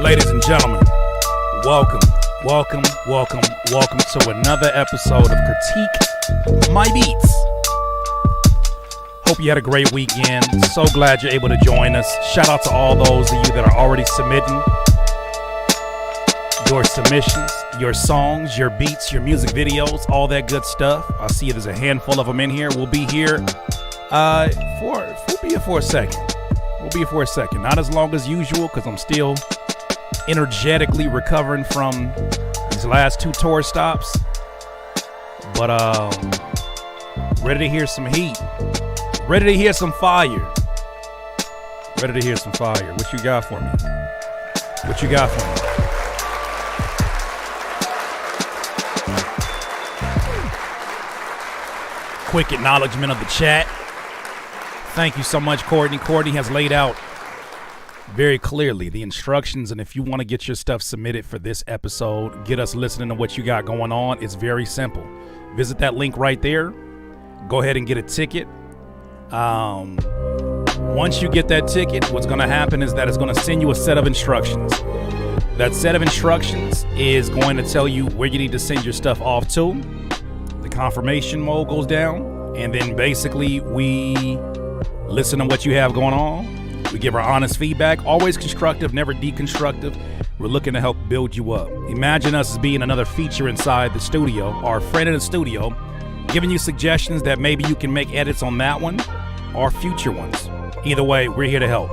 Ladies and gentlemen, welcome to another episode of Critique My Beats. Hope you had a great weekend. So glad you're able to join us. Shout out to all those of you that are already submitting your submissions, your songs, your beats, your music videos, all that good stuff. I see there's a handful of them in here. We'll be here for a second. Not as long as usual because I'm still energetically recovering from these last two tour stops. But ready to hear some heat. Ready to hear some fire. What you got for me? Quick acknowledgement of the chat. Thank you so much, Courtney. Courtney has laid out very clearly the instructions, and if you want to get your stuff submitted for this episode, get us listening to what you got going on, it's very simple. Visit that link right there. Go ahead and get a ticket. Once you get that ticket, what's going to happen is that it's going to send you a set of instructions. That set of instructions is going to tell you where you need to send your stuff off to. The confirmation mode goes down, and then basically we listen to what you have going on. We give our honest feedback, always constructive, never deconstructive. We're looking to help build you up. Imagine us as being another feature inside the studio, our friend in the studio, giving you suggestions that maybe you can make edits on that one or future ones. Either way, we're here to help.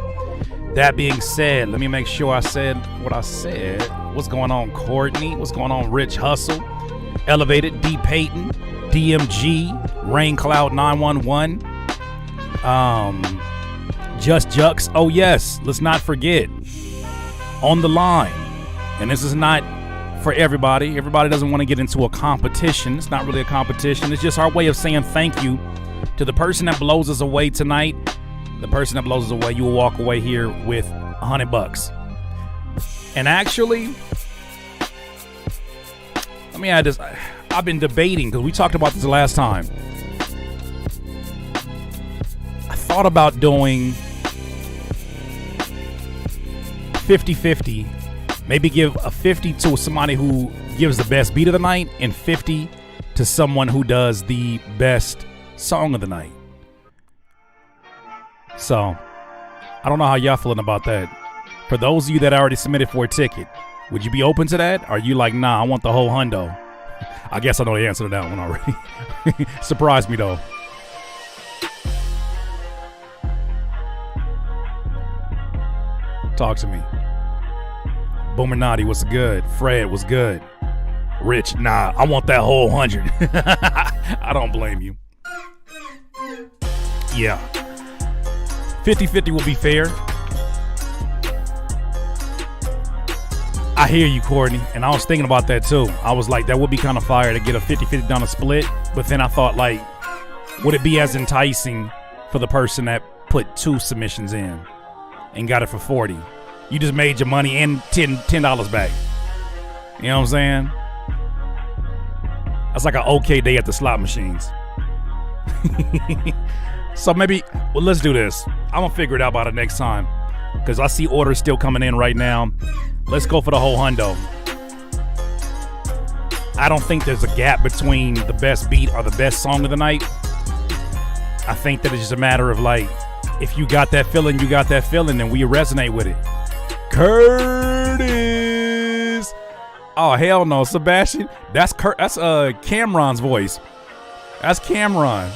That being said, let me make sure I said what I said. What's going on, Courtney? What's going on, Rich Hustle? Elevated, D. Payton, DMG, Rain Cloud 911, Just Jux. Oh yes, let's not forget, on the line. And this is not for everybody. Everybody doesn't want to get into a competition. It's not really a competition. It's just our way of saying thank you to the person that blows us away tonight. The person that blows us away, you will walk away here with $100. And actually, let me add this. I've been debating, because we talked about this last time. I thought about doing 50-50. Maybe give a 50 to somebody who gives the best beat of the night and 50 to someone who does the best song of the night. So, I don't know how y'all feeling about that. For those of you that already submitted for a ticket, would you be open to that? Or are you like, nah, I want the whole hundo? I guess I know the answer to that one already. Surprised me though. Talk to me. Boomernotti, what's good? Fred, what's good? Rich, nah, I want that whole 100. I don't blame you. Yeah. 50-50 will be fair. I hear you, Courtney, and I was thinking about that too. I was like, that would be kind of fire to get a 50-50 down a split, but then I thought, like, would it be as enticing for the person that put 2 submissions in and got it for 40? You just made your money and $10 back. You know what I'm saying? That's like an okay day at the slot machines. So maybe, well, let's do this. I'm going to figure it out by the next time, because I see orders still coming in right now. Let's go for the whole hundo. I don't think there's a gap between the best beat or the best song of the night. I think that it's just a matter of, like, if you got that feeling, you got that feeling, and we resonate with it. Curtis. Oh, hell no, Sebastian. That's Cameron's voice. That's Cameron.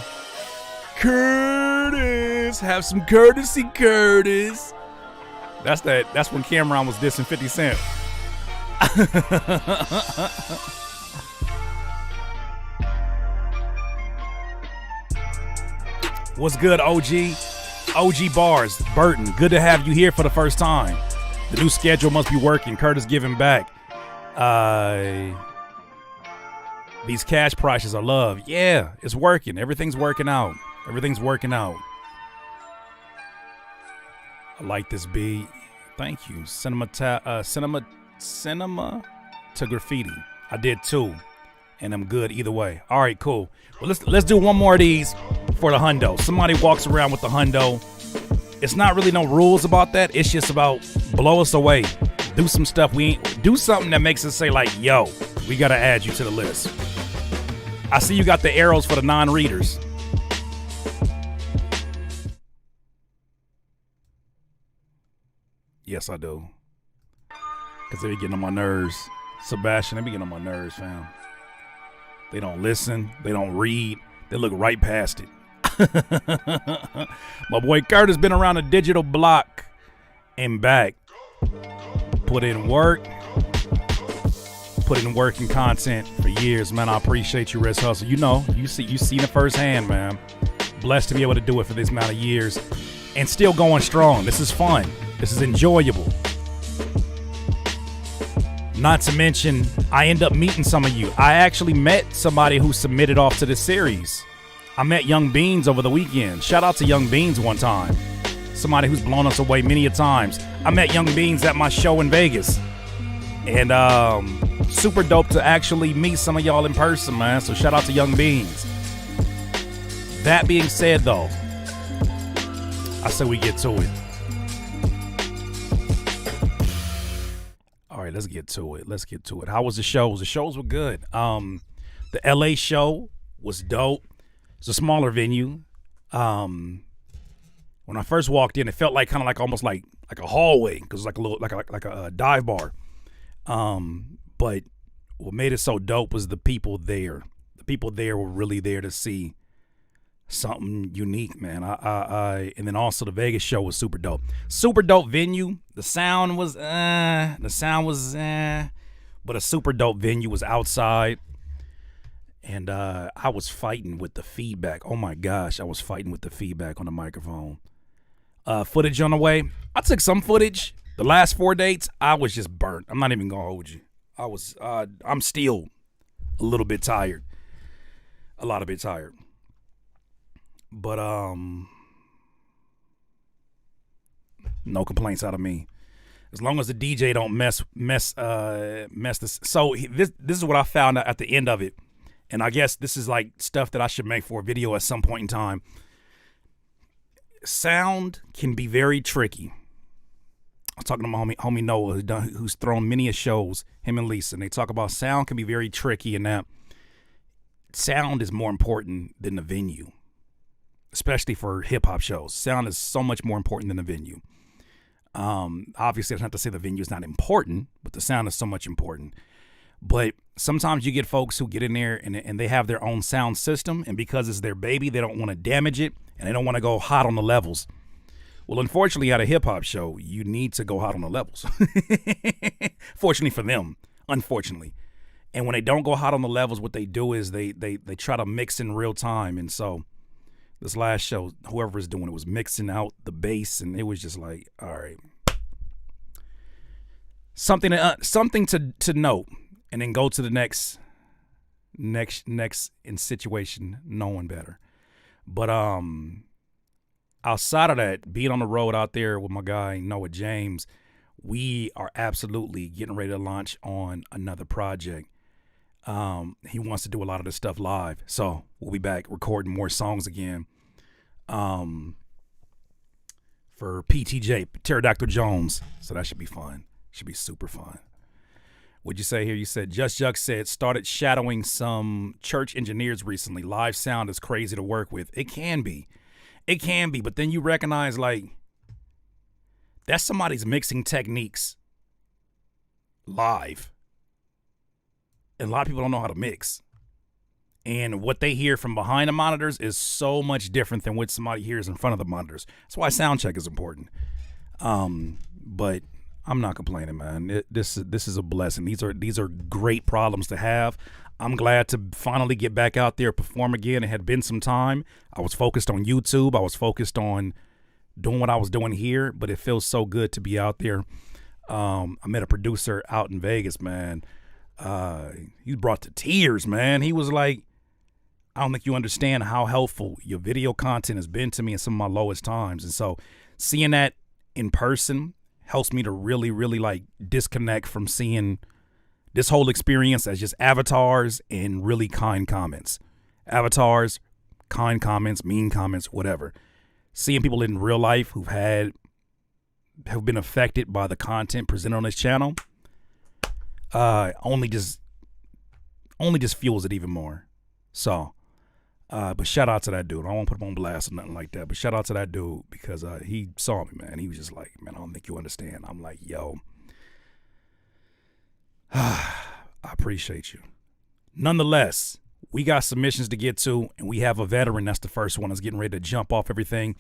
Curtis. Have some courtesy, Curtis. That's when Cameron was dissing 50 Cent. What's good, OG? OG Bars, Burton. Good to have you here for the first time. The new schedule must be working. Curtis giving back. These cash prices are love. Yeah, it's working. Everything's working out. I like this beat. Thank you. Cinema to graffiti. I did 2, and I'm good either way. All right, cool. Well, let's do one more of these for the hundo. Somebody walks around with the hundo. It's not really no rules about that. It's just about blow us away. Do some stuff do something that makes us say like, yo, we got to add you to the list. I see you got the arrows for the non-readers. Yes, I do. Because they be getting on my nerves. Sebastian, they be getting on my nerves, fam. They don't listen. They don't read. They look right past it. My boy Curtis been around the digital block and back. Put in work and content for years, man. I appreciate you, Rest Hustle. You know, you seen it firsthand, man. Blessed to be able to do it for this amount of years and still going strong. This is fun. This is enjoyable. Not to mention, I end up meeting some of you. I actually met somebody who submitted off to this series. I met Young Beans over the weekend. Shout out to Young Beans one time. Somebody who's blown us away many a times. I met Young Beans at my show in Vegas. And super dope to actually meet some of y'all in person, man. So shout out to Young Beans. That being said, though, I say we get to it. All right, let's get to it. How was the shows? The shows were good. The LA show was dope. It's a smaller venue. When I first walked in, it felt like kind of like almost like a hallway because it's like a little like a dive bar. But what made it so dope was the people there. The people there were really there to see something unique, man. And then also the Vegas show was super dope. Super dope venue. The sound was but a super dope venue. Was outside. And I was fighting with the feedback. Oh my gosh, I was fighting with the feedback on the microphone. Footage on the way. I took some footage. The last 4 dates, I was just burnt. I'm not even gonna hold you. I'm still a little bit tired. A lot of bit tired. But no complaints out of me. As long as the DJ don't mess this. So this is what I found out at the end of it. And I guess this is like stuff that I should make for a video at some point in time. Sound can be very tricky. I was talking to my homie Noah, who's thrown many of shows, him and Lisa, and they talk about sound can be very tricky, and that sound is more important than the venue, especially for hip-hop shows. Sound is so much more important than the venue. Obviously, that's not to say the venue is not important, but the sound is so much important. But sometimes you get folks who get in there and they have their own sound system, and because it's their baby, they don't want to damage it, and they don't want to go hot on the levels. Well, unfortunately, at a hip-hop show, you need to go hot on the levels. Fortunately for them, unfortunately. And when they don't go hot on the levels, what they do is they try to mix in real time. And so this last show, whoever's doing it was mixing out the bass, and it was just like, all right. Something to note, and then go to the next in situation knowing better. But outside of that, being on the road out there with my guy Noah James, we are absolutely getting ready to launch on another project. He wants to do a lot of this stuff live, so we'll be back recording more songs again. For PTJ, Pterodactyl Jones, so that should be fun. Should be super fun. What'd you say here? You said Just Juck said started shadowing some church engineers recently. Live sound is crazy to work with. It can be, but then you recognize like that's somebody's mixing techniques live. And a lot of people don't know how to mix. And what they hear from behind the monitors is so much different than what somebody hears in front of the monitors. That's why sound check is important. But I'm not complaining, man. This is a blessing. These are great problems to have. I'm glad to finally get back out there, perform again. It had been some time. I was focused on YouTube. I was focused on doing what I was doing here, but it feels so good to be out there. I met a producer out in Vegas, man. He brought to tears, man. He was like, I don't think you understand how helpful your video content has been to me in some of my lowest times. And so seeing that in person helps me to really, really like disconnect from seeing this whole experience as just avatars and really kind comments. Avatars, kind comments, mean comments, whatever. Seeing people in real life who've had have been affected by the content presented on this channel, only just fuels it even more. So, but shout out to that dude. I won't put him on blast or nothing like that, but shout out to that dude because he saw me, man. He was just like, man, I don't think you understand. I'm like, yo, I appreciate you. Nonetheless, we got submissions to get to, and we have a veteran. That's the first one that's getting ready to jump off everything.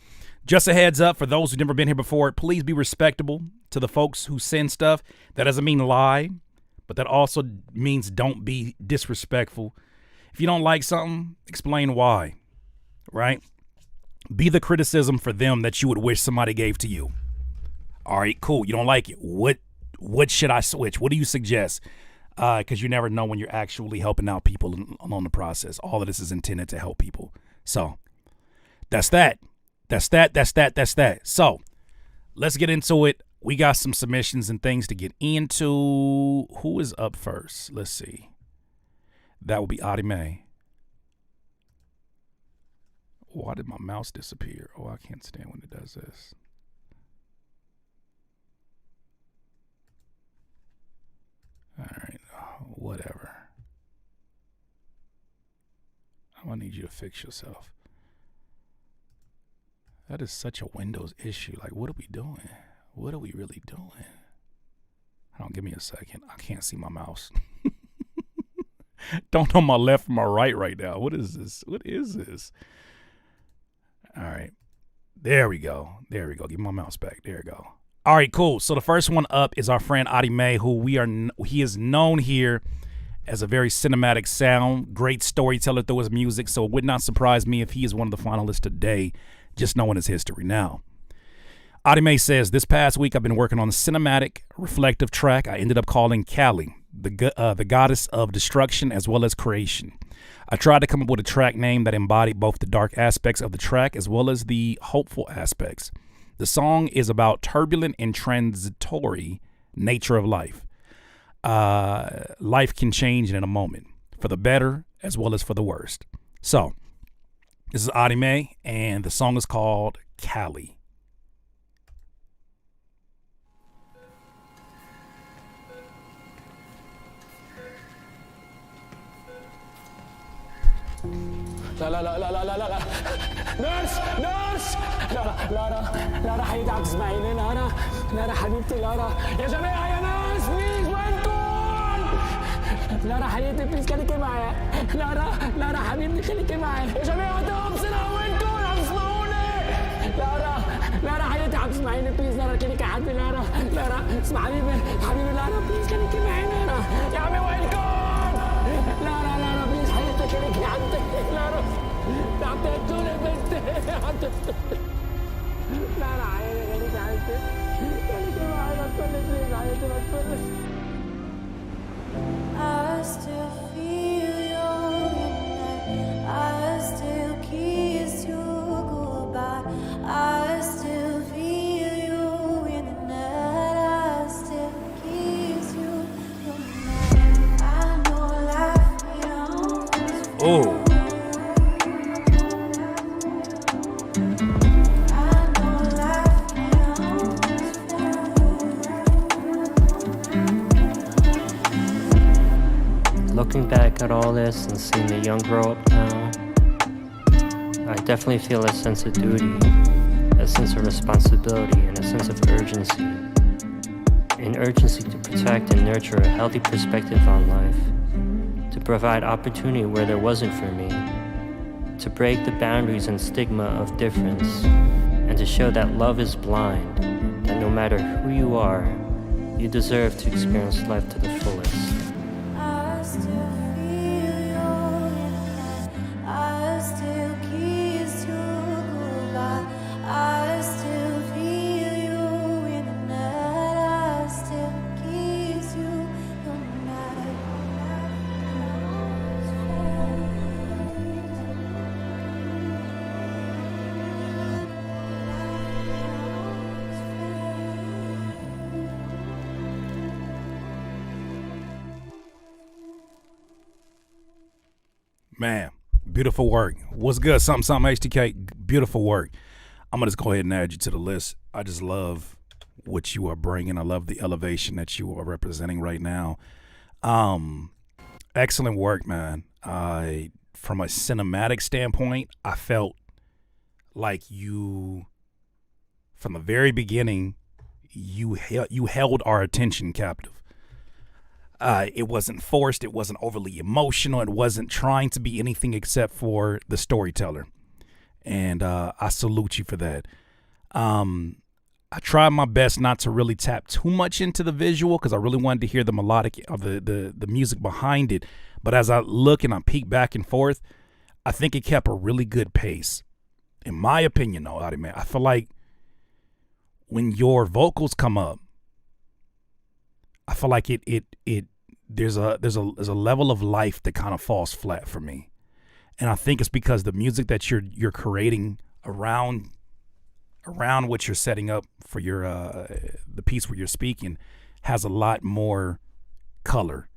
Just a heads up for those who've never been here before, please be respectable to the folks who send stuff. That doesn't mean lie, but that also means don't be disrespectful. If you don't like something, explain why, right? Be the criticism for them that you would wish somebody gave to you. All right, cool. You don't like it. What should I switch? What do you suggest? Because you never know when you're actually helping out people along the process. All of this is intended to help people. So that's that. So let's get into it. We got some submissions and things to get into. Who is up first? Let's see. That will be Adi May. Why did my mouse disappear? Oh, I can't stand when it does this. All right, whatever. I'm gonna need you to fix yourself. That is such a Windows issue. Like, what are we doing? What are we really doing? Hold on, give me a second. I can't see my mouse. Don't know my left from my right now. What is this? What is this? All right. There we go. Give me my mouse back. There we go. All right, cool. So the first one up is our friend Adi May, who he is known here as a very cinematic sound, great storyteller through his music. So it would not surprise me if he is one of the finalists today, just knowing his history. Now, Adi May says, this past week I've been working on a cinematic, reflective track I ended up calling Kali, the goddess of destruction as well as creation. I tried to come up with a track name that embodied both the dark aspects of the track as well as the hopeful aspects. The song is about turbulent and transitory nature of life. Life can change in a moment, for the better as well as for the worst. So, this is Adi May, and the song is called Kali. لا ناس لارا حبيبتي عم تسمعيني لارا حبيبتي لارا يا جماعة يا ناس بليز وينكم لارا حبيبتي بليز خليكي معي لارا حبيبتي خليكي معي يا جماعة دوم بسرعة وينكم عم تسمعوني لارا حبيبتي عم تسمعيني بليز لارا خليكي حدي لارا اسمع حبيبي لارا بليز خليكي معي لارا يا عمي وينكم لارا بليز حبيبتي خليكي عندك لارا عم تقتلوني بنتي عم تقتلوني لارا عيني خليكي عندك خليكي معي بطلي بليز عيني بطلي I still feel your midnight. I still kiss you goodbye. I still feel you in the night. I still kiss you goodnight. I know life beyond. Oh. Looking back at all this and seeing the young grow up now, I definitely feel a sense of duty, a sense of responsibility, and a sense of urgency. An urgency to protect and nurture a healthy perspective on life, to provide opportunity where there wasn't for me, to break the boundaries and stigma of difference, and to show that love is blind, that no matter who you are, you deserve to experience life to the fullest. I still feel your midnight. I still kiss you goodbye. I still feel you in the night. I still kiss you goodnight. Man, beautiful work. What's good? Something HTK. Beautiful work. I'm gonna just go ahead and add you to the list. I just love what you are bringing. I love the elevation that you are representing right now. Excellent work, man. From a cinematic standpoint, I felt like you, from the very beginning, you held our attention captive. It wasn't forced. It wasn't overly emotional. It wasn't trying to be anything except for the storyteller. And I salute you for that. I tried my best not to really tap too much into the visual because I really wanted to hear the melodic of the music behind it. But as I look and I peek back and forth, I think it kept a really good pace. In my opinion, though, Adi, man, I feel like when your vocals come up, I feel like there's a level of life that kind of falls flat for me. And I think it's because the music that you're creating around what you're setting up for your the piece where you're speaking has a lot more color.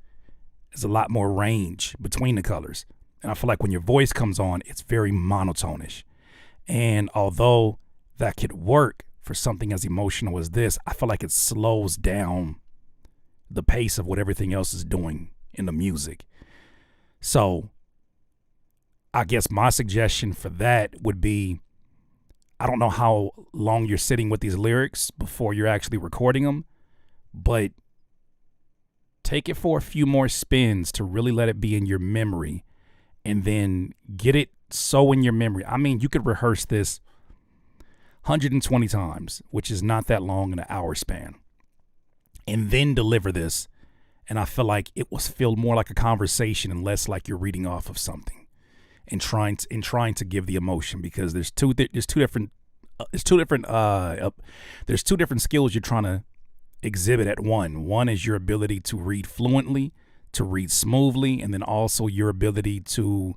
There's a lot more range between the colors. And I feel like when your voice comes on, it's very monotonish. And although that could work for something as emotional as this, I feel like it slows down the pace of what everything else is doing in the music. So I guess my suggestion for that would be, I don't know how long you're sitting with these lyrics before you're actually recording them, but take it for a few more spins to really let it be in your memory and then get it so in your memory. I mean, you could rehearse this 120 times, which is not that long in an hour span, and then deliver this. And I feel like it was feel more like a conversation and less like you're reading off of something and trying to give the emotion, because there's two different skills you're trying to exhibit at one. One is your ability to read fluently, to read smoothly, and then also your ability to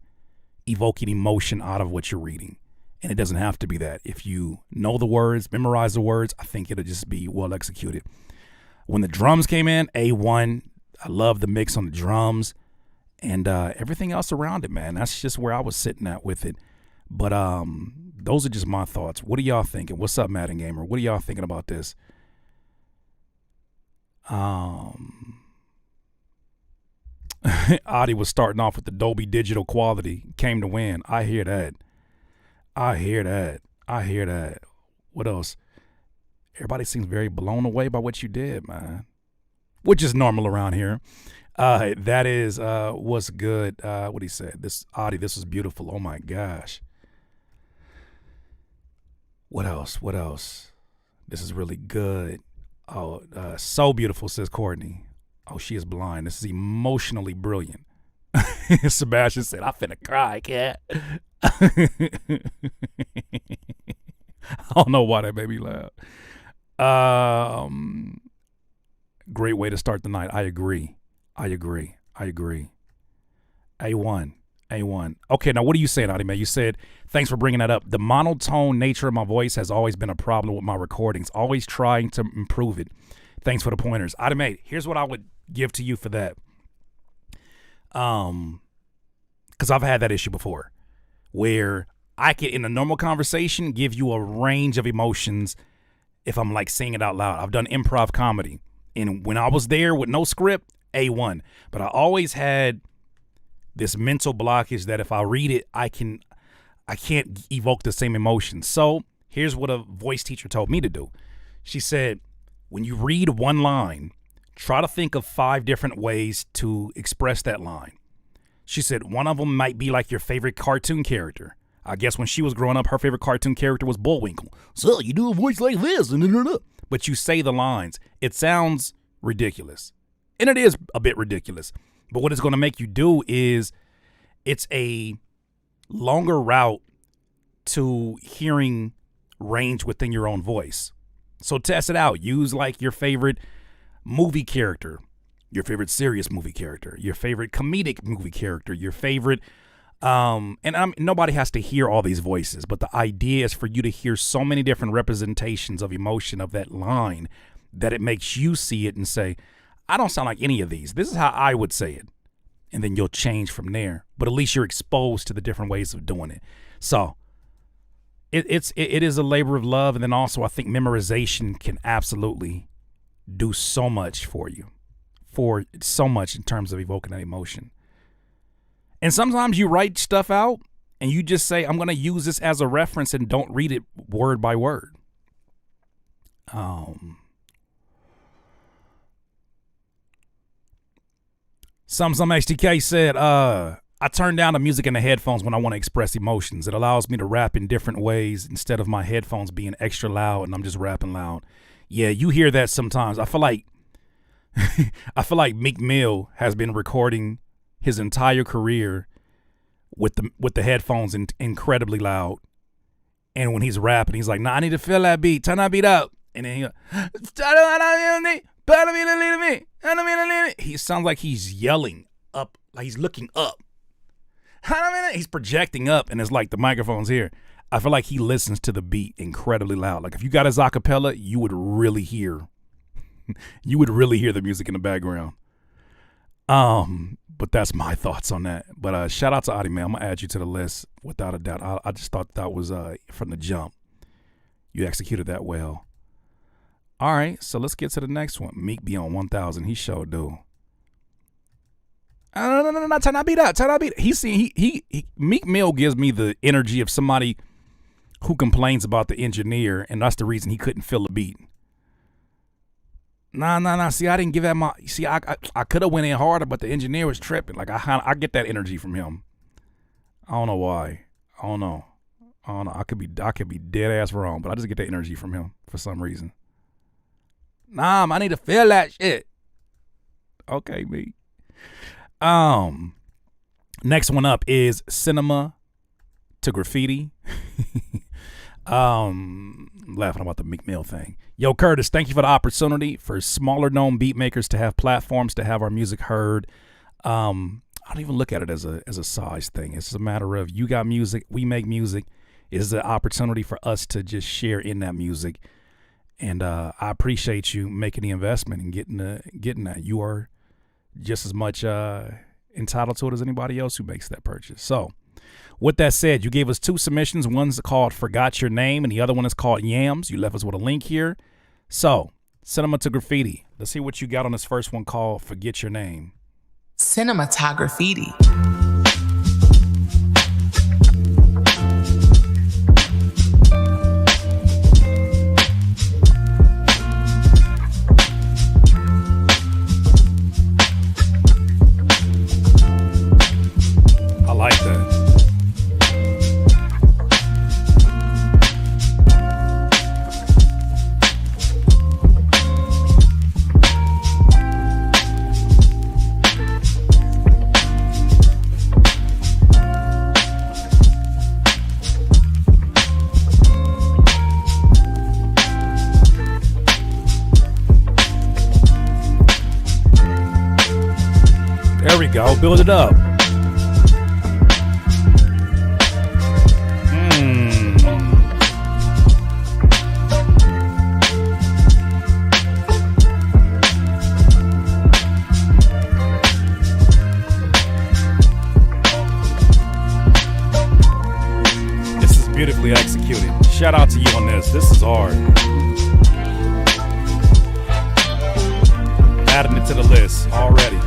evoke an emotion out of what you're reading. And it doesn't have to be that. If you know the words, memorize the words, I think it'll just be well executed. When the drums came in, A1, I love the mix on the drums and everything else around it, man. That's just where I was sitting at with it. But those are just my thoughts. What are y'all thinking? What's up, Madden Gamer? What are y'all thinking about this? Adi was starting off with the Dolby Digital quality. Came to win. I hear that. What else? Everybody seems very blown away by what you did, man. Which is normal around here. That is what's good. What he said. This Adi, this was beautiful. Oh my gosh. What else? This is really good. Oh, so beautiful, says Courtney. Oh, she is blind. This is emotionally brilliant. Sebastian said, I finna cry, cat. I don't know why that made me laugh. Great way to start the night. I agree. A1. Okay, now what are you saying, Adi, man? You said, thanks for bringing that up. The monotone nature of my voice has always been a problem with my recordings. Always trying to improve it. Thanks for the pointers. Adi, mate, here's what I would give to you for that. Because I've had that issue before where I could, in a normal conversation, give you a range of emotions if I'm like saying it out loud. I've done improv comedy. And when I was there with no script, A1. But I always had this mental blockage that if I read it, I can't evoke the same emotions. So here's what a voice teacher told me to do. She said, when you read one line, try to think of 5 different ways to express that line. She said one of them might be like your favorite cartoon character. I guess when she was growing up, her favorite cartoon character was Bullwinkle. So you do a voice like this, but you say the lines. It sounds ridiculous. And it is a bit ridiculous. But what it's going to make you do is it's a longer route to hearing range within your own voice. So test it out. Use like your favorite movie character, your favorite serious movie character, your favorite comedic movie character, your favorite nobody has to hear all these voices, but the idea is for you to hear so many different representations of emotion of that line that it makes you see it and say, I don't sound like any of these. This is how I would say it. And then you'll change from there. But at least you're exposed to the different ways of doing it. So it is a labor of love, and then also I think memorization can absolutely do so much for you, for so much in terms of evoking that emotion. And sometimes you write stuff out and you just say, I'm going to use this as a reference, and don't read it word by word. Some HTK said, I turn down the music in the headphones when I want to express emotions. It allows me to rap in different ways instead of my headphones being extra loud and I'm just rapping loud. Yeah, you hear that sometimes. I feel like Meek Mill has been recording his entire career with the headphones incredibly loud. And when he's rapping, he's like, nah, I need to feel that beat. Turn that beat up. And then he sounds like he's yelling up, like he's looking up. He's projecting up, and it's like the microphone's here. I feel like he listens to the beat incredibly loud. Like if you got his acapella, you would really hear the music in the background. But that's my thoughts on that. But shout out to Adi, man. I'm gonna add you to the list without a doubt. I just thought that was from the jump. You executed that well. All right, so let's get to the next one. Meek be on 1000. He sure do. No, turn that beat up. Turn that beat. Meek Mill gives me the energy of somebody who complains about the engineer, and that's the reason he couldn't fill the beat. Nah. See, I didn't give that my. See, I could have went in harder, but the engineer was tripping. Like I get that energy from him. I don't know why. I don't know. I could be dead ass wrong, but I just get that energy from him for some reason. Nah, I need to feel that shit. Okay, Meek. Next one up is Cinema to Graffiti. Laughing about the Meek Mill thing. Yo, Curtis, thank you for the opportunity for smaller known beat makers to have platforms to have our music heard. I don't even look at it as a size thing. It's a matter of you got music, we make music. It's an opportunity for us to just share in that music. And I appreciate you making the investment and getting that. You are just as much entitled to it as anybody else who makes that purchase. So with that said, you gave us 2 submissions. One's called Forgot Your Name, and the other one is called Yams. You left us with a link here. So Cinema to Graffiti. Let's see what you got on this first one called Forget Your Name. Cinematography. I like that. There we go. Build it up. This is beautifully executed. Shout out to you on this. This is hard. Adding it to the list already.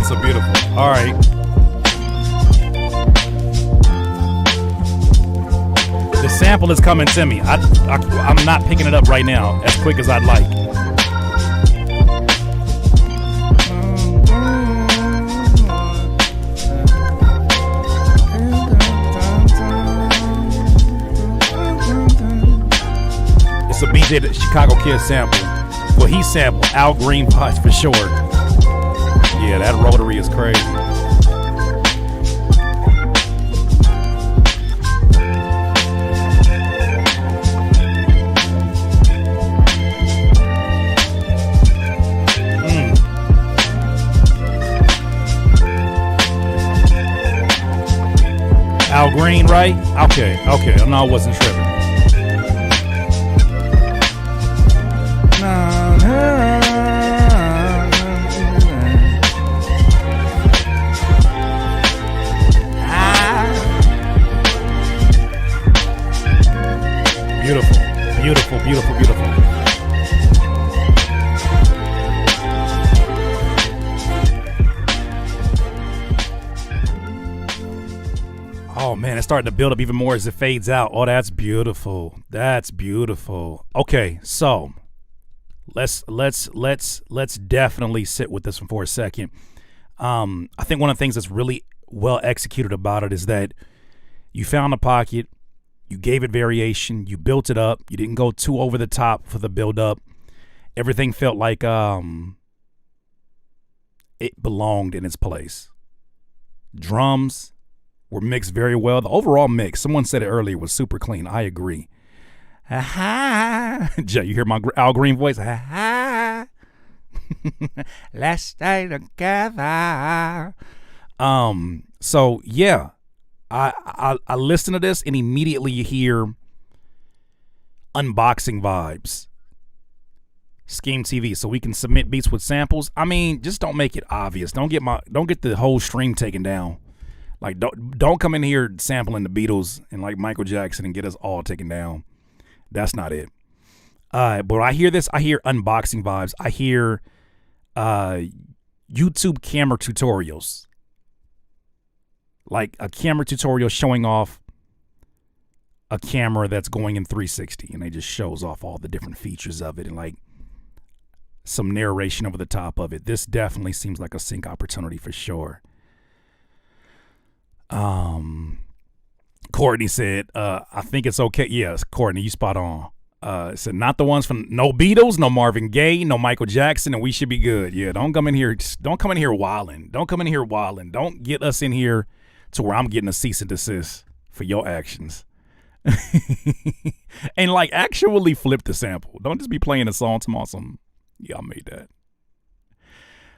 So beautiful. All right. sample is coming to me. I'm not picking it up right now as quick as I'd like. It's a BJ the Chicago Kid sample. Well, he sampled Al Green vibes for sure. Yeah, that rotary is crazy. Al Green, right? Okay. No, I wasn't tripping. Beautiful. Oh man, it's starting to build up even more as it fades out. Oh, that's beautiful. Okay, so let's definitely sit with this one for a second. I think one of the things that's really well executed about it is that you found a pocket, you gave it variation, you built it up, you didn't go too over the top for the build up. Everything felt like it belonged in its place. Drums were mixed very well. The overall mix, someone said it earlier, was super clean. I agree. Jay, you hear my Al Green voice? Let's stay together. So yeah, I listen to this and immediately you hear unboxing vibes. Scheme TV, so we can submit beats with samples. I mean, just don't make it obvious. Don't get the whole stream taken down. Like don't come in here sampling the Beatles and like Michael Jackson and get us all taken down. That's not it. But I hear this. I hear unboxing vibes. I hear YouTube camera tutorials. Like a camera tutorial showing off a camera that's going in 360, and they just shows off all the different features of it and like some narration over the top of it. This definitely seems like a sync opportunity for sure. Courtney said, I think it's okay. Yes, Courtney, you spot on. Said not the ones from no Beatles, no Marvin Gaye, no Michael Jackson, and we should be good. Yeah, don't come in here wilding. Don't come in here wilding. Don't get us in here to where I'm getting a cease and desist for your actions. And like actually flip the sample. Don't just be playing a song to some. Yeah, I made that.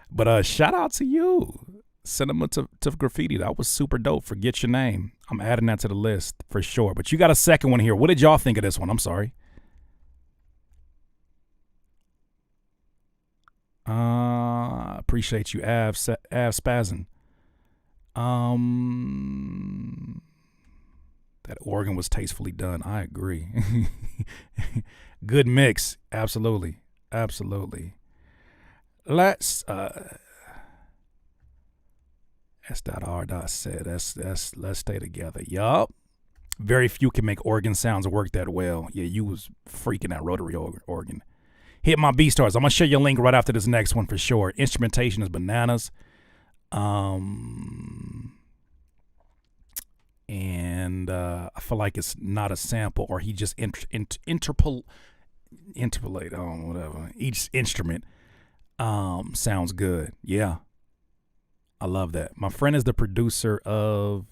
But shout out to you. Cinema to Graffiti. That was super dope. Forget your name. I'm adding that to the list for sure. But you got a second one here. What did y'all think of this one? I'm sorry. Appreciate you, Av Spazzin. That organ was tastefully done. I agree. Good mix. Absolutely. Let's S.R. said let's stay together. Yup. Very few can make organ sounds work that well. Yeah, you was freaking that rotary organ. Hit my B-stars. I'm gonna share your link right after this next one for sure. Instrumentation is bananas. And I feel like it's not a sample, or he just interpolate. Whatever. Each instrument sounds good. Yeah. I love that. My friend is the producer of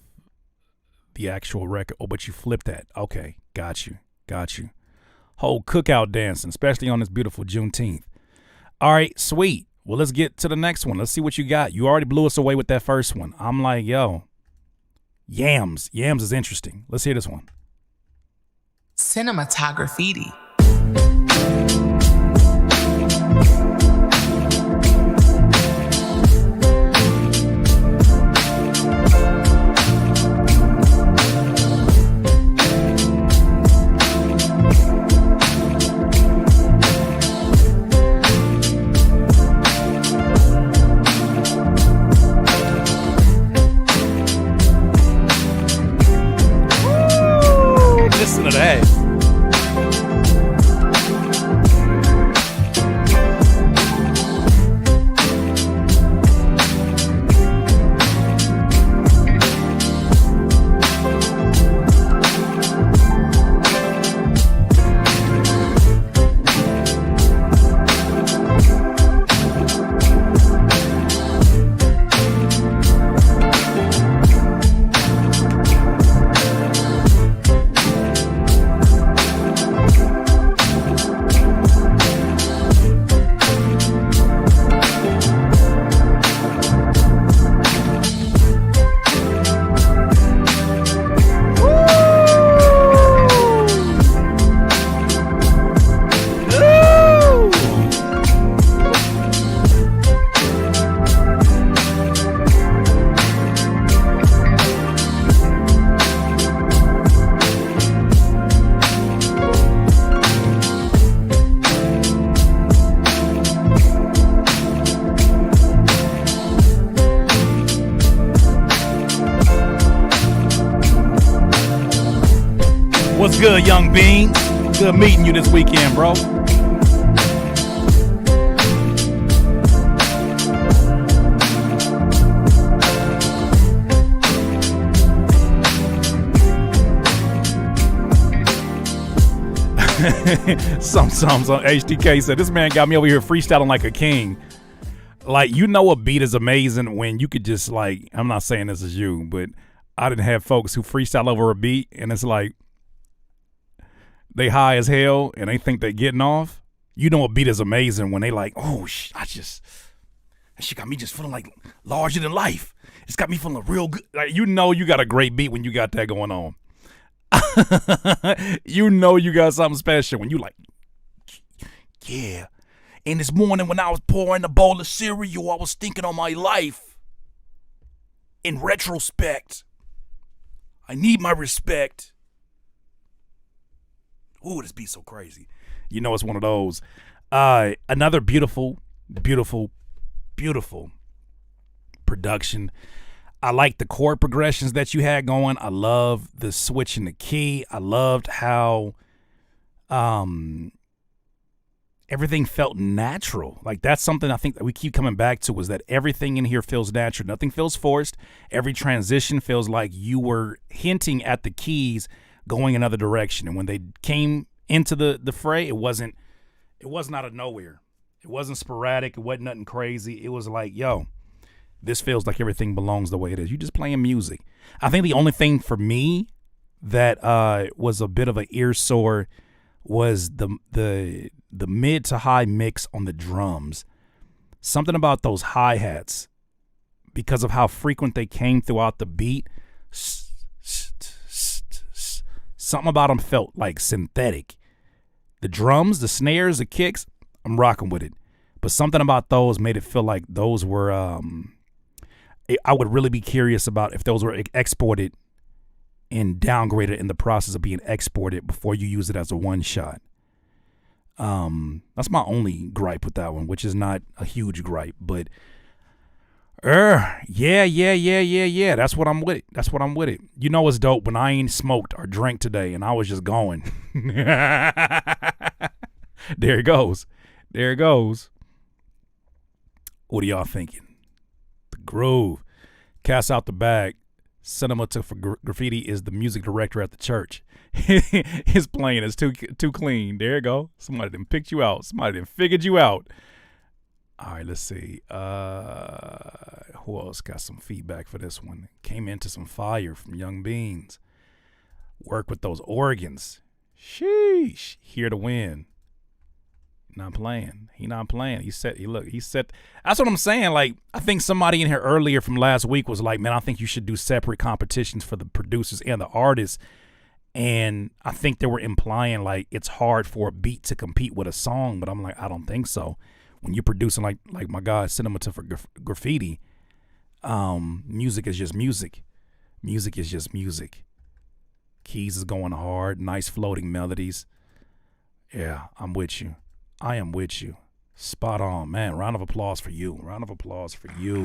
the actual record. Oh, but you flipped that. Okay, got you. Whole cookout dancing, especially on this beautiful Juneteenth. All right, sweet. Well, let's get to the next one. Let's see what you got. You already blew us away with that first one. I'm like, yo, Yams. Yams is interesting. Let's hear this one. Cinematography. Listen to that. good, Young Bean? Good meeting you this weekend, bro. Some on HDK said, this man got me over here freestyling like a king. Like, you know, a beat is amazing when you could just, like, I'm not saying this is you, but I didn't have folks who freestyle over a beat and it's like they high as hell and they think they're getting off. You know, a beat is amazing when they like, oh, that shit got me just feeling like larger than life. It's got me feeling real good. Like, you know, you got a great beat when you got that going on. You know you got something special when you like, yeah. And this morning when I was pouring a bowl of cereal, I was thinking on my life. In retrospect, I need my respect. Ooh, this beat's so crazy. You know it's one of those. Another beautiful production. I like the chord progressions that you had going. I love the switch in the key. I loved how everything felt natural. Like, that's something I think that we keep coming back to, was that everything in here feels natural. Nothing feels forced. Every transition feels like you were hinting at the keys going another direction. And when they came into the fray, it wasn't out of nowhere. It wasn't sporadic. It wasn't nothing crazy. It was like, yo, this feels like everything belongs the way it is. You're just playing music. I think the only thing for me that was a bit of an ear sore was the mid to high mix on the drums. Something about those hi-hats, because of how frequent they came throughout the beat, something about them felt like synthetic. The drums, the snares, the kicks, I'm rocking with it. But something about those made it feel like those were, I would really be curious about if those were exported and downgraded in the process of being exported before you use it as a one shot. That's my only gripe with that one, which is not a huge gripe, but yeah. That's what I'm with it. You know, it's dope when I ain't smoked or drank today and I was just going. There it goes. What are y'all thinking? The groove. Cast out the bag. Cinema for Graffiti is the music director at the church. His playing is too clean. There you go. Somebody done picked you out. Somebody done figured you out. All right, let's see. Who else got some feedback for this one? Came into some fire from Young Beans. Work with those organs. Sheesh. Here to win. Not playing. He not playing. He said. That's what I'm saying. Like, I think somebody in here earlier from last week was like, man, I think you should do separate competitions for the producers and the artists. And I think they were implying like it's hard for a beat to compete with a song. But I'm like, I don't think so. When you're producing like my guy, Cinema for Graffiti, music is just music. Music is just music. Keys is going hard. Nice floating melodies. Yeah, I'm with you. I am with you. Spot on, man. Round of applause for you. Round of applause for you.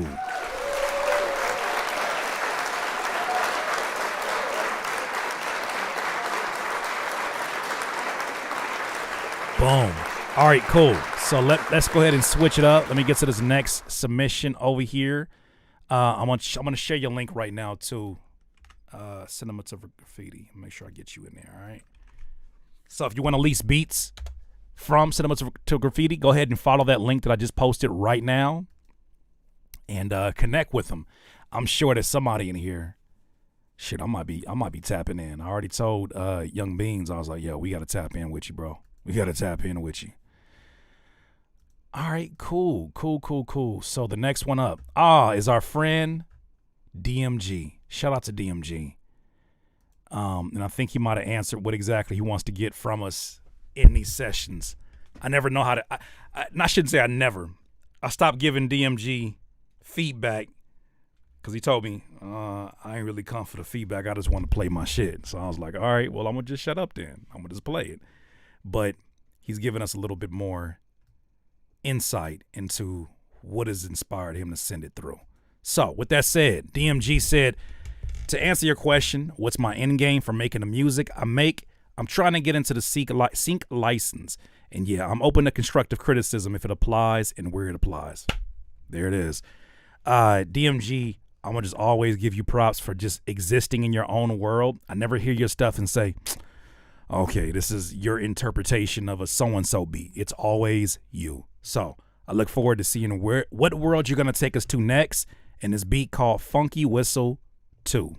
Boom. All right, cool. So let's go ahead and switch it up. Let me get to this next submission over here. I'm gonna share your link right now to Cinema for Graffiti. Make sure I get you in there. All right. So if you want to lease beats from Cinema to Graffiti, go ahead and follow that link that I just posted right now and connect with them. I'm sure there's somebody in here. Shit, I might be tapping in. I already told Young Beans, I was like, yo, we got to tap in with you, bro. We got to tap in with you. All right, cool. So the next one up is our friend DMG. Shout out to DMG. And I think he might have answered what exactly he wants to get from us in these sessions. I never know how to, I shouldn't say I never. I stopped giving DMG feedback because he told me, I ain't really come for the feedback. I just want to play my shit. So I was like, all right, well, I'm going to just shut up then. I'm going to just play it. But he's given us a little bit more insight into what has inspired him to send it through. So with that said, DMG said, to answer your question, what's my end game for making the music I make? I'm trying to get into the sync license. And yeah, I'm open to constructive criticism if it applies and where it applies. There it is. DMG, I'm going to just always give you props for just existing in your own world. I never hear your stuff and say, okay, this is your interpretation of a so-and-so beat. It's always you. So I look forward to seeing what world you're going to take us to next in this beat called Funky Whistle 2.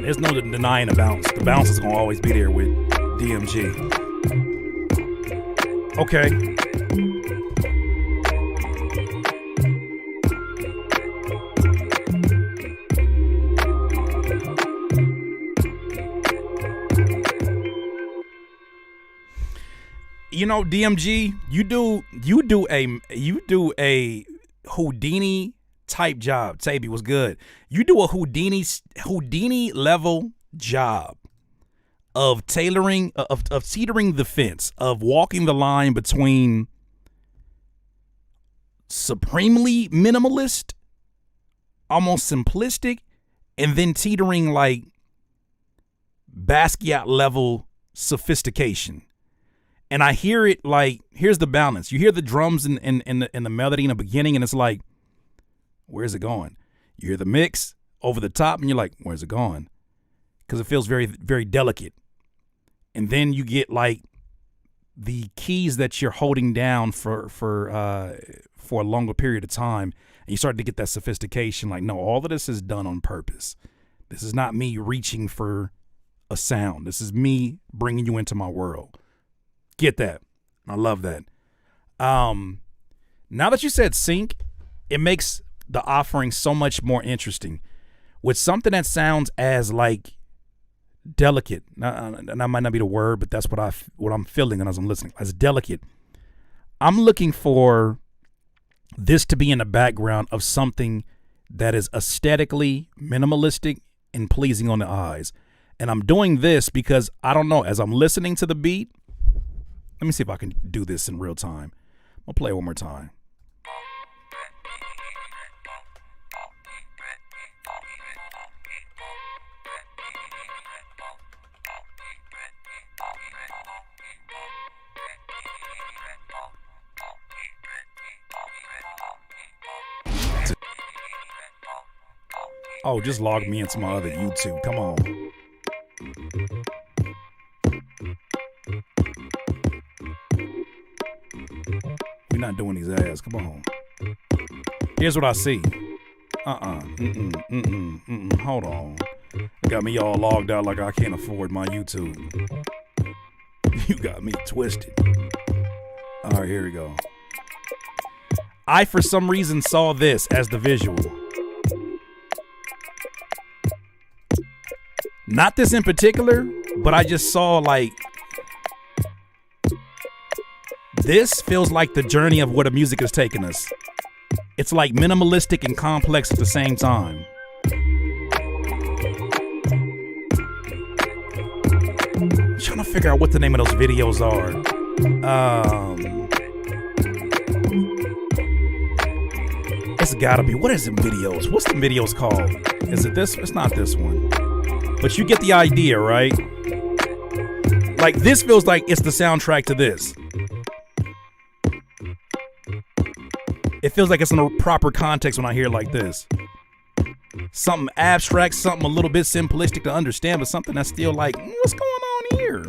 There's no denying the bounce. The bounce is going to always be there with DMG. Okay. You know, DMG, you do a Houdini type job. Taby was good. You do a Houdini level job of tailoring, of teetering the fence, of walking the line between supremely minimalist, almost simplistic, and then teetering like Basquiat level sophistication. And I hear it like, here's the balance. You hear the drums and the melody in the beginning, and it's like, where's it going? You hear the mix over the top, and you're like, where's it going? Because it feels very, very delicate. And then you get like the keys that you're holding down for a longer period of time, and you start to get that sophistication. Like, no, all of this is done on purpose. This is not me reaching for a sound. This is me bringing you into my world. Get that? I love that. Now that you said sync, it makes the offering so much more interesting. With something that sounds as like delicate, and that might not be the word, but that's what I'm feeling as I'm listening, as delicate. I'm looking for this to be in the background of something that is aesthetically minimalistic and pleasing on the eyes. And I'm doing this because, I don't know, as I'm listening to the beat, let me see if I can do this in real time. I'll play it one more time. Oh, just log me into my other YouTube. Come on. ass. Come on. Here's what I see. Hold on. Got me all logged out like I can't afford my YouTube. You got me twisted. All right, here we go. I, for some reason, saw this as the visual. Not this in particular, but I just saw like this feels like the journey of where the music is taking us. It's like minimalistic and complex at the same time. I'm trying to figure out what the name of those videos are. It's gotta be. What is the videos? What's the videos called? Is it this? It's not this one. But you get the idea, right? Like this feels like it's the soundtrack to this. It feels like it's in a proper context when I hear it like this. Something abstract, something a little bit simplistic to understand, but something that's still like, what's going on here?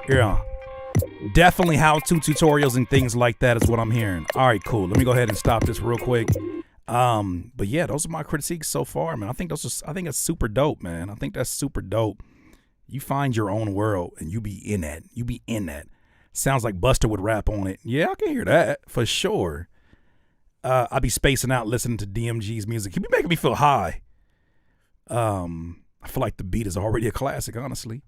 Yeah. Definitely how-to tutorials and things like that is what I'm hearing. All right, cool. Let me go ahead and stop this real quick. But yeah, those are my critiques so far, man. I think that's super dope, man. I think that's super dope. You find your own world and you be in that. You be in that. Sounds like Buster would rap on it. Yeah, I can hear that for sure. I be spacing out listening to DMG's music. He be making me feel high. I feel like the beat is already a classic, honestly.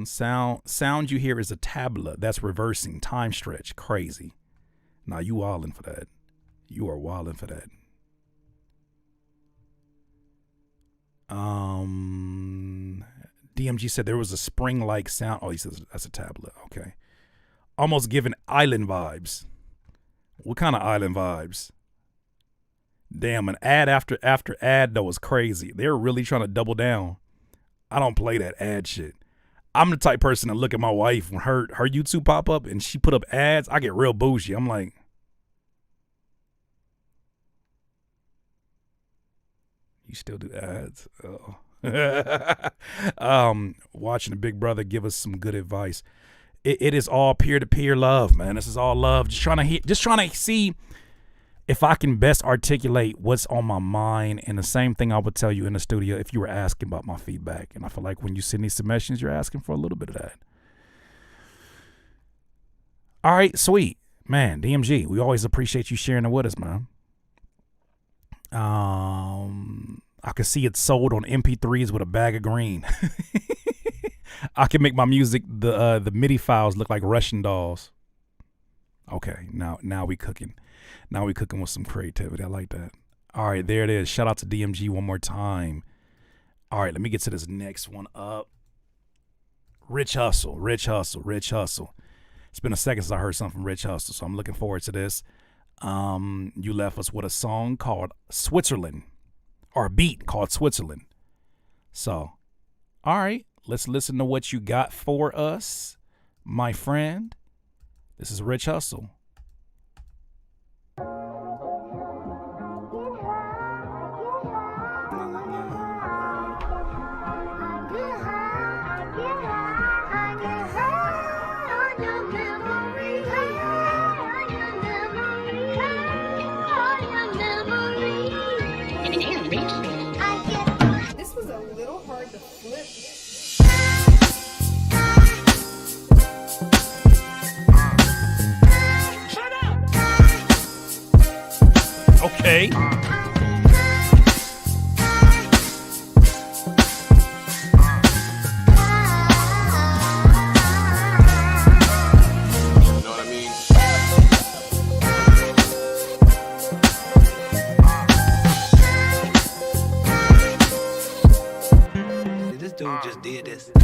Sound you hear is a tabla. That's reversing, time stretch, crazy. Nah, you wildin' for that. You are wildin' for that. DMG said there was a spring-like sound. Oh, he says that's a tablet. Okay. Almost giving island vibes. What kind of island vibes? Damn, an ad after ad though was crazy. They're really trying to double down. I don't play that ad shit. I'm the type person to look at my wife when her YouTube pop up and she put up ads. I get real bougie. I'm like, you still do ads? Oh. Watching a big brother give us some good advice. It is all peer-to-peer love, man. This is all love. Just trying to see if I can best articulate what's on my mind. And the same thing I would tell you in the studio if you were asking about my feedback. And I feel like when you send these submissions, you're asking for a little bit of that. All right, sweet. Man, DMG, we always appreciate you sharing it with us, man. I can see it sold on MP3s with a bag of green. I can make my music, the MIDI files look like Russian dolls. Okay, now we cooking. Now we cooking with some creativity. I like that. All right, there it is. Shout out to DMG one more time. All right, let me get to this next one up. Rich Hustle. It's been a second since I heard something from Rich Hustle, so I'm looking forward to this. You left us with a song called Switzerland, or a beat called Switzerland. So, all right, let's listen to what you got for us, my friend. This is Rich Hustle. This was a little hard to flip. Shut up! Okay. This dude just did this. I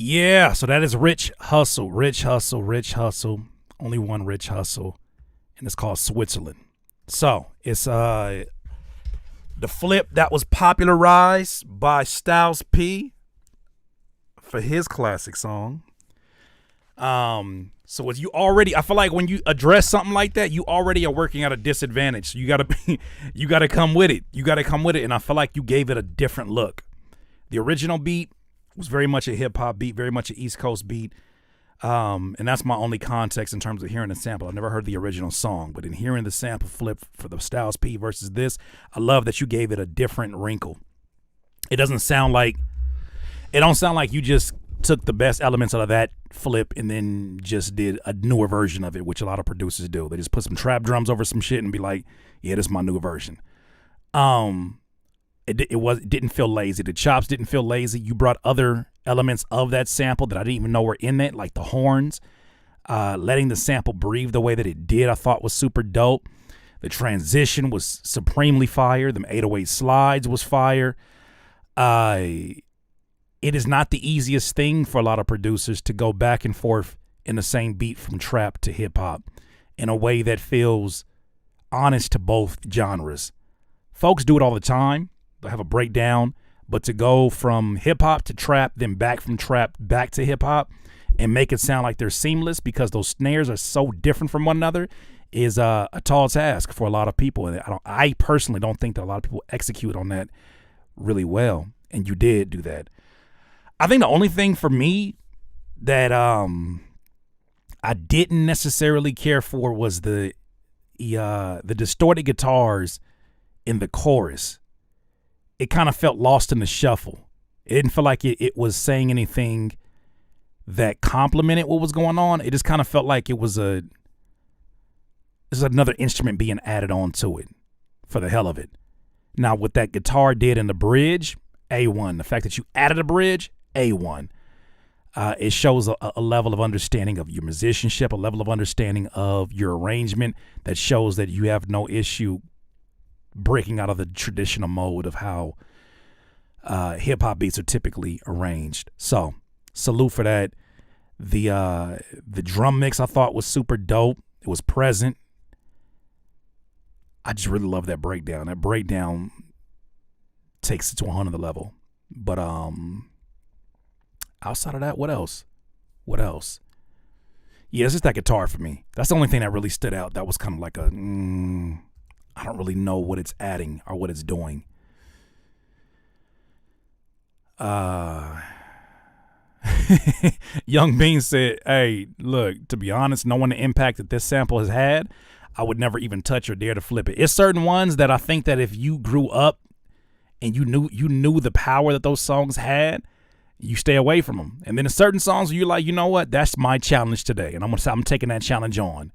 Yeah, so that is Rich Hustle. Rich Hustle, Rich Hustle. Only one Rich Hustle, and it's called Switzerland. So it's the flip that was popularized by Styles P for his classic song. So as you already, I feel like when you address something like that, you already are working at a disadvantage. So you gotta come with it. You gotta come with it, and I feel like you gave it a different look. The original beat was very much a hip hop beat, very much an East Coast beat. And that's my only context in terms of hearing the sample. I've never heard the original song, but in hearing the sample flip for the Styles P versus this, I love that you gave it a different wrinkle. It don't sound like you just took the best elements out of that flip and then just did a newer version of it, which a lot of producers do. They just put some trap drums over some shit and be like, yeah, this is my new version. It didn't feel lazy. The chops didn't feel lazy. You brought other elements of that sample that I didn't even know were in it, like the horns. Letting the sample breathe the way that it did, I thought was super dope. The transition was supremely fire. The 808 slides was fire. It is not the easiest thing for a lot of producers to go back and forth in the same beat from trap to hip hop in a way that feels honest to both genres. Folks do it all the time. They'll have a breakdown, but to go from hip hop to trap, then back from trap back to hip hop and make it sound like they're seamless because those snares are so different from one another is a tall task for a lot of people. And I personally don't think that a lot of people execute on that really well. And you did do that. I think the only thing for me that I didn't necessarily care for was the distorted guitars in the chorus. It kind of felt lost in the shuffle. It didn't feel like it was saying anything that complimented what was going on. It just kind of felt like it was this is another instrument being added on to it for the hell of it. Now, what that guitar did in the bridge, A1. The fact that you added a bridge, A1. It shows a level of understanding of your musicianship, a level of understanding of your arrangement that shows that you have no issue breaking out of the traditional mode of how hip-hop beats are typically arranged. So, salute for that. The drum mix I thought was super dope. It was present. I just really love that breakdown. That breakdown takes it to 100 level. But outside of that, what else? Yeah, it's just that guitar for me. That's the only thing that really stood out. That was kind of like I don't really know what it's adding or what it's doing. Young Bean said, hey, look, to be honest, knowing the impact that this sample has had, I would never even touch or dare to flip it. It's certain ones that I think that if you grew up and you knew the power that those songs had, you stay away from them. And then there's certain songs where you're like, you know what? That's my challenge today. And I'm taking that challenge on.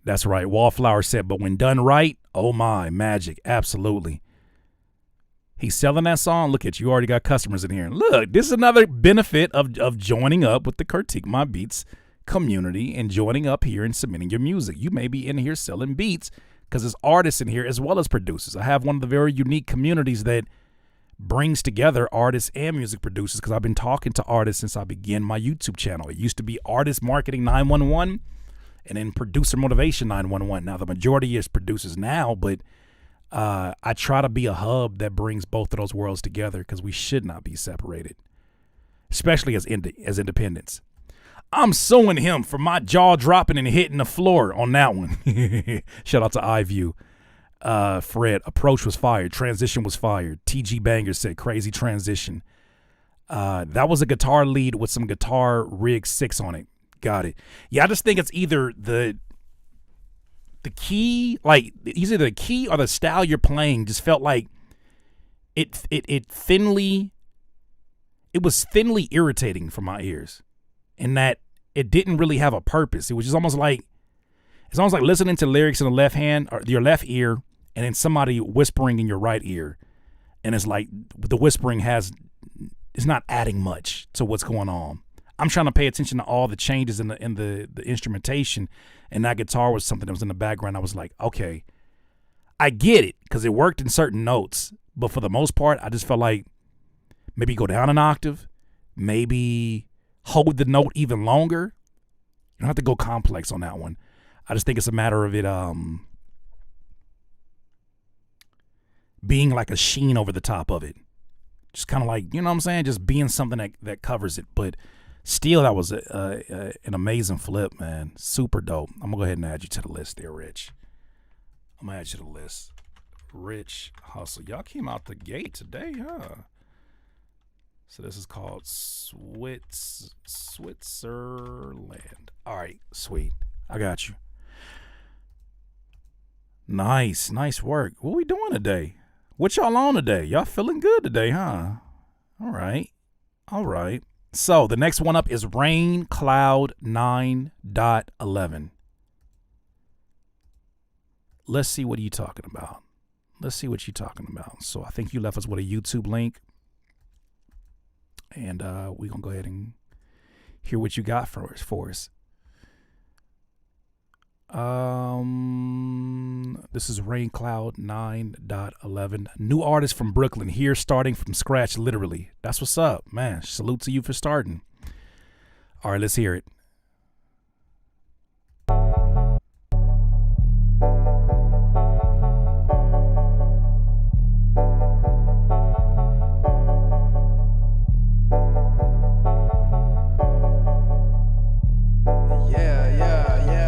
That's right. Wallflower said, but when done right, oh my, magic. Absolutely. He's selling that song. Look at you. Already got customers in here. Look, this is another benefit of joining up with the Critique My Beats community and joining up here and submitting your music. You may be in here selling beats because there's artists in here as well as producers. I have one of the very unique communities that brings together artists and music producers because I've been talking to artists since I began my YouTube channel. It used to be Artist Marketing 911 and then Producer Motivation 911. Now, the majority is producers now, but I try to be a hub that brings both of those worlds together because we should not be separated, especially as independents. I'm suing him for my jaw dropping and hitting the floor on that one. Shout out to iView. Fred, approach was fired. Transition was fired. TG Banger said crazy transition. That was a guitar lead with some guitar rig 6 on it. Got it. Yeah, I just think it's either the key, like either the key or the style you're playing just felt like it was thinly irritating for my ears in that it didn't really have a purpose. It was just almost like listening to lyrics in the left hand or your left ear and then somebody whispering in your right ear. And it's like the whispering it's not adding much to what's going on. I'm trying to pay attention to all the changes in the instrumentation, and that guitar was something that was in the background. I was like, okay, I get it because it worked in certain notes, but for the most part, I just felt like Maybe go down an octave. Maybe hold the note even longer. You don't have to go complex on that one. I just think it's a matter of it being like a sheen over the top of it. Just kind of like, you know what I'm saying? Just being something that covers it. But still, that was an amazing flip, man. Super dope. I'm going to go ahead and add you to the list there, Rich. I'm going to add you to the list. Rich Hustle. Y'all came out the gate today, huh? So this is called Switzerland. All right, sweet. I got you. Nice work. What we doing today? What y'all on today? Y'all feeling good today, huh? All right. So the next one up is Rain Cloud 9.11. Let's see what you talking about. So I think you left us with a YouTube link. And we're going to go ahead and hear what you got for us. This is Rain Cloud 9.11. New artist from Brooklyn here, starting from scratch, literally. That's what's up, man. Salute to you for starting. All right, let's hear it.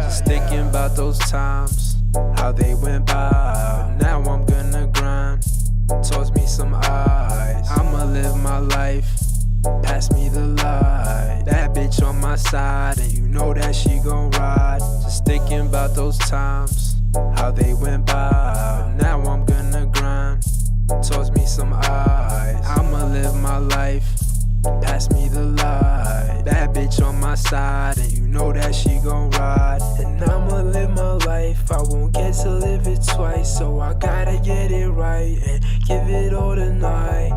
Just thinking about those times, how they went by. Now I'm gonna grind towards me some eyes. I'ma live my life, pass me the light. That bitch on my side, and you know that she gon' ride. Just thinking about those times, how they went by. Now I'm gonna grind towards me some eyes. I'ma live my life, pass me the light. That bitch on my side, and you know that she gon' ride. And I'ma live my life, I won't get to live it twice. So I gotta get it right and give it all tonight.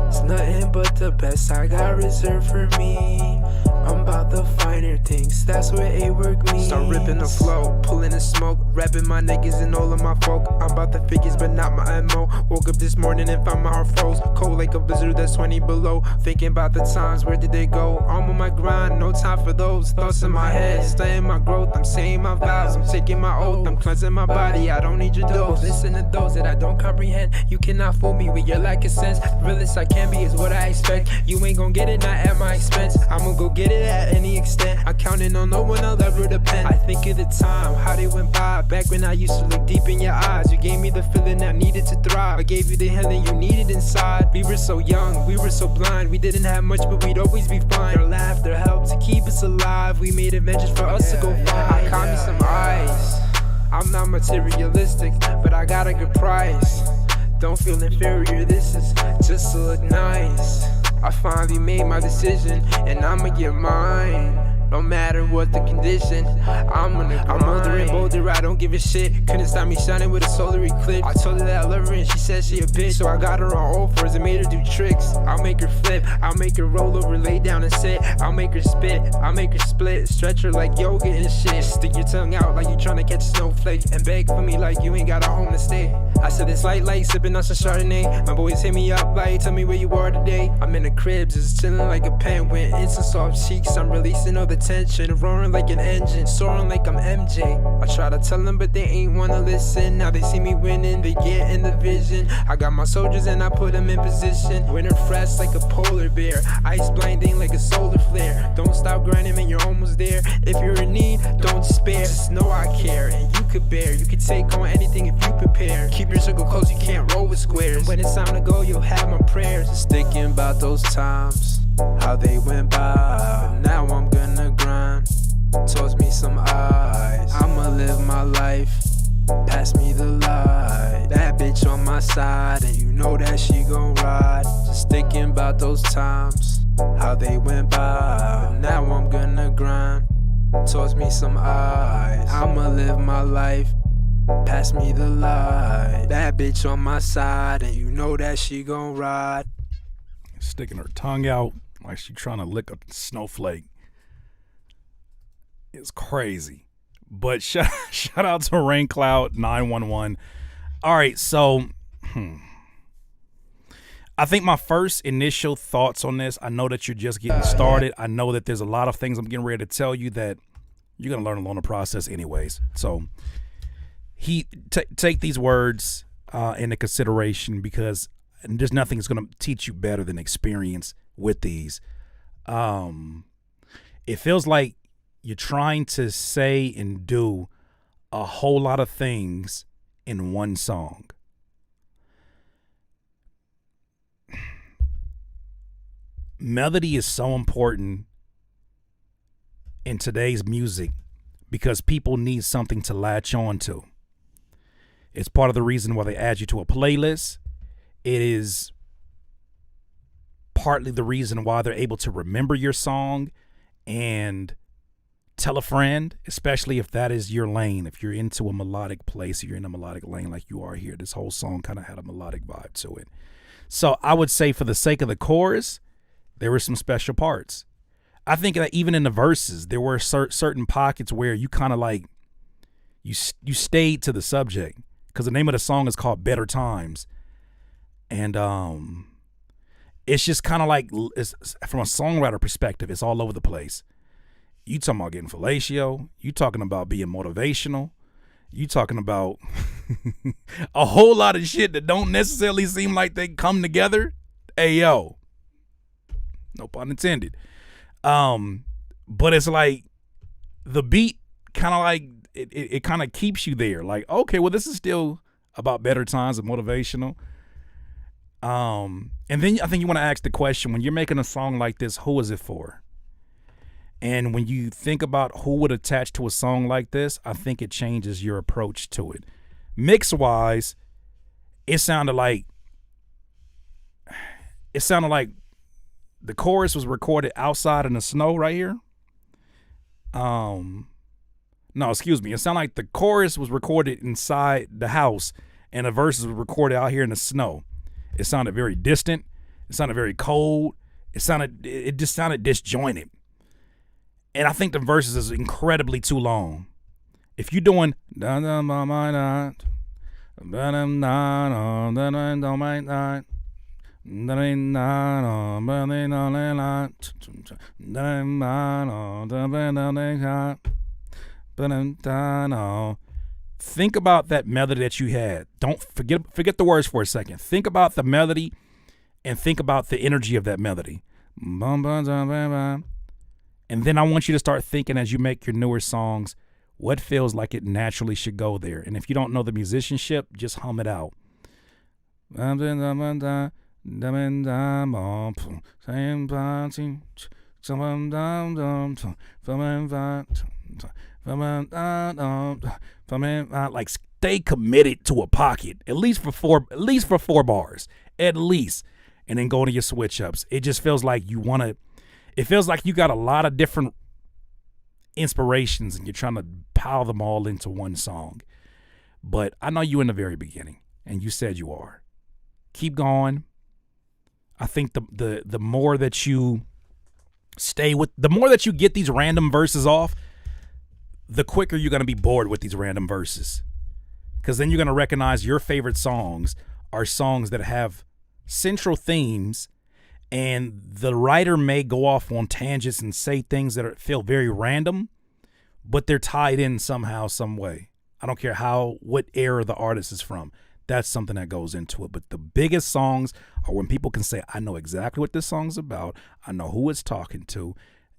It's nothing but the best I got reserved for me. I'm about the finer things, that's where A-work means. Start ripping the flow, pulling the smoke, rapping my niggas and all of my folk. I'm about the figures but not my MO. Woke up this morning and found my heart froze, cold like a blizzard that's 20 below. Thinking about the times, where did they go? I'm on my grind, no time for those thoughts in my head. Staying my growth, I'm saying my vows, I'm taking my oath, I'm cleansing my body, I don't need your dose. Listen to those that I don't comprehend. You cannot fool me with your lack of sense. The realest I can be is what I expect. You ain't gon' get it, not at my expense. I'ma go get it at any extent. I'm counting on no one I'll ever depend. I think of the time, how they went by. Back when I used to look deep in your eyes. You gave me the feeling I needed to thrive. I gave you the healing you needed inside. We were so young, we were so blind. We didn't have much, but we'd always be fine. Our laughter helped to keep us alive. We made adventures for us to go find. I caught me some ice. I'm not materialistic, but I got a good price. Don't feel inferior, this is just to look nice. I finally made my decision, and I'ma get mine. No matter what the condition, I'm older and bolder, I don't give a shit. Couldn't stop me shining with a solar eclipse. I told her that I love her and she said she a bitch. So I got her on all fours and made her do tricks. I'll make her flip, I'll make her roll over, lay down and sit. I'll make her spit, I'll make her split. Stretch her like yoga and shit. Stick your tongue out like you tryna catch a snowflake. And beg for me like you ain't got a home to stay. I said it's light, sipping on some Chardonnay. My boys hit me up like, tell me where you are today. I'm in the crib, just chilling like a penguin. Instant soft cheeks, I'm releasing all the tension. Roaring like an engine, soaring like I'm MJ. I try to tell them, but they ain't wanna listen. Now they see me winning, they get in the vision. I got my soldiers and I put them in position. Winter fresh like a polar bear, ice blinding like a solar flare. Don't stop grinding, man, you're almost there. If you're in need, don't despair. Just know I care, and you could bear. You could take on anything if you prepare. Keep your circle close, you can't roll with squares. And when it's time to go, you'll have my prayers. Just thinking about those times, how they went by. Now I'm gonna grind towards me some eyes. I'ma live my life, pass me the light. That bitch on my side, and you know that she gon' ride. Just thinking about those times, how they went by. Now I'm gonna grind towards me some eyes. I'ma live my life, pass me the light. That bitch on my side, and you know that she gon' ride. Sticking her tongue out like she trying to lick a snowflake. It's crazy. But shout out to Rain Cloud 911. All right, so I think my first initial thoughts on this, I know that you're just getting started. I know that there's a lot of things I'm getting ready to tell you that you're going to learn along the process anyways. So take these words into consideration, because there's nothing that's going to teach you better than experience with these. It feels like you're trying to say and do a whole lot of things in one song. Melody is so important in today's music because people need something to latch on to. It's part of the reason why they add you to a playlist. It is partly the reason why they're able to remember your song and tell a friend, especially if that is your lane. If you're into a melodic place, if you're in a melodic lane like you are here, this whole song kind of had a melodic vibe to it. So I would say, for the sake of the chorus, there were some special parts. I think that even in the verses, there were certain pockets where you kind of like, you stayed to the subject, because the name of the song is called Better Times. And it's just kind of like, it's, from a songwriter perspective, it's all over the place. You talking about getting fellatio. You talking about being motivational. You talking about a whole lot of shit that don't necessarily seem like they come together. Hey, yo. No pun intended. But it's like the beat kind of like, it kind of keeps you there. Like, okay, well, this is still about better times and motivational. And then I think you want to ask the question, when you're making a song like this, who is it for? And when you think about who would attach to a song like this, I think it changes your approach to it. Mix-wise, it sounded like the chorus was recorded outside in the snow right here. No, excuse me. It sounded like the chorus was recorded inside the house and the verses were recorded out here in the snow. It sounded very distant. It sounded very cold. It just sounded disjointed. And I think the verses is incredibly too long. If you're doing think about that melody that you had. Don't forget the words for a second. Think about the melody and think about the energy of that melody. And then I want you to start thinking, as you make your newer songs, what feels like it naturally should go there. And if you don't know the musicianship, just hum it out. Like, stay committed to a pocket, at least for four bars, at least, and then go to your switch ups. It just feels like it feels like you got a lot of different inspirations and you're trying to pile them all into one song. But I know you in the very beginning, and you said you are. Keep going. I think the more that you the more that you get these random verses off, the quicker you're going to be bored with these random verses. Because then you're going to recognize your favorite songs are songs that have central themes, and the writer may go off on tangents and say things that feel very random, but they're tied in somehow, some way. I don't care what era the artist is from. That's something that goes into it. But the biggest songs are when people can say, I know exactly what this song's about. I know who it's talking to.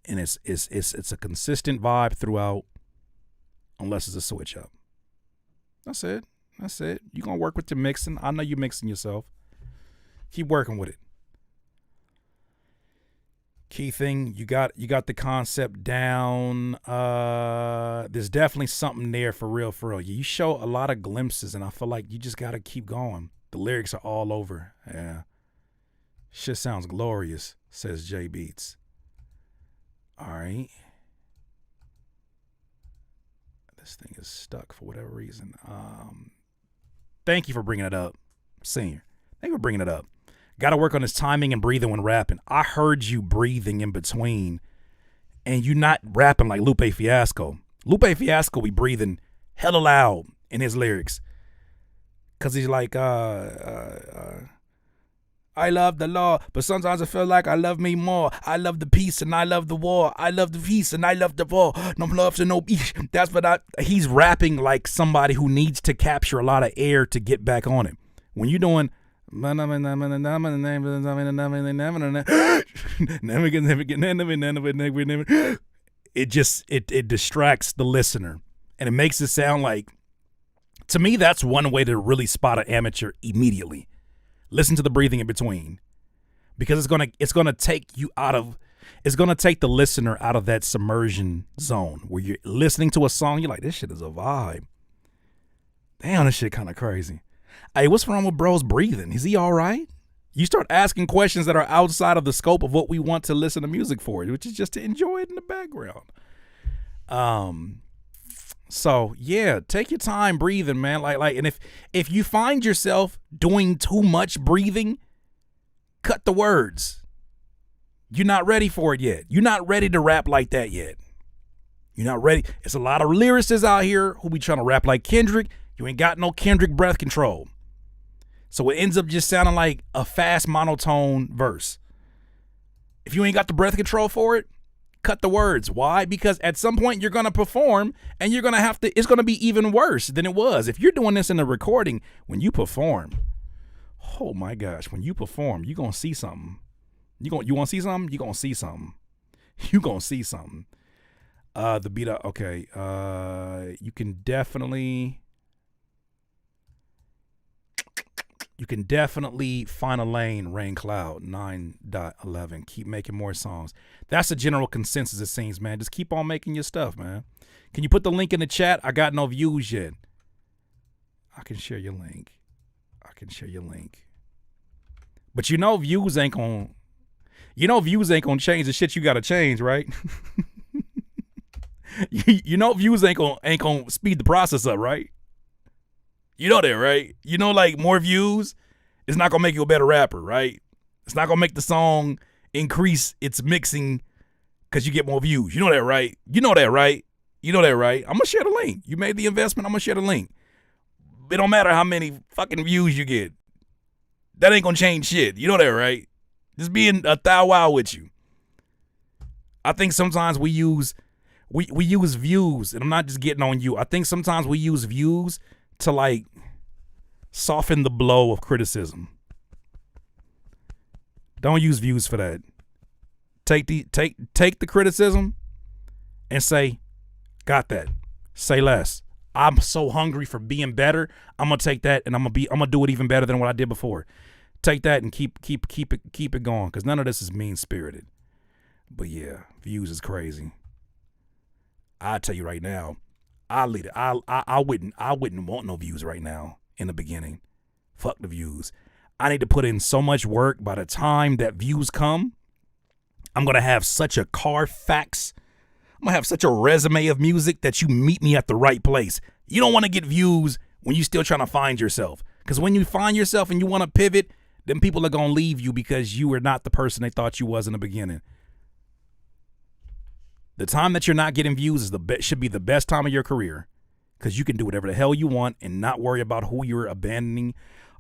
And it's a consistent vibe throughout, unless it's a switch up. That's it. You're going to work with your mixing. I know you're mixing yourself. Keep working with it. Key thing, you got the concept down. There's definitely something there for real. You show a lot of glimpses, and I feel like you just got to keep going. The lyrics are all over. Yeah. Shit sounds glorious, says Jay Beats. All right. This thing is stuck for whatever reason. Thank you for bringing it up, Senior. Thank you for bringing it up. Got to work on his timing and breathing when rapping. I heard you breathing in between, and you not rapping like Lupe Fiasco. Lupe Fiasco be breathing hella loud in his lyrics, cause he's like, I love the law, but sometimes I feel like I love me more. I love the peace and I love the war. I love the peace and I love the war. No love to no peace. That's what he's rapping like somebody who needs to capture a lot of air to get back on it. When you're doing it distracts the listener and it makes it sound like, to me, that's one way to really spot an amateur immediately. Listen to the breathing in between, because it's gonna take the listener out of that submersion zone where you're listening to a song. You're like, this shit is a vibe. Damn, this shit kind of crazy. Hey, what's wrong with bro's breathing? Is he all right? You start asking questions that are outside of the scope of what we want to listen to music for, which is just to enjoy it in the background. So yeah, take your time breathing, man. And if you find yourself doing too much breathing, cut the words. You're not ready for it yet. You're not ready to rap like that yet. You're not ready. It's a lot of lyricists out here who be trying to rap like Kendrick. You ain't got no Kendrick breath control. So it ends up just sounding like a fast monotone verse. If you ain't got the breath control for it, cut the words. Why? Because at some point you're going to perform and you're going to have to, it's going to be even worse than it was. If you're doing this in a recording, when you perform, oh my gosh, when you perform, you're going to see something. You want to see something? You're going to see something. You're going to see something. The beat up, okay. You can definitely find a lane, Rain Cloud 9.11. Keep making more songs. That's a general consensus, it seems, man. Just keep on making your stuff, man. Can you put the link in the chat? I got no views yet. I can share your link. But you know views ain't gonna change the shit you gotta change, right? you know views ain't gonna speed the process up, right? You know that, right? You know, like, more views is not gonna make you a better rapper, right? It's not gonna make the song increase its mixing because you get more views. You know that, right? I'm gonna share the link. You made the investment, I'm gonna share the link. It don't matter how many fucking views you get. That ain't gonna change shit. You know that, right? Just being a thou wow with you. I think sometimes we use views, and I'm not just getting on you. I think sometimes we use views to, like, soften the blow of criticism. Don't use views for that. Take the criticism and say, got that. Say less. I'm so hungry for being better. I'm gonna take that and I'm gonna do it even better than what I did before. Take that and keep it going, because none of this is mean spirited. But yeah, views is crazy. I tell you right now, I wouldn't want no views right now in the beginning. Fuck the views. I need to put in so much work. By the time that views come, I'm going to have such a Carfax. I'm going to have such a resume of music that you meet me at the right place. You don't want to get views when you're still trying to find yourself. Because when you find yourself and you want to pivot, then people are going to leave you because you were not the person they thought you was in the beginning. The time that you're not getting views should be the best time of your career, because you can do whatever the hell you want and not worry about who you're abandoning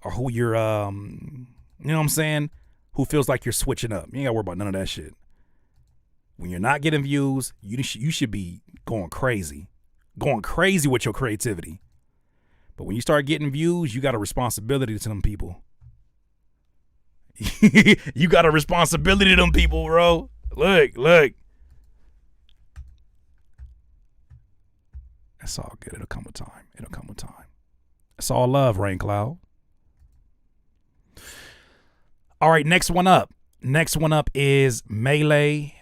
or who you're, you know what I'm saying, who feels like you're switching up. You ain't got to worry about none of that shit. When you're not getting views, you should be going crazy with your creativity. But when you start getting views, you got a responsibility to them people. You got a responsibility to them people, bro. Look. It's all good. It'll come with time. It's all love, Rain Cloud. All right, next one up is Melee.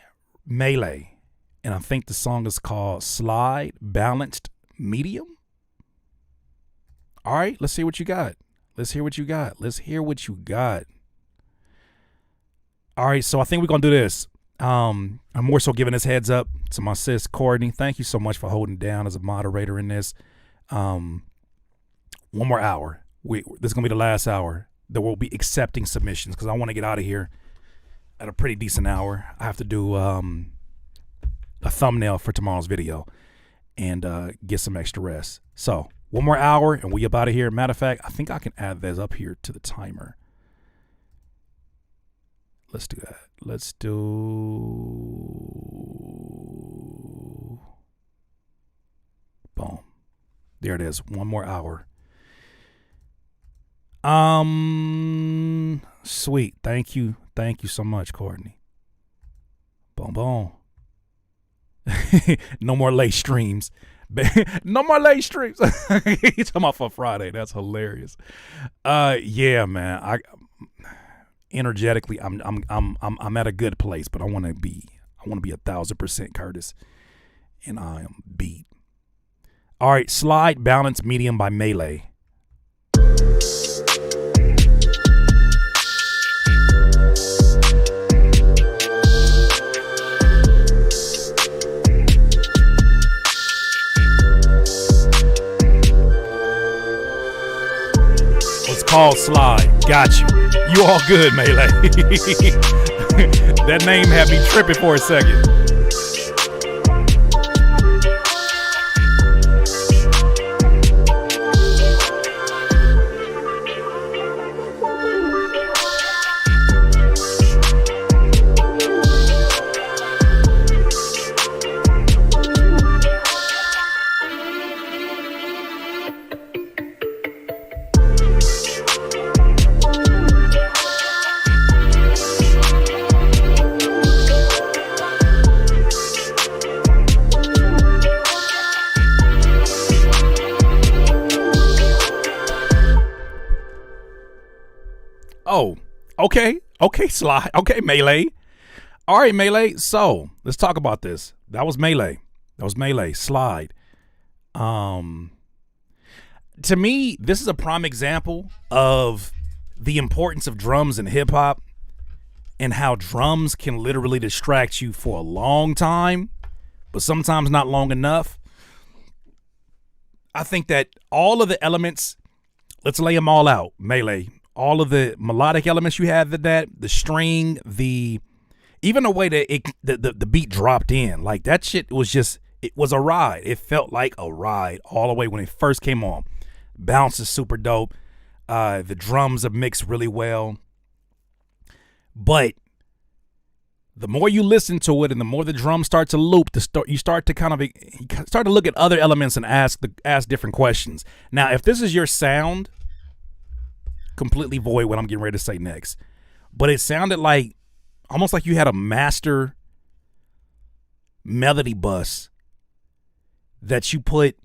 And I think the song is called Slide Balanced Medium. All right, let's hear what you got. All right, so I think we're going to do this. I'm more so giving this heads up to my sis, Courtney. Thank you so much for holding down as a moderator in this. One more hour. This is going to be the last hour that we'll be accepting submissions, because I want to get out of here at a pretty decent hour. I have to do a thumbnail for tomorrow's video and get some extra rest. So one more hour and we up out of here. Matter of fact, I think I can add this up here to the timer. Let's do that. Let's do. Boom. There it is. One more hour. Sweet. Thank you. Thank you so much, Courtney. Boom, boom. No more late streams. No more late streams. You talking about for Friday? That's hilarious. Yeah, man. Energetically, I'm at a good place, but I want to be 1,000% Curtis, and I am beat. All right, Slide, Balance, Medium by Melee. It's called Slide. Got you. You all good, Melee. That name had me tripping for a second. Oh, okay, Slide. Okay, Melee. All right, Melee. So let's talk about this. That was Melee. Slide. To me, this is a prime example of the importance of drums in hip hop and how drums can literally distract you for a long time, but sometimes not long enough. I think that all of the elements, let's lay them all out, Melee. All of the melodic elements you had, the string, even the way that the beat dropped in, like that shit was just, it was a ride. It felt like a ride all the way when it first came on. Bounce is super dope. The drums are mixed really well. But the more you listen to it and the more the drums start to loop, you start to look at other elements and ask different questions. Now, if this is your sound, completely void what I'm getting ready to say next, but it sounded like almost like you had a master melody bus that you put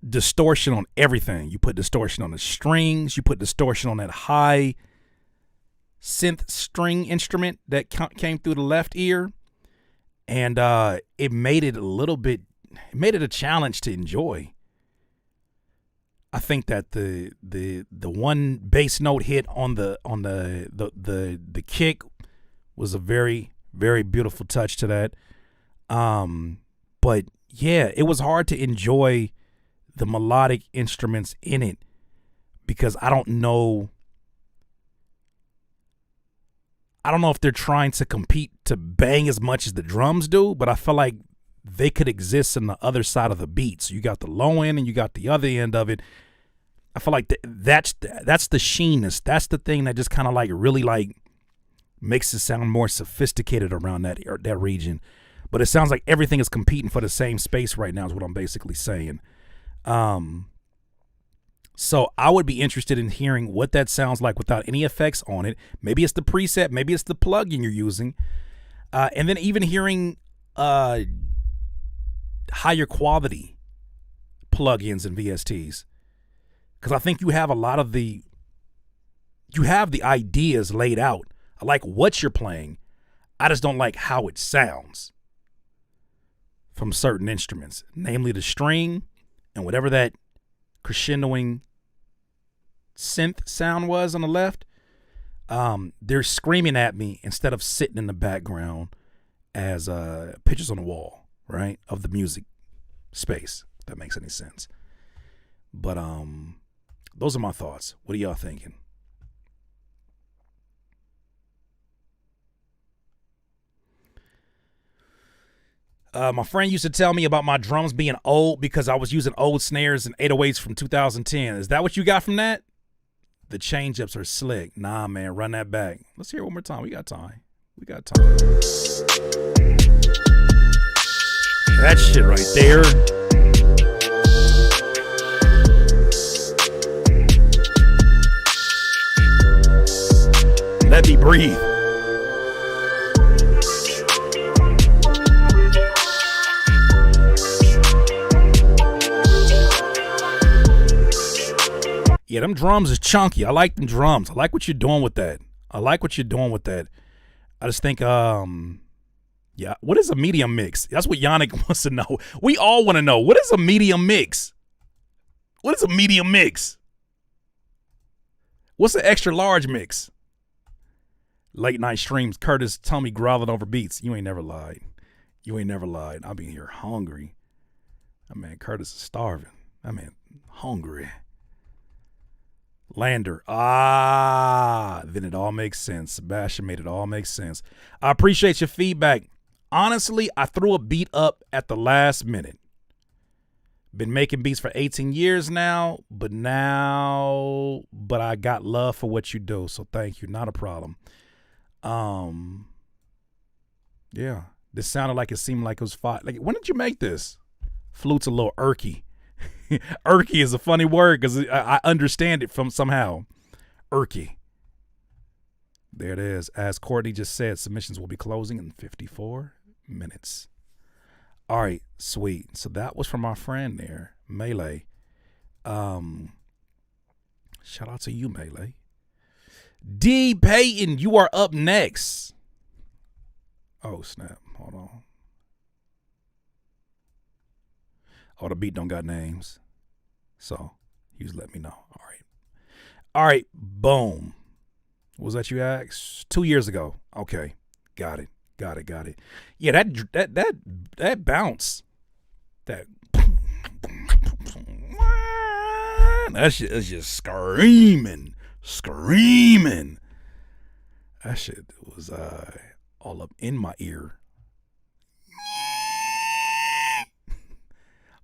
distortion on everything. You put distortion on the strings, you put distortion on that high synth string instrument that came through the left ear, and it made it a challenge to enjoy. I think that the one bass note hit on the kick was a very, very beautiful touch to that. But yeah, it was hard to enjoy the melodic instruments in it because I don't know if they're trying to compete to bang as much as the drums do, but I feel like they could exist on the other side of the beat. So you got the low end and you got the other end of it. I feel like that's the sheenness. That's the thing that just kind of like really like makes it sound more sophisticated around that region. But it sounds like everything is competing for the same space right now is what I'm basically saying. So I would be interested in hearing what that sounds like without any effects on it. Maybe it's the preset, maybe it's the plugin you're using. And then even hearing higher quality plugins and VSTs. Because I think you have the ideas laid out. I like what you're playing. I just don't like how it sounds from certain instruments, namely the string and whatever that crescendoing synth sound was on the left. They're screaming at me instead of sitting in the background as pictures on the wall, right, of the music space, if that makes any sense. But those are my thoughts. What are y'all thinking? My friend used to tell me about my drums being old because I was using old snares and 808s from 2010. Is that what you got from that? The change-ups are slick. Nah, man, run that back. Let's hear it one more time. We got time. That shit right there. Let me breathe. Yeah, them drums is chunky. I like them drums. I like what you're doing with that. I just think, yeah, what is a medium mix? That's what Yannick wants to know. We all want to know. What is a medium mix? What's an extra large mix? Late night streams. Curtis, Tommy growling over beats. You ain't never lied. I'll be here hungry. That man, Curtis is starving. That man, hungry. Lander. Then it all makes sense. Sebastian made it all make sense. I appreciate your feedback. Honestly, I threw a beat up at the last minute. Been making beats for 18 years now, but I got love for what you do, so thank you. Not a problem. Yeah, this sounded like it seemed like it was fine. Like, when did you make this? Flute's a little irky. Irky is a funny word because I understand it from somehow. Irky. There it is. As Courtney just said, submissions will be closing in 54 minutes. All right, sweet. So that was from our friend there, Melee. Shout out to you, Melee. D. Payton, you are up next. Oh, snap. Hold on. Oh, the beat don't got names. So, you just let me know. All right. Boom. What was that you asked? 2 years ago. Okay. Got it. Yeah, that bounce. That shit is just screaming. That shit was all up in my ear.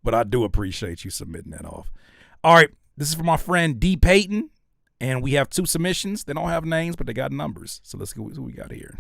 But I do appreciate you submitting that off. All right, this is from my friend D. Payton, and we have 2 submissions. They don't have names, but they got numbers. So let's see what we got here.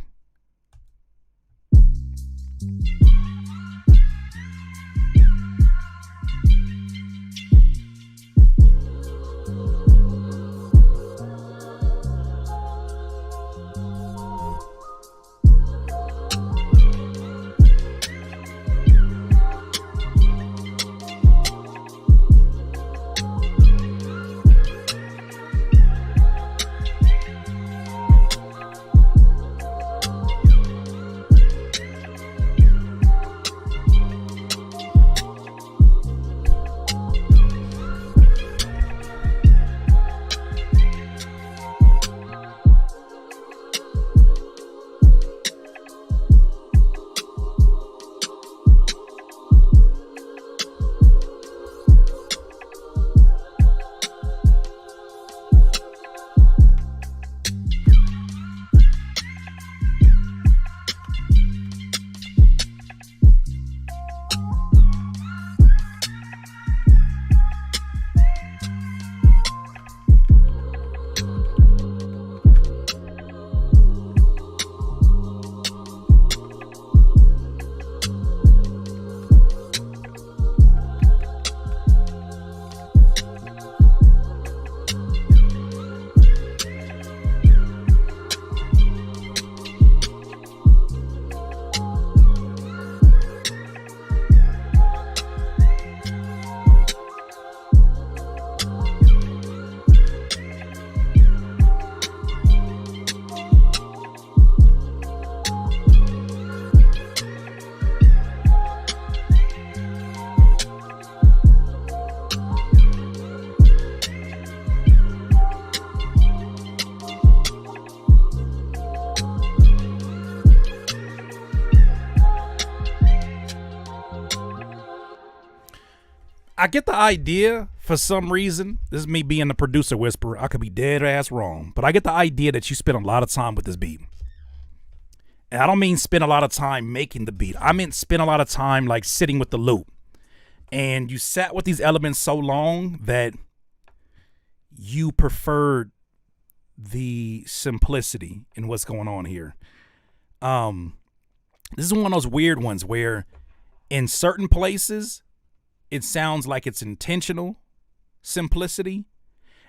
I get the idea for some reason. This is me being the producer whisperer. I could be dead ass wrong, but I get the idea that you spent a lot of time with this beat. And I don't mean spend a lot of time making the beat. I meant spend a lot of time like sitting with the loop. And you sat with these elements so long that you preferred the simplicity in what's going on here. This is one of those weird ones where in certain places it sounds like it's intentional simplicity,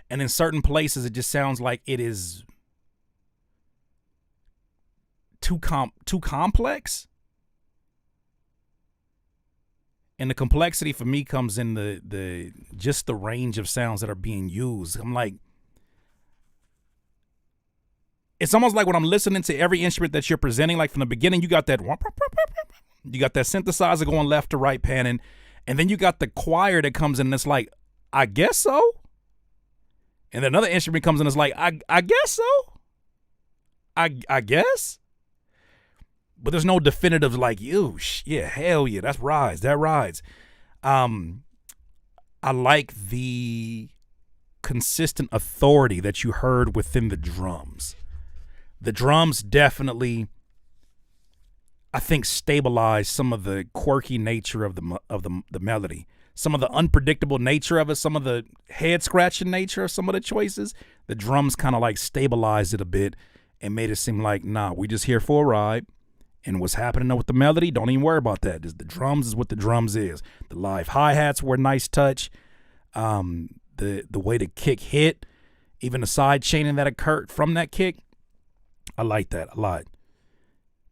and in certain places it just sounds like it is too complex. And the complexity for me comes in the just the range of sounds that are being used. I'm like, it's almost like when I'm listening to every instrument that you're presenting, like from the beginning, you got that synthesizer going left to right panning, and then you got the choir that comes in and it's like, I guess so. And then another instrument comes in and it's like, I guess so. I guess. But there's no definitive like, yeah, hell yeah, that rides. I like the consistent authority that you heard within the drums. The drums definitely, I think, stabilize some of the quirky nature of the melody, some of the unpredictable nature of it, some of the head scratching nature of some of the choices. The drums kind of like stabilized it a bit and made it seem like, nah, we just here for a ride. And what's happening with the melody, don't even worry about that. The drums is what the drums is. The live hi-hats were a nice touch. The way the kick hit, even the side chaining that occurred from that kick, I like that a lot.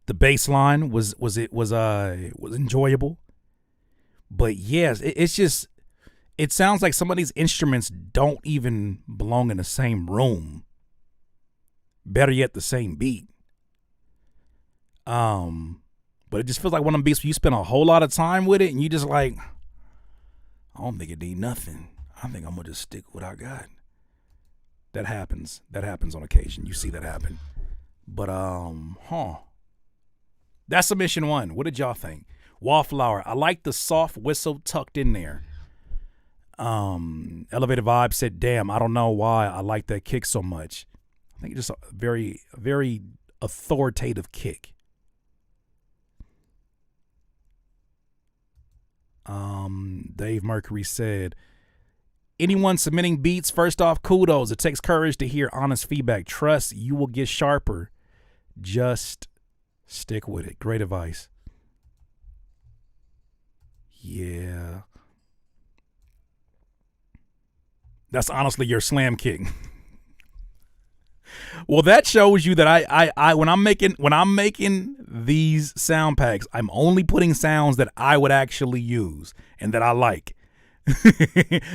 The bass line was enjoyable. But yes, it sounds like some of these instruments don't even belong in the same room. Better yet, the same beat. But it just feels like one of them beats where you spend a whole lot of time with it and you just like, I don't think it need nothing. I think I'm gonna just stick with what I got. That happens on occasion. You see that happen. But that's submission 1. What did y'all think? Wallflower, I like the soft whistle tucked in there. Elevated Vibe said, damn, I don't know why I like that kick so much. I think it's just a very, very authoritative kick. Dave Mercury said, anyone submitting beats, first off, kudos. It takes courage to hear honest feedback. Trust you will get sharper. Just stick with it. Great advice. Yeah. That's honestly your slam kick. Well, that shows you that I when I'm making these sound packs, I'm only putting sounds that I would actually use and that I like.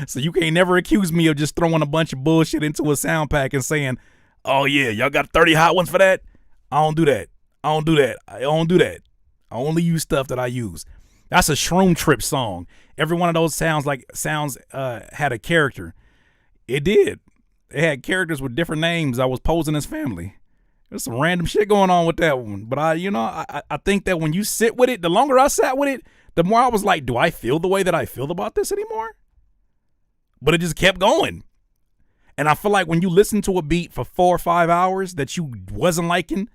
So you can't never accuse me of just throwing a bunch of bullshit into a sound pack and saying, oh yeah, y'all got 30 hot ones for that? I don't do that. I only use stuff that I use. That's a Shroom Trip song. Every one of those sounds had a character. It did. It had characters with different names. I was posing as family. There's some random shit going on with that one. But I think that when you sit with it, the longer I sat with it, the more I was like, do I feel the way that I feel about this anymore? But it just kept going. And I feel like when you listen to a beat for 4 or 5 hours that you wasn't liking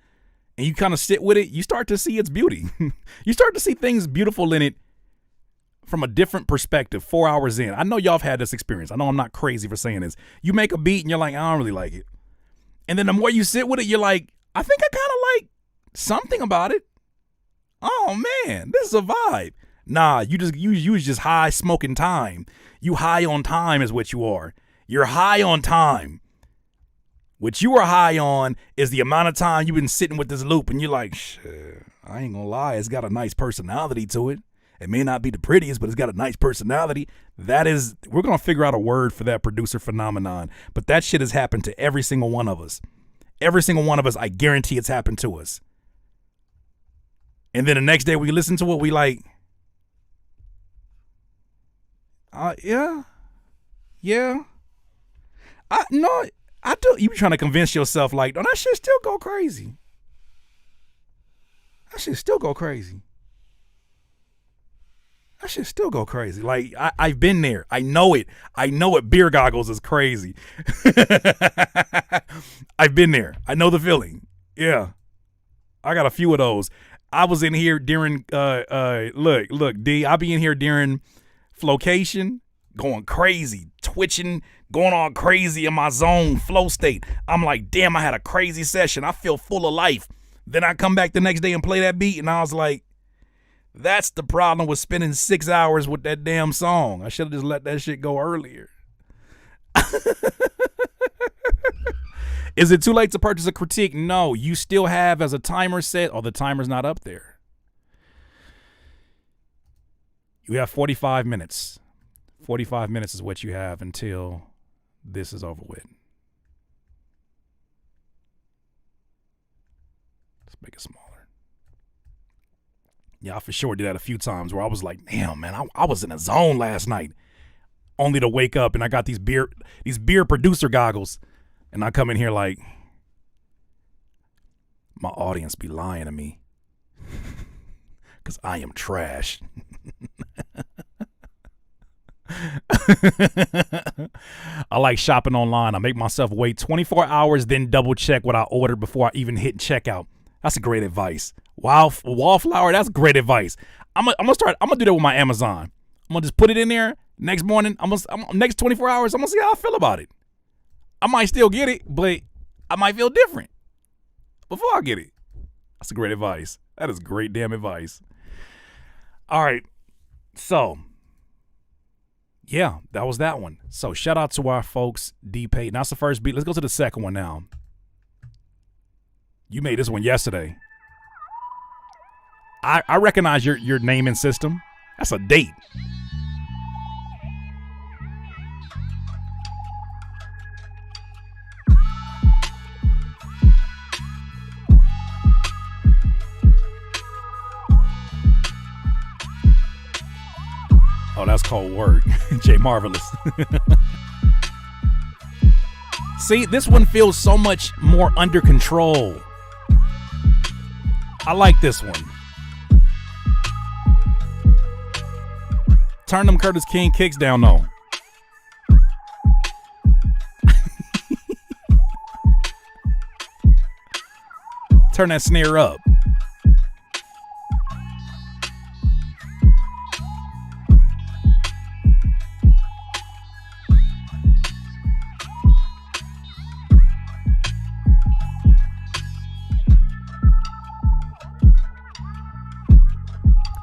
and you kind of sit with it, you start to see its beauty. You start to see things beautiful in it from a different perspective 4 hours in. I know y'all have had this experience. I know I'm not crazy for saying this. You make a beat and you're like, I don't really like it. And then the more you sit with it, you're like, I think I kind of like something about it. Oh man, this is a vibe. Nah, you was just high smoking time. You high on time is what you are. You're high on time. What you are high on is the amount of time you've been sitting with this loop and you're like, shit, I ain't gonna lie, it's got a nice personality to it. It may not be the prettiest, but it's got a nice personality. We're going to figure out a word for that producer phenomenon. But that shit has happened to every single one of us. Every single one of us, I guarantee it's happened to us. And then the next day we listen to it, we like, yeah. I do. You be trying to convince yourself like, no, that shit still go crazy. That shit still go crazy. Like, I've been there. I know it. Beer goggles is crazy. I've been there. I know the feeling. Yeah. I got a few of those. I was in here during, look, D, I be in here during Flocation, going crazy, twitching, going all crazy in my zone, flow state. I'm like, damn, I had a crazy session. I feel full of life. Then I come back the next day and play that beat, and I was like, that's the problem with spending 6 hours with that damn song. I should have just let that shit go earlier. Is it too late to purchase a critique? No, you still have as a timer set, or the timer's not up there. You have 45 minutes. 45 minutes is what you have until this is over with. Let's make it smaller. Yeah, I for sure did that a few times where I was like, damn, man, I was in a zone last night, only to wake up and I got these beer producer goggles. And I come in here like, my audience be lying to me because I am trash. I like shopping online. I make myself wait 24 hours, then double check what I ordered before I even hit checkout. That's a great advice. Wallflower, that's great advice. I'm gonna do that with my Amazon. I'm gonna just put it in there. Next morning, next 24 hours, I'm gonna see how I feel about it. I might still get it, but I might feel different before I get it. That's a great advice. That is great damn advice. All right. So, yeah, that was that one. So, shout out to our folks, D-Payton. That's the first beat. Let's go to the second one now. You made this one yesterday. I recognize your naming system. That's a date. Oh, that's cold work. Jay Marvelous. See, this one feels so much more under control. I like this one. Turn them Curtis King kicks down, though. Turn that snare up.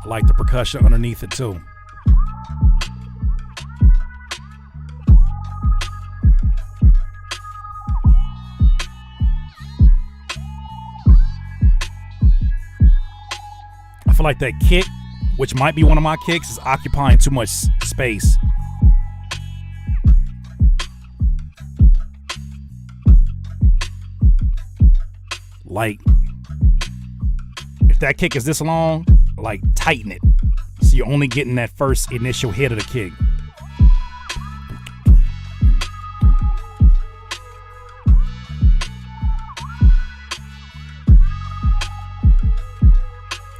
I like the percussion underneath it too. I feel like that kick, which might be one of my kicks, is occupying too much space. Like, if that kick is this long, like tighten it so you're only getting that first initial hit of the kick.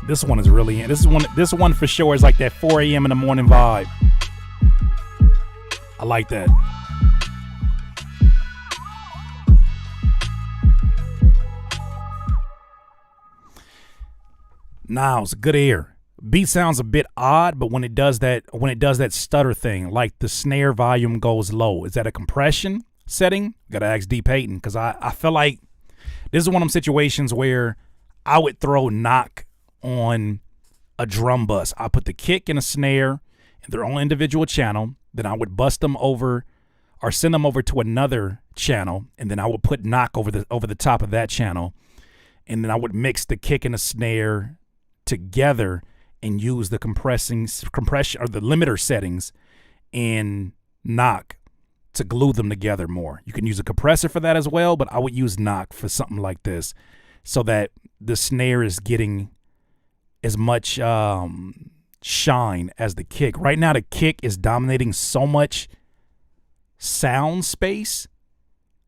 This one is really this one for sure is like that 4 a.m. in the morning vibe. I like that. Now it's a good ear. Beat sounds a bit odd, but when it does that stutter thing, like the snare volume goes low, is that a compression setting? Gotta ask D-Payton, because I feel like this is one of them situations where I would throw knock on a drum bus. I put the kick and a snare in their own individual channel, then I would bust them over or send them over to another channel, and then I would put knock over the top of that channel, and then I would mix the kick and the snare together and use the compression or the limiter settings in knock to glue them together more. You can use a compressor for that as well, but I would use knock for something like this so that the snare is getting as much shine as the kick. Right now the kick is dominating so much sound space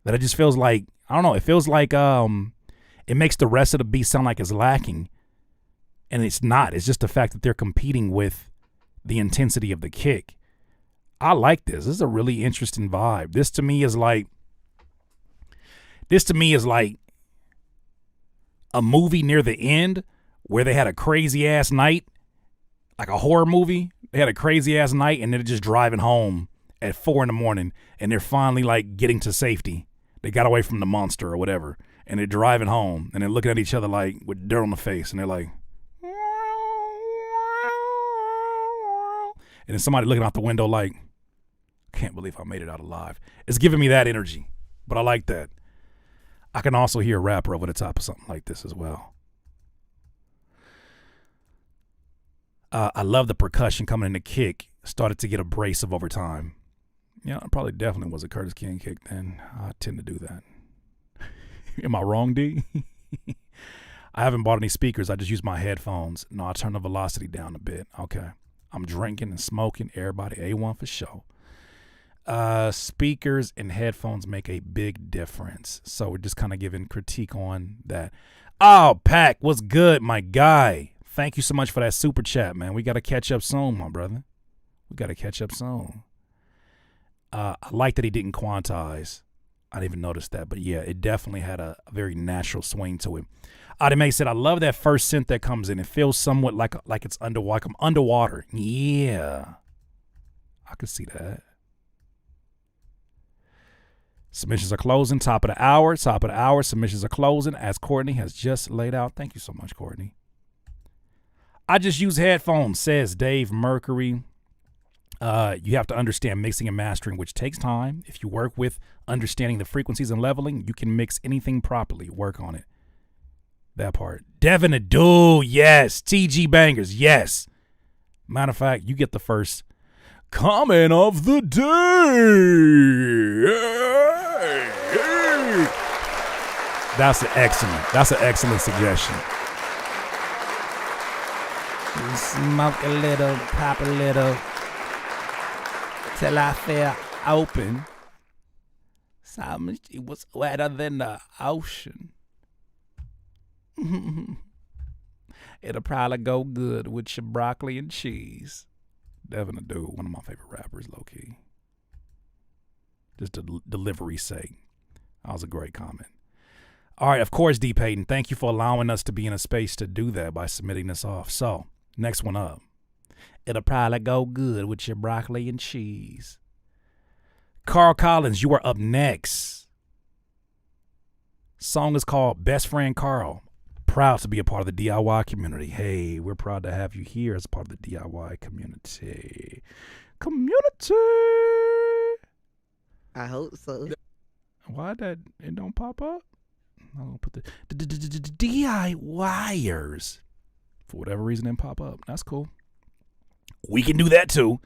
that it just feels like, I don't know, it feels like it makes the rest of the beat sound like it's lacking. And it's not. It's just the fact that they're competing with the intensity of the kick. I like this. This is a really interesting vibe. This to me is like a movie near the end where they had a crazy ass night, like a horror movie. They had a crazy ass night and they're just driving home at 4 a.m. and they're finally like getting to safety. They got away from the monster or whatever, and they're driving home, and they're looking at each other like with dirt on the face, and they're like, and then somebody looking out the window like, can't believe I made it out alive. It's giving me that energy, but I like that. I can also hear a rapper over the top of something like this as well. I love the percussion coming in the kick. Started to get abrasive over time. Yeah, it probably definitely was a Curtis King kick then. I tend to do that. Am I wrong, D? I haven't bought any speakers. I just use my headphones. No, I turn the velocity down a bit. Okay. I'm drinking and smoking. Everybody, A1 for sure. Speakers and headphones make a big difference. So we're just kind of giving critique on that. Oh, Pac, what's good, my guy? Thank you so much for that super chat, man. We got to catch up soon, my brother. We got to catch up soon. I like that he didn't quantize. I didn't even notice that. But, yeah, it definitely had a very natural swing to it. Ademay said, I love that first synth that comes in. It feels somewhat like it's underwater. I'm underwater. Yeah. I could see that. Submissions are closing. Top of the hour. Top of the hour. Submissions are closing as Courtney has just laid out. Thank you so much, Courtney. I just use headphones, says Dave Mercury. You have to understand mixing and mastering, which takes time. If you work with understanding the frequencies and leveling, you can mix anything properly. Work on it. That part. Devin Adu, yes. TG Bangers, yes. Matter of fact, you get the first comment of the day. That's an excellent suggestion. Smoke a little, pop a little, till I feel open. It was wetter than the ocean. It'll probably go good with your broccoli and cheese. Devin Adu, one of my favorite rappers, low key. Just the delivery's sake. That was a great comment. All right, of course, D. Payton, thank you for allowing us to be in a space to do that by submitting this off. So, next one up. It'll probably go good with your broccoli and cheese. Carl Collins, you are up next. Song is called Best Friend Carl. Proud to be a part of the DIY community. Hey, we're proud to have you here as a part of the DIY community. I hope so. Why that it don't pop up? I'm gonna put the DIYers. For whatever reason, it didn't pop up. That's cool. We can do that too.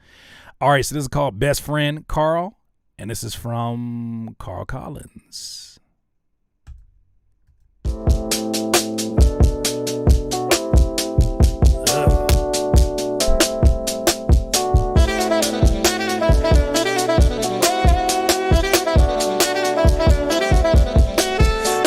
All right, so this is called Best Friend Carl, and this is from Carl Collins.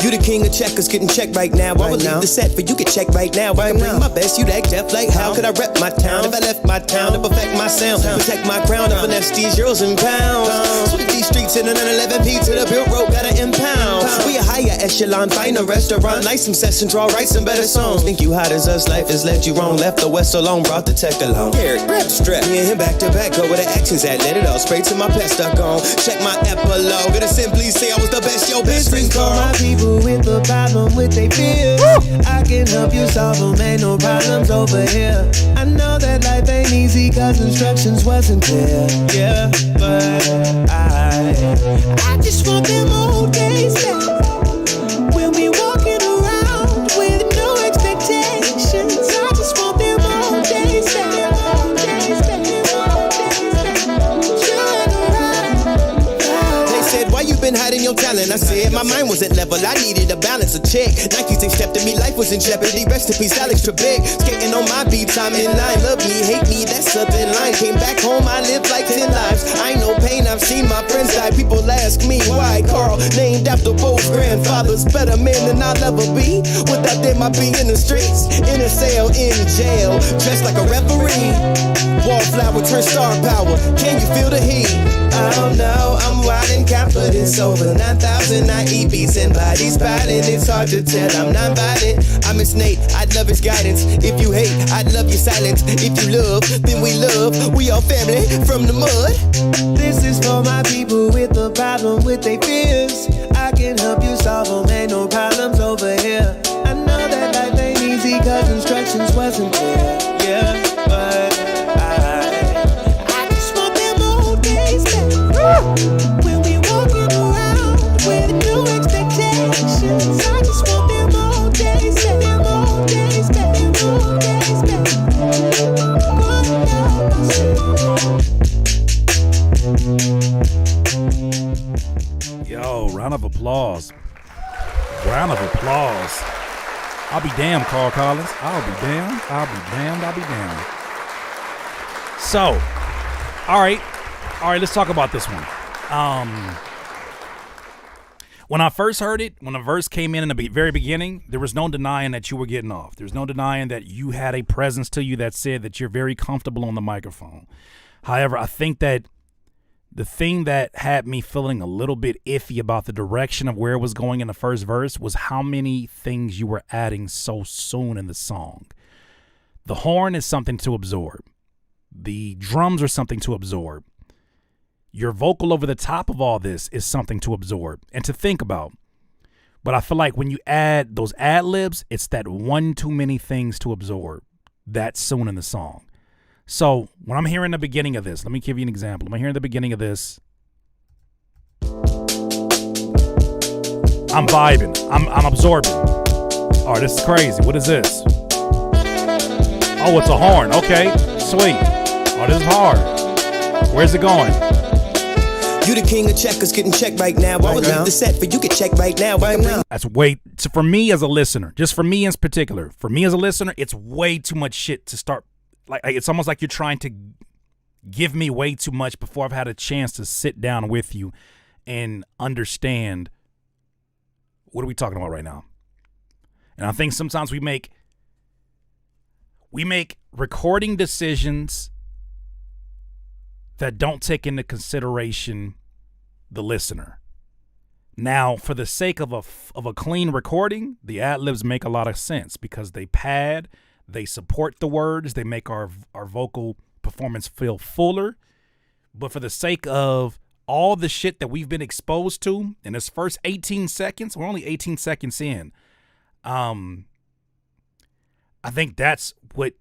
You the king of checkers, getting checked right now. I would leave the set for you get checked right now. I can bring my best, you'd act deaf like how could I rep my town? If I left my town to perfect my sound, protect my crown, and finesse these euros and pounds. Sweep these streets in an 911P to the Bill Road, gotta impound. We a higher echelon, find a restaurant, nice some sessions, draw, write some better songs. Think you hot as us, life has led you wrong. Left the West alone, brought the tech along. Eric, grab the strap, me and him back to back, go where the action's at, let it all spray to my pest stuck on. Check my epilogue, gonna simply say I was the best, yo, best friend Carl. My people with the problem with they fears. I can help you solve them, ain't no problems over here. I know that life ain't easy cause instructions wasn't clear. Yeah, but I just want them old days back. We'll be walking around with no expectations. I just want them old days back. Why you been hiding your talent? I said my mind wasn't level, I needed a balance, a check. Nikes ain't stepped to me, life was in jeopardy. Rest in peace, Alex Trebek. Skating on my beats, I'm in line. Love me, hate me, that's a thin line. Came back home, I lived like 10 lives. I ain't no pain, I've seen my friends die. People ask me why Carl, named after both grandfathers. Better man than I'll ever be. Without them, I'd be in the streets, in a cell, in jail, dressed like a referee. Walk wallflower, turn star power. Can you feel the heat? I don't know, I'm riding confidence over 9,000 IEBs and bodies biting. It's hard to tell, I'm not violent. I'm a snake, I'd love his guidance. If you hate, I'd love your silence. If you love, then we love. We all family from the mud. This is for my people with a problem with their fears. I can help you solve them, ain't no problems over here. I know that life ain't easy cause instructions wasn't clear. Yeah, but I just want them old days back. When we walking around with new expectations. I just want them old days back, them old days back, them old days back. Yo, round of applause. Round of applause. I'll be damned, Carl Collins. I'll be damned. I'll be damned. I'll be damned. So, all right, let's talk about this one. When I first heard it, when the verse came in the very beginning, there was no denying that you were getting off. There's no denying that you had a presence to you that said that you're very comfortable on the microphone. However, I think that the thing that had me feeling a little bit iffy about the direction of where it was going in the first verse was how many things you were adding so soon in the song. The horn is something to absorb. The drums are something to absorb. Your vocal over the top of all this is something to absorb and to think about. But I feel like when you add those ad-libs, it's that one too many things to absorb that soon in the song. So when I'm hearing the beginning of this, let me give you an example. I'm hearing the beginning of this. I'm vibing. I'm absorbing. All right, this is crazy. What is this? Oh, it's a horn. Okay, sweet. Oh, this is hard. Where's it going? You the king of checkers, getting checked right now. I would leave the set for you get checked right now. That's way, so for me as a listener, just for me in particular, for me as a listener, it's way too much shit to start. Like, it's almost like you're trying to give me way too much before I've had a chance to sit down with you and understand what are we talking about right now. And I think sometimes we make recording decisions that don't take into consideration the listener. Now, for the sake of a clean recording, the ad-libs make a lot of sense because they pad, they support the words, they make our vocal performance feel fuller. But for the sake of all the shit that we've been exposed to in this first 18 seconds, we're only 18 seconds in, I think that's what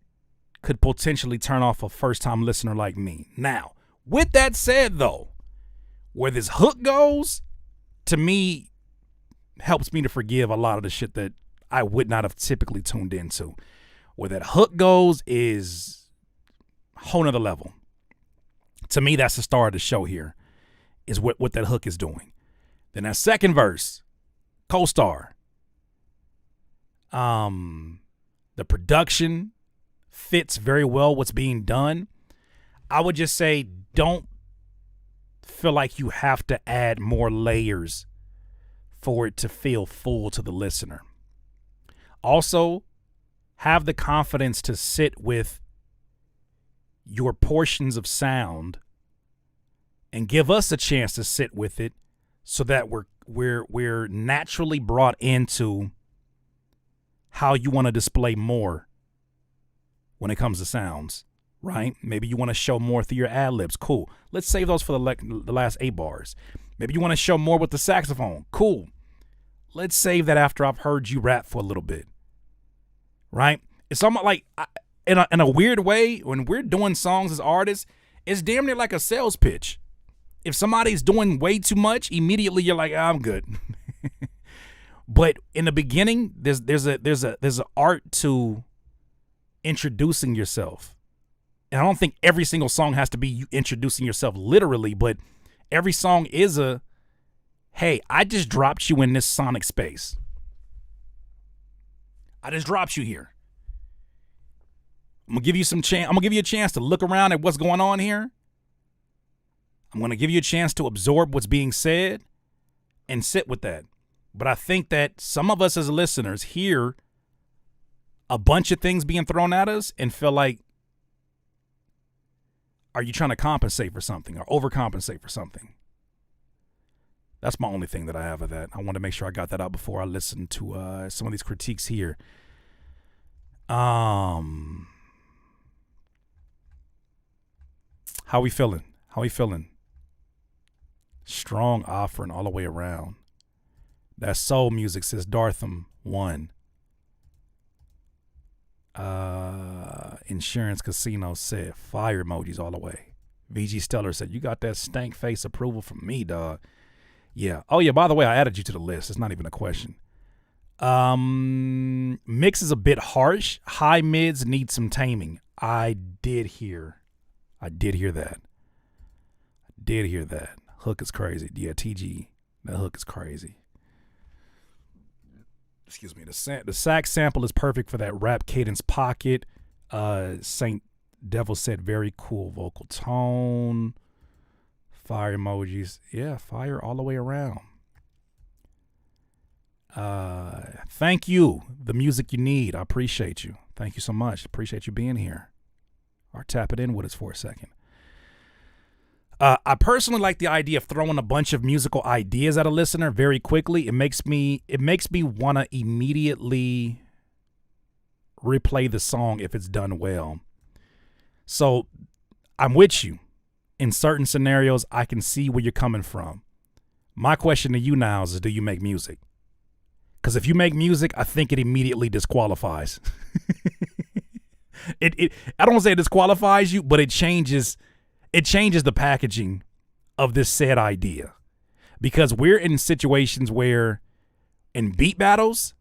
could potentially turn off a first-time listener like me. Now, with that said, though, where this hook goes, to me, helps me to forgive a lot of the shit that I would not have typically tuned into. Where that hook goes is a whole nother level. To me, that's the star of the show here, is what that hook is doing. Then that second verse, co-star. The production fits very well what's being done. I would just say don't feel like you have to add more layers for it to feel full to the listener. Also, have the confidence to sit with your portions of sound and give us a chance to sit with it so that we're naturally brought into how you want to display more when it comes to sounds, right? Maybe you want to show more through your ad-libs. Cool. Let's save those for the last 8 bars. Maybe you want to show more with the saxophone. Cool. Let's save that after I've heard you rap for a little bit, right? It's almost like, in a weird way, when we're doing songs as artists, it's damn near like a sales pitch. If somebody's doing way too much, immediately you're like, I'm good. But in the beginning, there's an art to introducing yourself. And I don't think every single song has to be you introducing yourself literally, but every song is a, hey, I just dropped you in this sonic space. I just dropped you here. I'm gonna give you a chance to look around at what's going on here. I'm gonna give you a chance to absorb what's being said and sit with that. But I think that some of us as listeners hear a bunch of things being thrown at us and feel like are you trying to compensate for something or overcompensate for something? That's my only thing that I have of that. I want to make sure I got that out before I listen to some of these critiques here. How we feeling? How we feeling? Strong offering all the way around. That soul music, says Dartham 1. Insurance Casino said fire emojis all the way. VG Stellar said, you got that stank face approval from me, dog. Yeah. Oh, yeah, by the way, I added you to the list. It's not even a question. Mix is a bit harsh. High mids need some taming. I did hear that. Hook is crazy. Yeah, TG, that hook is crazy. Excuse me. The sax sample is perfect for that rap cadence pocket. Saint Devil said very cool vocal tone. Fire emojis. Yeah, fire all the way around. Thank you. The music you need. I appreciate you. Thank you so much. Appreciate you being here. Or tap it in with us for a second. I personally like the idea of throwing a bunch of musical ideas at a listener very quickly. It makes me want to immediately replay the song if it's done well. So I'm with you. In certain scenarios, I can see where you're coming from. My question to you now is, do you make music? Because if you make music, I think it immediately disqualifies. I don't want to say it disqualifies you, but it changes the packaging of this said idea. Because we're in situations where in beat battles,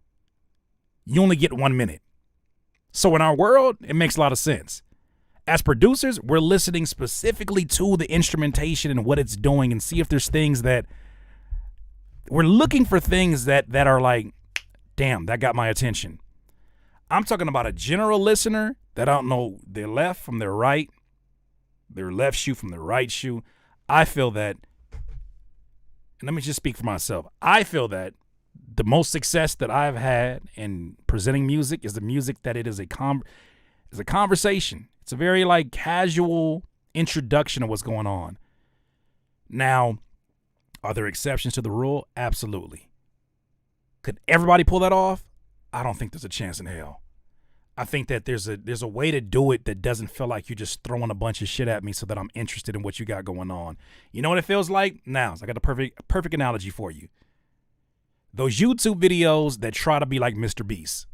you only get 1 minute. So in our world, it makes a lot of sense. As producers, we're listening specifically to the instrumentation and what it's doing and see if there's things that we're looking for, things that are like, damn, that got my attention. I'm talking about a general listener that don't know their left from their right, their left shoe from their right shoe. I feel that, and let me just speak for myself, I feel that the most success that I've had in presenting music is the music that it is a conversation. It's a very like casual introduction of what's going on. Now, are there exceptions to the rule? Absolutely. Could everybody pull that off? I don't think there's a chance in hell. I think that there's a way to do it that doesn't feel like you're just throwing a bunch of shit at me so that I'm interested in what you got going on. You know what it feels like? Now, I got the perfect analogy for you. Those YouTube videos that try to be like Mr. Beast,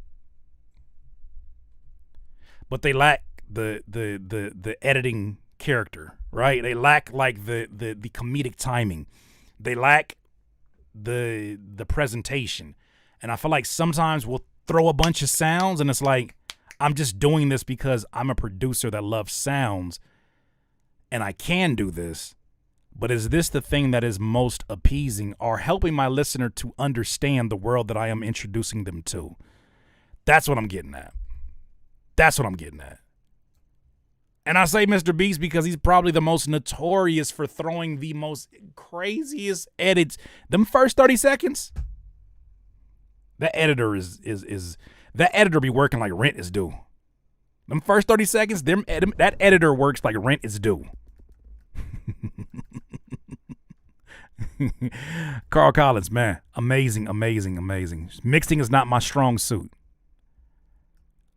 but they lack the editing character, right? They lack like the comedic timing. They lack the presentation. And I feel like sometimes we'll throw a bunch of sounds and it's like, I'm just doing this because I'm a producer that loves sounds and I can do this. But is this the thing that is most appeasing or helping my listener to understand the world that I am introducing them to? That's what I'm getting at. And I say Mr. Beast because he's probably the most notorious for throwing the most craziest edits. Them first 30 seconds, that editor that editor be working like rent is due. Them first 30 seconds, that editor works like rent is due. Carl Collins, man, amazing. Mixing is not my strong suit.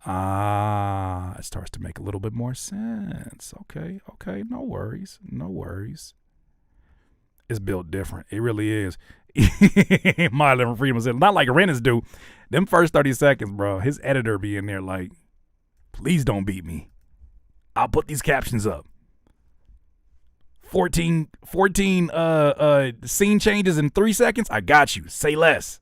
It starts to make a little bit more sense. Okay, no worries. It's built different. It really is. My Living Freedom said, not like rent is due. Them first 30 seconds, bro, his editor be in there like, please don't beat me. I'll put these captions up. 14 scene changes in 3 seconds. I got you. Say less.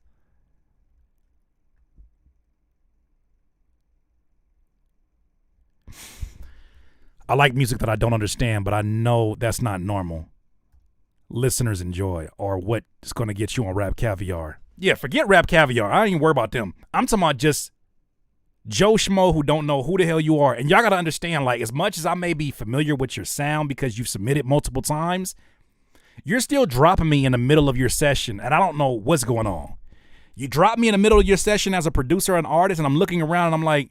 I like music that I don't understand, but I know that's not normal. Listeners enjoy, or what is going to get you on Rap Caviar. Yeah, forget Rap Caviar. I ain't even worry about them. I'm talking about just Joe Schmo who don't know who the hell you are. And y'all got to understand, like, as much as I may be familiar with your sound because you've submitted multiple times, you're still dropping me in the middle of your session, and I don't know what's going on. You drop me in the middle of your session as a producer or an artist, and I'm looking around, and I'm like,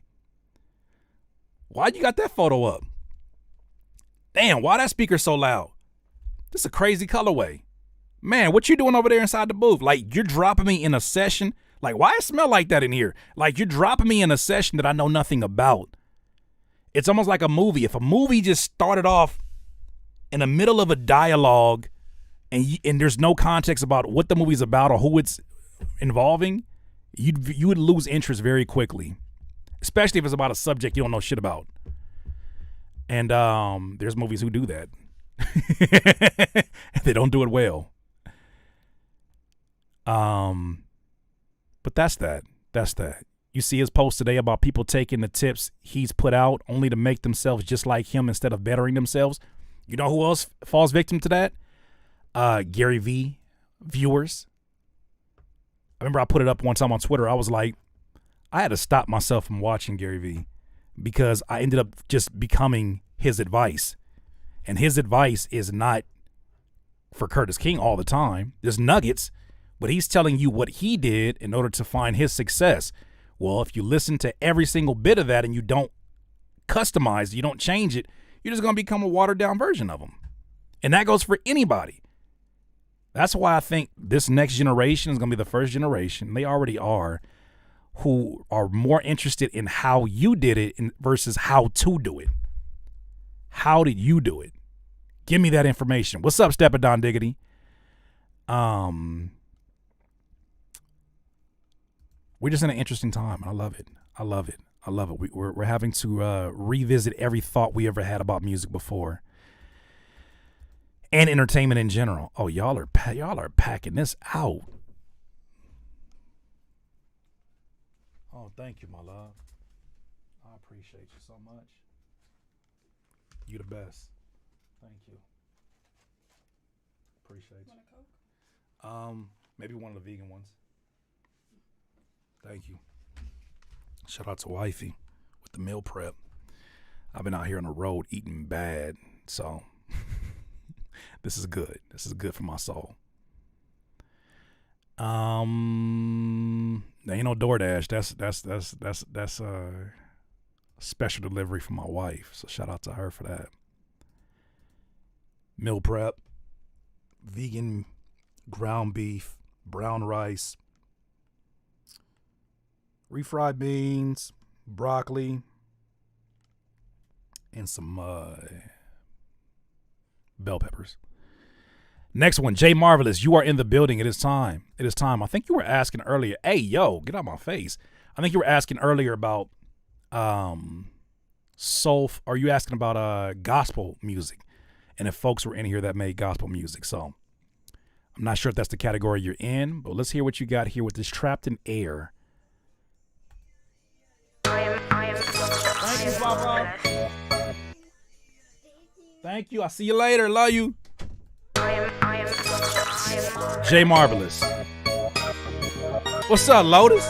why you got that photo up? Damn, why that speaker so loud? This is a crazy colorway. Man, what you doing over there inside the booth? Like, you're dropping me in a session. Like, why it smell like that in here? Like, you're dropping me in a session that I know nothing about. It's almost like a movie. If a movie just started off in the middle of a dialogue and there's no context about what the movie's about or who it's involving, you would lose interest very quickly, especially if it's about a subject you don't know shit about. And there's movies who do that. They don't do it well. But that's that. You see his post today about people taking the tips he's put out only to make themselves just like him instead of bettering themselves. You know who else falls victim to that? Gary V viewers. I remember I put it up one time on Twitter. I was like, I had to stop myself from watching Gary V because I ended up just becoming his advice. And his advice is not for Curtis King all the time. There's nuggets, but he's telling you what he did in order to find his success. Well, if you listen to every single bit of that and you don't customize, you don't change it, you're just going to become a watered down version of him. And that goes for anybody. That's why I think this next generation is going to be the first generation, they already are, who are more interested in how you did it versus how to do it. How did you do it? Give me that information. What's up, Steppa Don Diggity? We're just in an interesting time. I love it. We're having to revisit every thought we ever had about music before, and entertainment in general. Oh, y'all are packing this out. Oh, thank you, my love. I appreciate you so much. You the best. Thank you. Appreciate you. Want a Coke? Maybe one of the vegan ones. Thank you. Shout out to wifey with the meal prep. I've been out here on the road eating bad, so this is good. This is good for my soul. There ain't no DoorDash. That's a special delivery for my wife. So shout out to her for that. Meal prep, vegan ground beef, brown rice, refried beans, broccoli, and some bell peppers. Next one, Jay Marvelous, you are in the building. It is time. I think you were asking earlier. Hey, yo, get out of my face. I think you were asking earlier about soul. Are you asking about gospel music? And if folks were in here that made gospel music. So I'm not sure if that's the category you're in, but let's hear what you got here with this Trapped in Air. Thank you, Papa. Thank you. I'll see you later. Love you. Jay Marvelous. What's up, Lotus?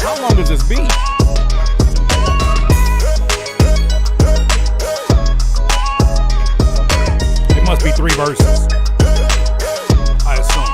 How long does this beat? It must be 3 verses, I assume.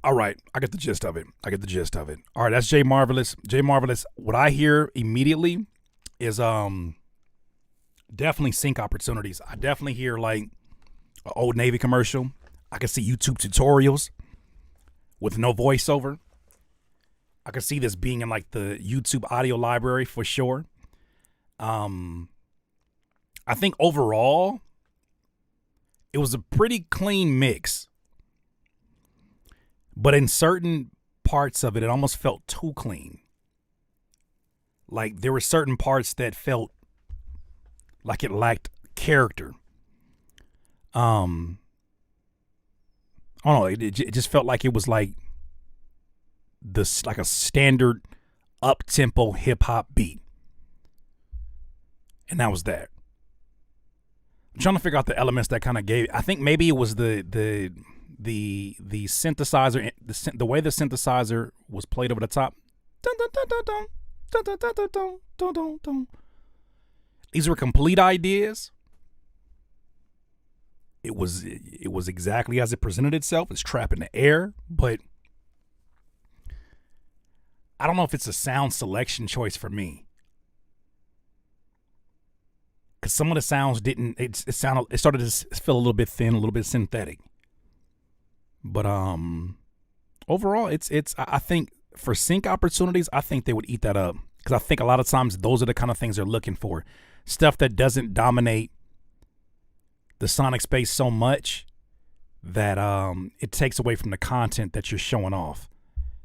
All right, I get the gist of it. All right, that's Jay Marvelous. Jay Marvelous. What I hear immediately is definitely sync opportunities. I definitely hear like an Old Navy commercial. I can see YouTube tutorials with no voiceover. I can see this being in like the YouTube audio library for sure. I think overall it was a pretty clean mix. But in certain parts of it, it almost felt too clean. Like there were certain parts that felt like it lacked character. I don't know. It just felt like it was like this, like a standard up-tempo hip-hop beat. And that was that. I'm trying to figure out the elements that kind of gave. I think maybe it was the synthesizer, the way the synthesizer was played over the top. These were complete ideas. It was exactly as it presented itself. It's trap in the air, but I don't know if it's a sound selection choice for me. Because some of the sounds didn't. It started to feel a little bit thin, a little bit synthetic. But overall, it's. I think for sync opportunities, I think they would eat that up, because I think a lot of times those are the kind of things they're looking for. Stuff that doesn't dominate the sonic space so much that it takes away from the content that you're showing off.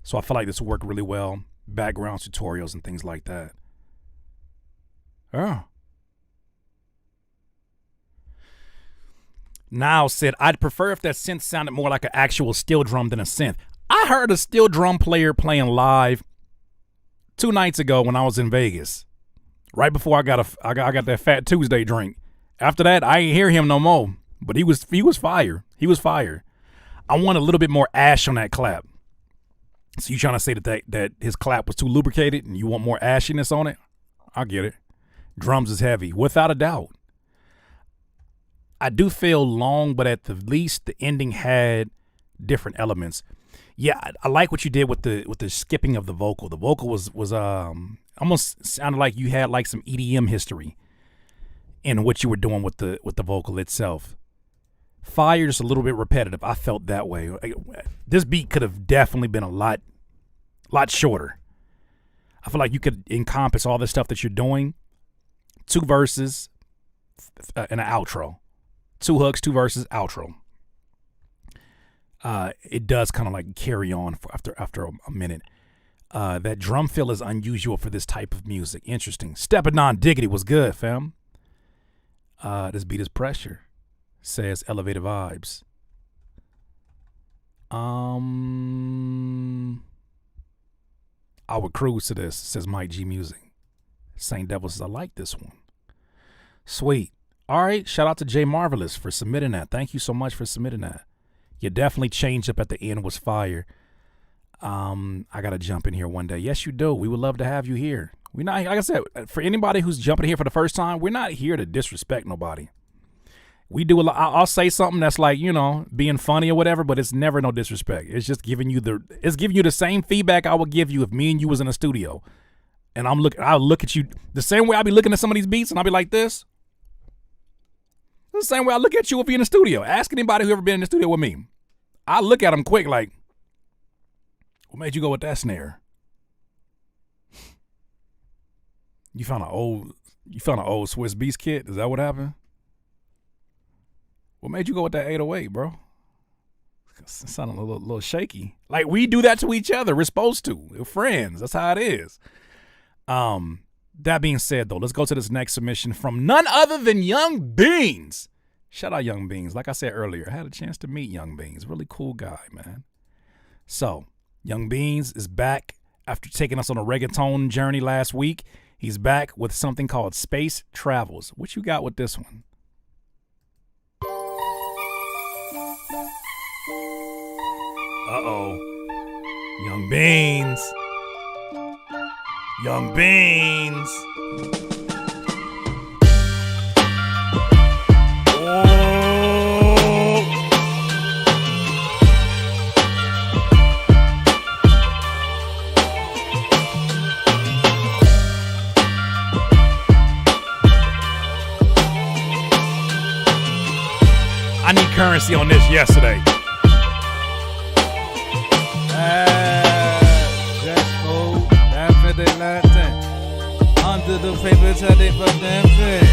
So I feel like this will work really well. Background tutorials and things like that. Oh. Now said, I'd prefer if that synth sounded more like an actual steel drum than a synth. I heard a steel drum player playing live 2 nights ago when I was in Vegas. Right before I got that Fat Tuesday drink. After that, I ain't hear him no more. But he was fire. He was fire. I want a little bit more ash on that clap. So you trying to say that his clap was too lubricated and you want more ashiness on it? I get it. Drums is heavy, without a doubt. I do feel long, but at the least the ending had different elements. Yeah, I like what you did with the skipping of the vocal. The vocal was almost sounded like you had like some EDM history in what you were doing with the vocal itself. Fire, just a little bit repetitive. I felt that way. This beat could have definitely been a lot shorter. I feel like you could encompass all the stuff that you're doing. 2 verses and an outro. 2 hooks, 2 verses, outro. It does kind of like carry on after a minute. That drum fill is unusual for this type of music. Interesting. Stepping on Diggity was good, fam. This beat is pressure, says Elevated Vibes. I would cruise to this, says Mike G Music. Saint Devil says, I like this one. Sweet. All right, shout out to Jay Marvelous for submitting that. Thank you so much for submitting that. You definitely changed up at the end, was fire. I gotta jump in here one day. Yes, you do. We would love to have you here. We're not, like I said, for anybody who's jumping here for the first time, we're not here to disrespect nobody. We do a lot. I'll say something that's like, you know, being funny or whatever, but it's never no disrespect. It's just giving you the same feedback I would give you if me and you was in a studio. And I'll look at you the same way I'll be looking at some of these beats and I'll be like this. The same way I look at you if you're in the studio. Ask anybody who ever been in the studio with me. I look at them quick like, what made you go with that snare? You found an old Swiss Beats kit? Is that what happened? What made you go with that 808, bro? It sounded a little shaky. Like, we do that to each other. We're supposed to. We're friends. That's how it is. That being said, though, let's go to this next submission from none other than Young Beans. Shout out Young Beans. Like I said earlier, I had a chance to meet Young Beans. Really cool guy, man. So, Young Beans is back after taking us on a reggaeton journey last week. He's back with something called Space Travels. What you got with this one? Uh-oh. Young Beans. Young Beans. I need currency on this yesterday. Under the paper, tell they for them thing.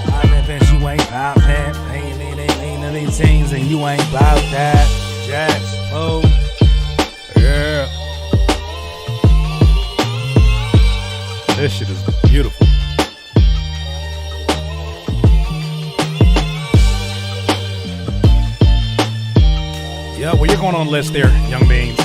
I bet you ain't about that. Ain't these things, and you ain't about that. Jacks, oh, yeah. This shit is beautiful. Yeah, well, you're going on the list there, Young Beans.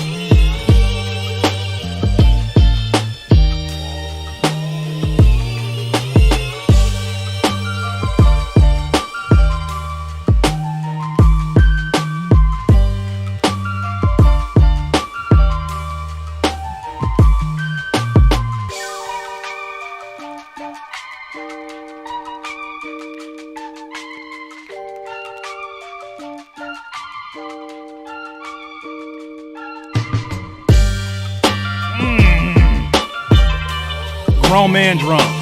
Grown man drums.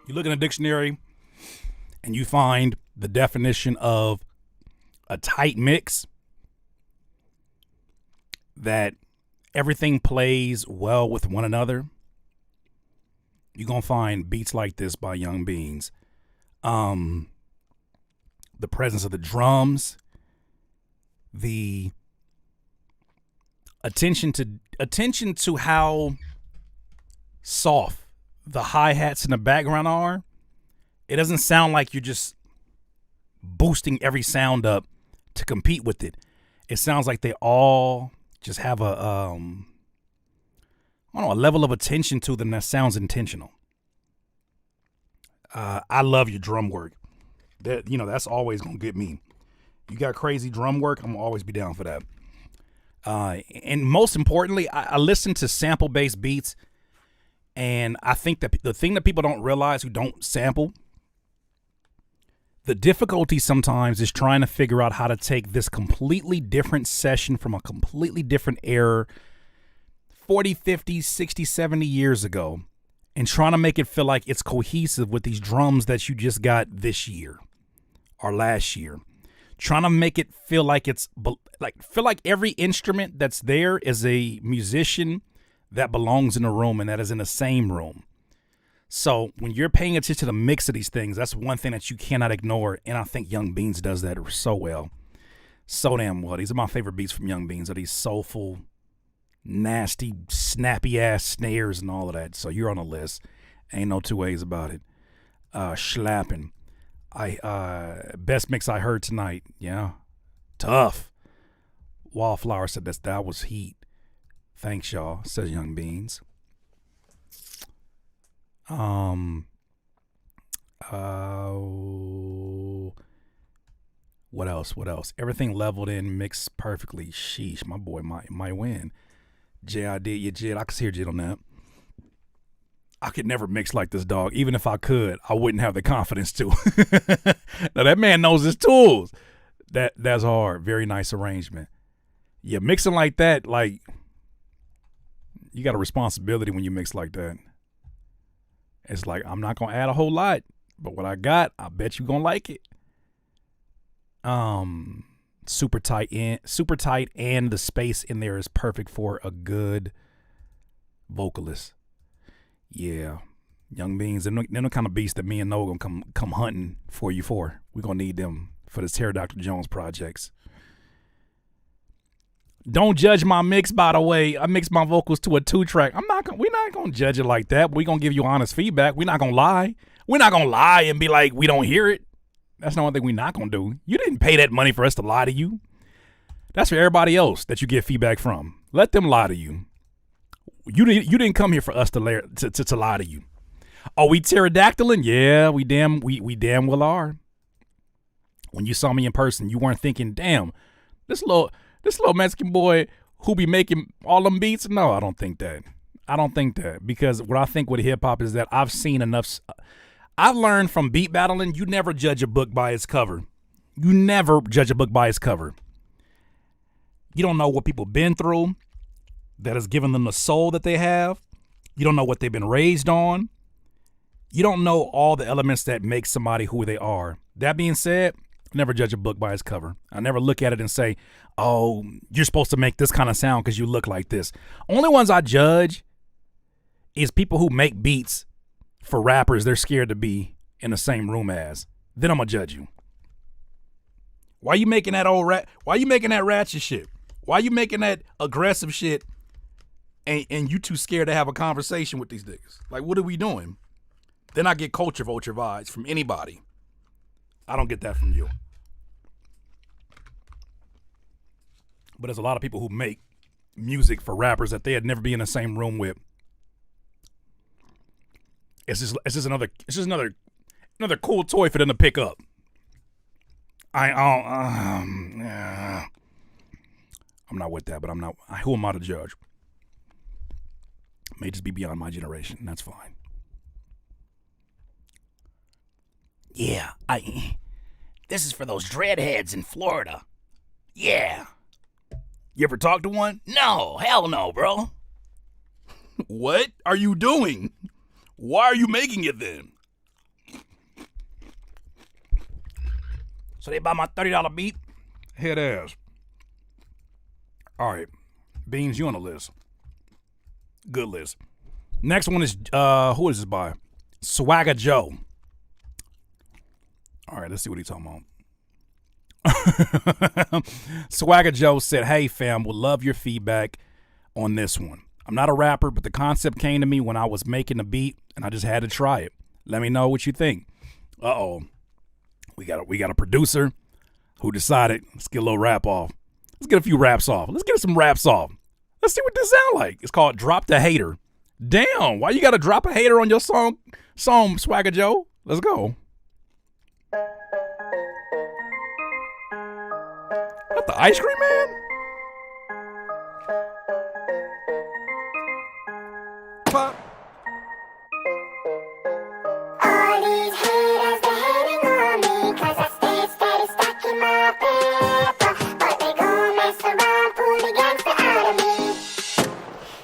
You look in a dictionary and you find the definition of a tight mix, that everything plays well with one another. You're going to find beats like this by Young Beans. The presence of the drums, the attention to how soft the hi-hats in the background are. It doesn't sound like you're just boosting every sound up to compete with it. It sounds like they all just have a level of attention to them that sounds intentional. I love your drum work. That's always gonna get me. You got crazy drum work, I'm gonna always be down for that. And most importantly, I listen to sample-based beats. And I think that the thing that people don't realize who don't sample, the difficulty sometimes is trying to figure out how to take this completely different session from a completely different era 40, 50, 60, 70 years ago and trying to make it feel like it's cohesive with these drums that you just got this year or last year. Trying to make it feel like feel like every instrument that's there is a musician that belongs in a room and that is in the same room. So when you're paying attention to the mix of these things, that's one thing that you cannot ignore. And I think Young Beans does that so well. So damn well. These are my favorite beats from Young Beans, are these soulful, nasty, snappy ass snares and all of that. So you're on the list. Ain't no two ways about it. Schlapping. Best mix I heard tonight. Yeah. Tough. Wallflower said that was heat. Thanks, y'all, says Young Beans. What else? Everything leveled in, mixed perfectly. Sheesh, my boy might win. Jay, I did. Yeah, Jid, I can hear Jid on that. I could never mix like this, dog. Even if I could, I wouldn't have the confidence to. Now, that man knows his tools. That's hard. Very nice arrangement. Yeah, mixing like that, like, you got a responsibility when you mix like that. It's like, I'm not going to add a whole lot, but what I got, I bet you going to like it. Super tight, and the space in there is perfect for a good vocalist. Yeah. Young Beans, they're the kind of beasts that me and Noah gonna come hunting for you for. We're going to need them for this Pterodactyl Jones projects. Don't judge my mix, by the way. I mix my vocals to a 2-track. We're not gonna judge it like that. We're gonna give you honest feedback. We're not gonna lie. We're not gonna lie and be like, we don't hear it. That's not one thing we're not gonna do. You didn't pay that money for us to lie to you. That's for everybody else that you get feedback from. Let them lie to you. You didn't come here for us to lie to you. Are we pterodactyling? Yeah, we damn well are. When you saw me in person, you weren't thinking, damn, this little Mexican boy who be making all them beats? No, I don't think that. Because what I think with hip hop is that I've seen enough. I've learned from beat battling, you never judge a book by its cover. You don't know what people been through that has given them the soul that they have. You don't know what they've been raised on. You don't know all the elements that make somebody who they are. That being said, I never judge a book by its cover. I never look at it and say, oh, you're supposed to make this kind of sound because you look like this. Only ones I judge is people who make beats for rappers they're scared to be in the same room as. Then I'm going to judge you. Why you making that Why you making that ratchet shit? Why you making that aggressive shit and you too scared to have a conversation with these niggas? Like, what are we doing? Then I get culture vulture vibes from anybody. I don't get that from you. But there's a lot of people who make music for rappers that they'd never be in the same room with. It's just another cool toy for them to pick up. I'm not with that, but I'm not. Who am I to judge? May just be beyond my generation. And that's fine. Yeah, this is for those dreadheads in Florida. Yeah. You ever talk to one? No, hell no, bro. What are you doing? Why are you making it then? So they buy my $30 beat? Head ass. All right. Beans, you on the list. Good list. Next one is, who is this by? Swagger Joe. All right, let's see what he's talking about. Swagger Joe said, hey, fam, would love your feedback on this one. I'm not a rapper, but the concept came to me when I was making the beat, and I just had to try it. Let me know what you think. Uh-oh. We got a producer who decided, let's get a little rap off. Let's get a few raps off. Let's get some raps off. Let's see what this sound like. It's called Drop the Hater. Damn, why you got to drop a hater on your song, Swagger Joe? Let's go. That the Ice Cream Man? Pop. All these haters, they hating on me 'cause I stay steady stuck in my paper. But they gon' mess around, pull the gangsta out of me.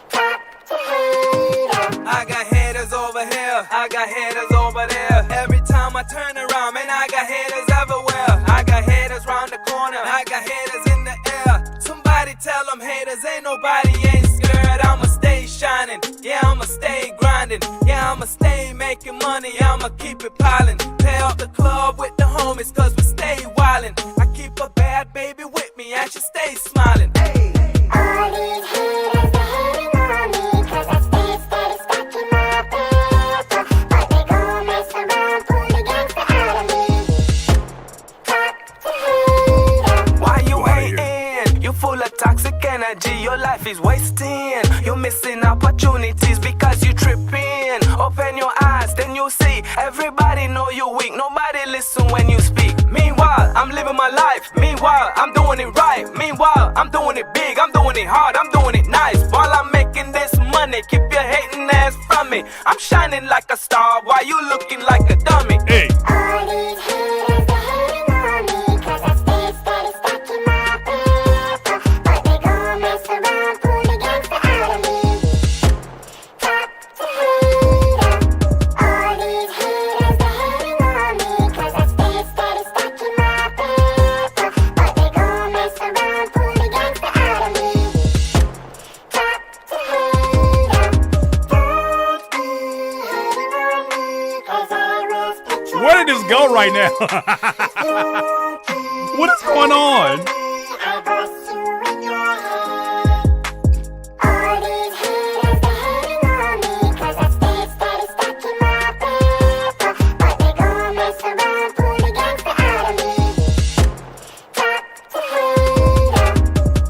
Top to hater. I got haters over my turnaround. Man, I got haters everywhere. I got haters round the corner. I got haters in the air. Somebody tell them haters ain't nobody ain't scared. I'ma stay shining. Yeah, I'ma stay grinding. Yeah, I'ma stay making money. I'ma keep it piling. Pay off the club with the homies cause we stay wildin'. I keep a bad baby with me and she stay smiling. All these haters, they hating on me, cause I stay steady stacking my paper. But they gon' mess around, pull the gangsta out of me. Talk to hater. Why you hating? You full of toxic energy, your life is wasting. You're missing opportunities because you tripping. Open your eyes, then you'll see. Everybody know you weak, nobody listen when you speak. Meanwhile, I'm living my life. Meanwhile, I'm doing it right. Meanwhile, I'm doing it big, I'm doing it hard, I'm doing it nice. While I'm making this money, keep your hating ass from me. I'm shining like a star while you looking like a dummy. Hey. All these haters, they hating on me, cause I stay steady stacking my paper. But they gon' mess around, pull the gangsta out of me. Talk to hater. All these haters, they hating on me, cause I stay steady stacking my paper. But they gon' mess around, pull the gangsta out of me. Talk to hater. Don't be hating on me, cause I respect you. Where did this go right now? What is going on? I bust you in your head. All these haters, they hating on me, cause I stay steady stacking my paper. But they gon' mess around, pull the gangsta out of me. Talk to hater.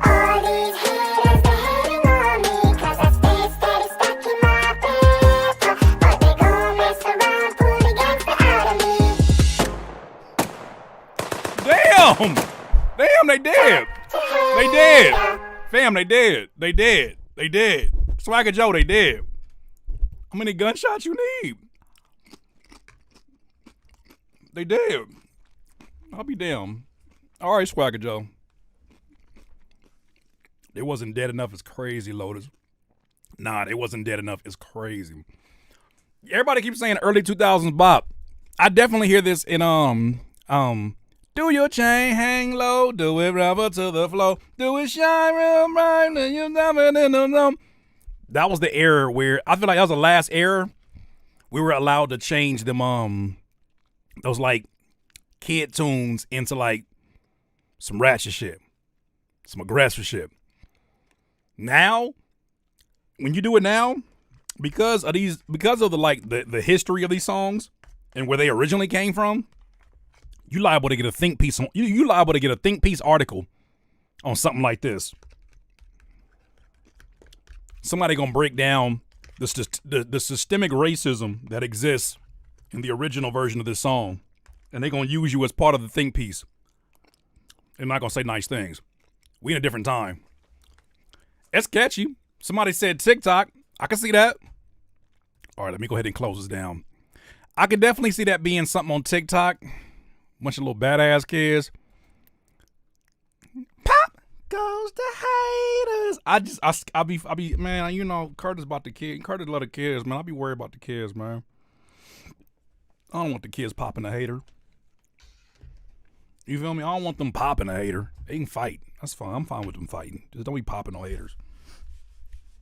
All these haters, they hating on me, cause I stay steady stacking my paper. But they gon' mess around, pull the gangsta out of me. Damn! Damn, they dead. They dead. Fam, they dead. They dead. They dead. Swagger Joe, they dead. How many gunshots you need? They dead. I'll be damned. All right, Swagger Joe. It wasn't dead enough. It's crazy, Lotus. Nah, it wasn't dead enough. It's crazy. Everybody keeps saying early 2000s bop. I definitely hear this in do your chain hang low, do it rubber to the floor, do it shine real bright, and you never know. That was the era where I feel like that was the last era we were allowed to change them those like kid tunes into like some ratchet shit, some aggressive shit. Now, when you do it now, because of the like the history of these songs and where they originally came from, you liable to get a think piece on you liable to get a think piece article on something like this. Somebody gonna break down the systemic racism that exists in the original version of this song, and they're gonna use you as part of the think piece. They're not gonna say nice things. We in a different time. It's catchy. Somebody said TikTok. I can see that. All right, let me go ahead and close this down. I could definitely see that being something on TikTok. Bunch of little badass kids. Pop goes the haters. I be man, you know, Curtis about the kid. Curtis love the kids, man. I be worried about the kids, man. I don't want the kids popping a hater. You feel me? I don't want them popping a hater. They can fight. That's fine. I'm fine with them fighting. Just don't be popping no haters.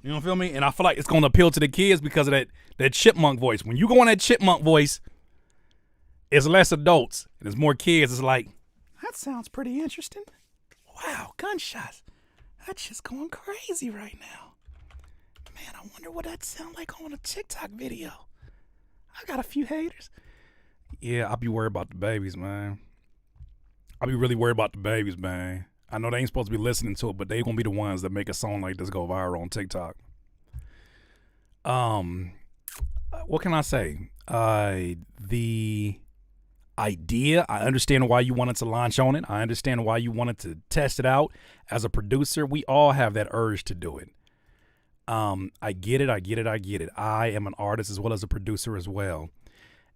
You know, feel me? And I feel like it's gonna appeal to the kids because of that chipmunk voice. When you go on that chipmunk voice, it's less adults and there's more kids. It's like, that sounds pretty interesting. Wow, gunshots. That's just going crazy right now. Man, I wonder what that sound like on a TikTok video. I got a few haters. Yeah, I'll be worried about the babies, man. I'll be really worried about the babies, man. I know they ain't supposed to be listening to it, but they gonna be the ones that make a song like this go viral on TikTok. What can I say? The idea, I understand why you wanted to launch on it. I understand why you wanted to test it out. As a producer, we all have that urge to do it. I get it. I am an artist as well as a producer as well.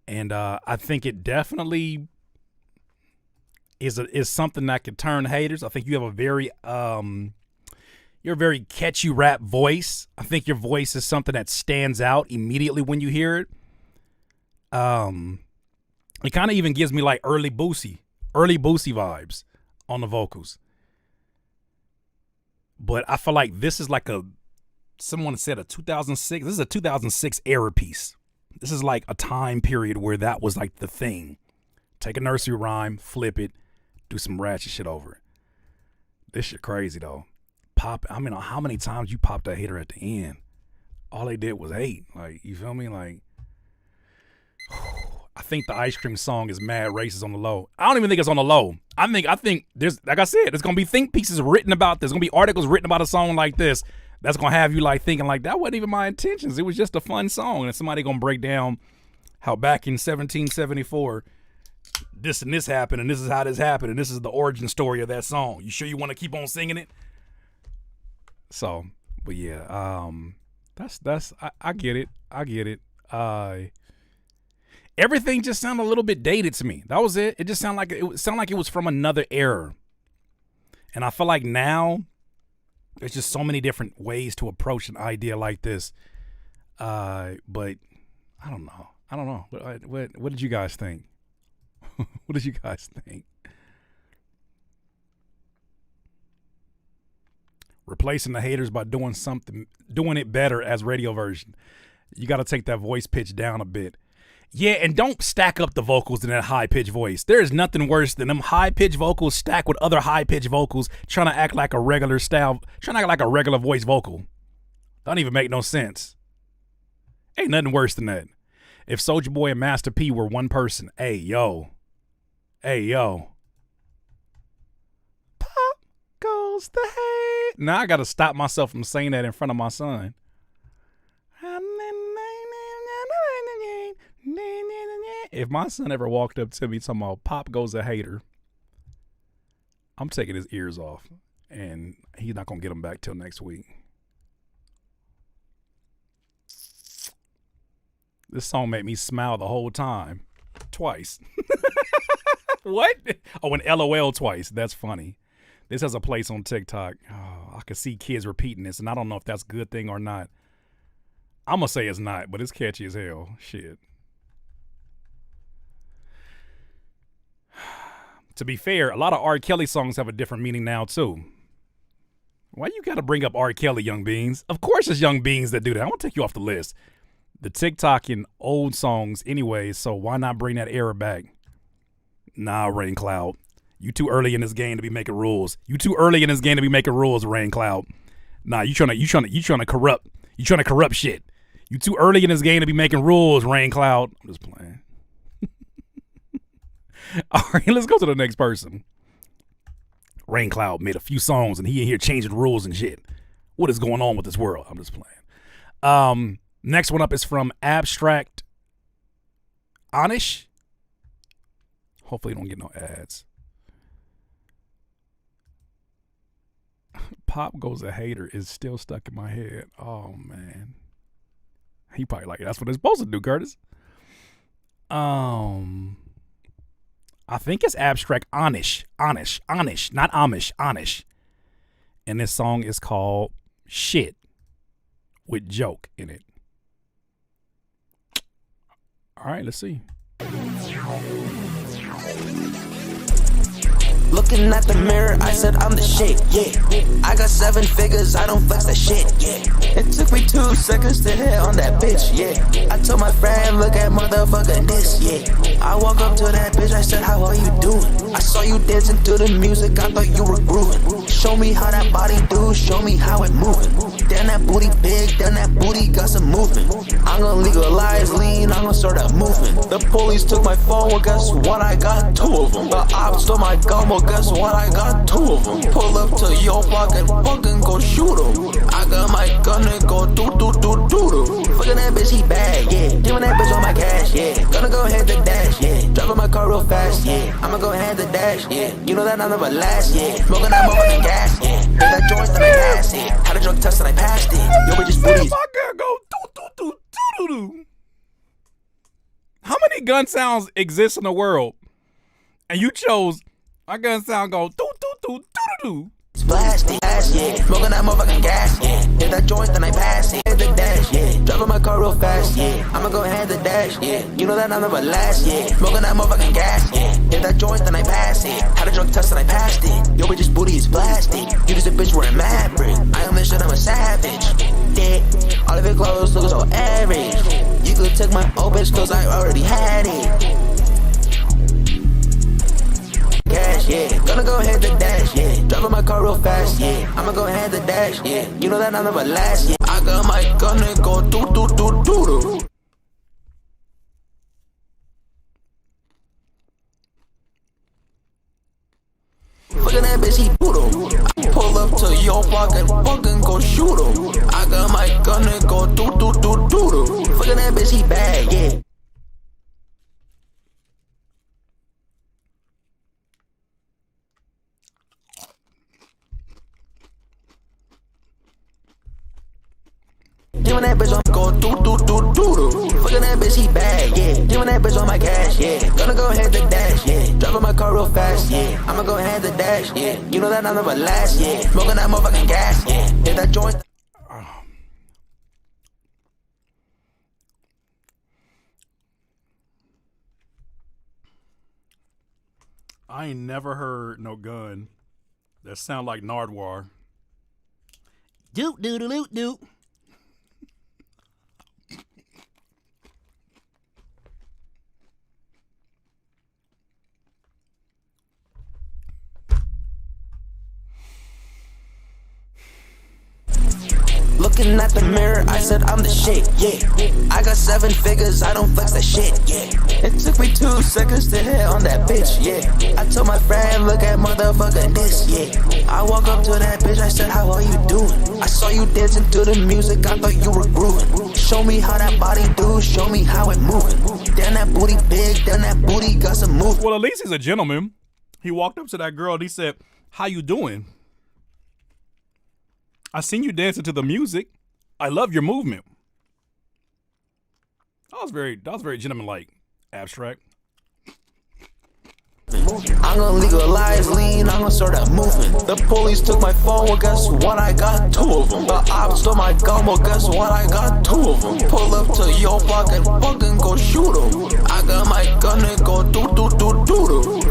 And I think it definitely is something that could turn haters. I think you have a very you're a very catchy rap voice. I think your voice is something that stands out immediately when you hear it. It kind of even gives me like early Boosie vibes on the vocals. But I feel like this is like someone said a 2006. This is a 2006 era piece. This is like a time period where that was like the thing. Take a nursery rhyme, flip it, do some ratchet shit over it. This shit crazy though. I mean, how many times you popped that hater at the end? All they did was hate. Like, you feel me? Like, I think the ice cream song is mad racist on the low. I don't even think it's on the low. I think there's, like I said, there's gonna be think pieces written about this. There's gonna be articles written about a song like this that's gonna have you like thinking like that wasn't even my intentions. It was just a fun song, and somebody gonna break down how back in 1774 this and this happened, and this is how this happened, and this is the origin story of that song. You sure you want to keep on singing it? So, but yeah, I get it. Everything just sounded a little bit dated to me. That was it. It just sounded like it was from another era. And I feel like now there's just so many different ways to approach an idea like this. But I don't know. What did you guys think? What did you guys think? Replacing the haters by doing it better as radio version. You got to take that voice pitch down a bit. Yeah, and don't stack up the vocals in that high-pitched voice. There is nothing worse than them high-pitched vocals stacked with other high-pitched vocals trying to act like a regular voice vocal. Don't even make no sense. Ain't nothing worse than that. If Soulja Boy and Master P were one person, hey, yo. Pop goes the hate. Now I got to stop myself from saying that in front of my son. If my son ever walked up to me talking about Pop goes a hater, I'm taking his ears off, and he's not going to get them back till next week. This song made me smile the whole time. Twice. What? Oh, and LOL twice. That's funny. This has a place on TikTok. Oh, I can see kids repeating this, and I don't know if that's a good thing or not. I'm going to say it's not, but it's catchy as hell. Shit. To be fair, a lot of R. Kelly songs have a different meaning now, too. Why you got to bring up R. Kelly, Young Beans? Of course it's Young Beans that do that. I want to take you off the list. The TikTok in old songs anyway, so why not bring that era back? Nah, Rain Cloud. You too early in this game to be making rules. Rain Cloud. Nah, you trying to corrupt shit. You too early in this game to be making rules, Rain Cloud. I'm just playing. All right, let's go to the next person. Rain Cloud made a few songs and he in here changing rules and shit. What is going on with this world? I'm just playing. Next one up is from Abstract Anish. Hopefully you don't get no ads. Pop goes a hater is still stuck in my head. Oh man. He probably like it. That's what it's supposed to do, Curtis. I think it's Abstract Anish, not Amish, Anish. And this song is called Shit with Joke in it. All right, let's see. Looking at the mirror, I said I'm the shit, yeah. I got 7 figures, I don't flex that shit, yeah. It took me 2 seconds to hit on that bitch, yeah. I told my friend, look at motherfucker this, yeah. I walk up to that bitch, I said, how are you doing? I saw you dancing to the music, I thought you were grooving. Show me how that body do, show me how it moving. Damn that booty big, damn that booty got some movement. I'm gonna legalize lean, I'm gonna start a movement. The police took my phone, well guess what, I got 2 of them. The ops stole my gun, well guess what, I got 2 of them. Pull up to your block and fucking go shoot them. I got my gun and go do. Fucking that bitch, he bad, yeah. Giving that bitch all my cash, yeah. Gonna go ahead to dash, yeah. Driving my car real fast, yeah. I'ma go ahead to dash, yeah. You know that I never last, yeah. Smoking that motherfucking gas, yeah. Hit that joint that I passed it. Had a drug test and I passed it. Yo, bitches booties. My girl go do. How many gun sounds exist in the world? And you chose my gun sound go do. Blasting, last, yeah. Smoking that motherfucking gas, yeah. Hit that joint, then I pass it. Hit the dash, yeah. Driving my car real fast, yeah. I'ma go ahead the dash, yeah. You know that I'll never last, yeah. Smoking that motherfucking gas, yeah. Hit that joint, then I pass it. Had a drug test and I passed it. Yo, bitch's booty is plastic. You just a bitch wearing mad brick. I am this shit, I'm a savage. Yeah. All of your clothes look so average. You could take my old bitch cause I already had it. Cash, yeah. Gonna go ahead the dash, yeah. Driving my car real fast, yeah. I'ma go ahead the dash, yeah. You know that I'll never last, yeah. I got my gun and go do. Look at that bitch, he poodle. I pull up to your block and fucking go shoot him. I got my gun and go do. Look at that bitch, he bad, yeah. Giving that bitch on go do. Look at that bitch, he bad, yeah. Giving that bitch on my cash, yeah. Gonna go ahead the dash, yeah. Driving my car real fast, yeah. I'ma go ahead the dash, yeah. You know that I'll never last, yeah. Smoking that motherfucking gas, yeah. Hit that joint. I ain't never heard no gun that sound like Nardwuar. Doot. Looking at the mirror, I said I'm the shit, yeah. I got 7 figures, I don't flex that shit, yeah. It took me 2 seconds to hit on that bitch, yeah. I told my friend, look at motherfucking this, yeah. I walk up to that bitch, I said, how are you doing? I saw you dancing to the music, I thought you were grooving. Show me how that body do, show me how it moving. Damn that booty big, damn that booty got some move. Well, at least he's a gentleman. He walked up to that girl and he said, how you doing? I seen you dancing to the music. I love your movement. That was very gentleman-like, abstract. I'm gonna legalize lean, I'm gonna start that movement. The police took my phone, well guess what, I got 2 of them. The ops stole my gun, well guess what, I got 2 of them. Pull up to your block and fucking go shoot them. I got my gun and go do.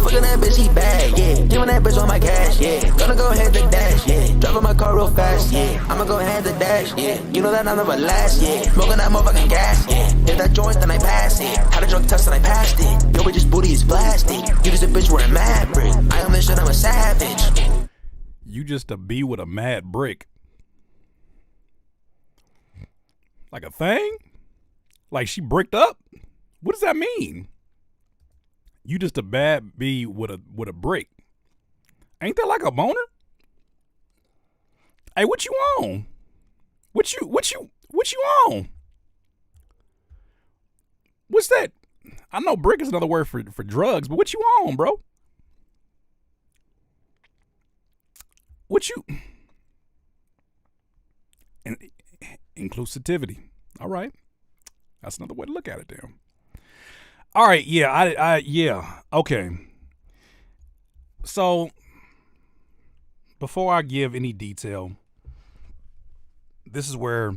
Fucking that bitch, he bad, yeah. Giving that bitch on my cash, yeah. Gonna go ahead the dash, yeah. Driving my car real fast, yeah. I'ma go ahead the dash, yeah. You know that I'll never last, yeah. Smoking that motherfucking gas, yeah. Hit that joint, then I pass it. Had a drug test and I passed it. Yo, bitch's booty is plastic. You just a bitch wearing mad brick. I am this shit, I'm a savage. You just a bee with a mad brick. Like a thing? Like she bricked up? What does that mean? You just a bad bee with a brick. Ain't that like a boner? Hey, what you on? What you on? What's that? I know brick is another word for drugs, but what you on, bro? What you? Inclusivity. All right. That's another way to look at it, damn. All right, yeah, yeah, okay. So, before I give any detail, this is where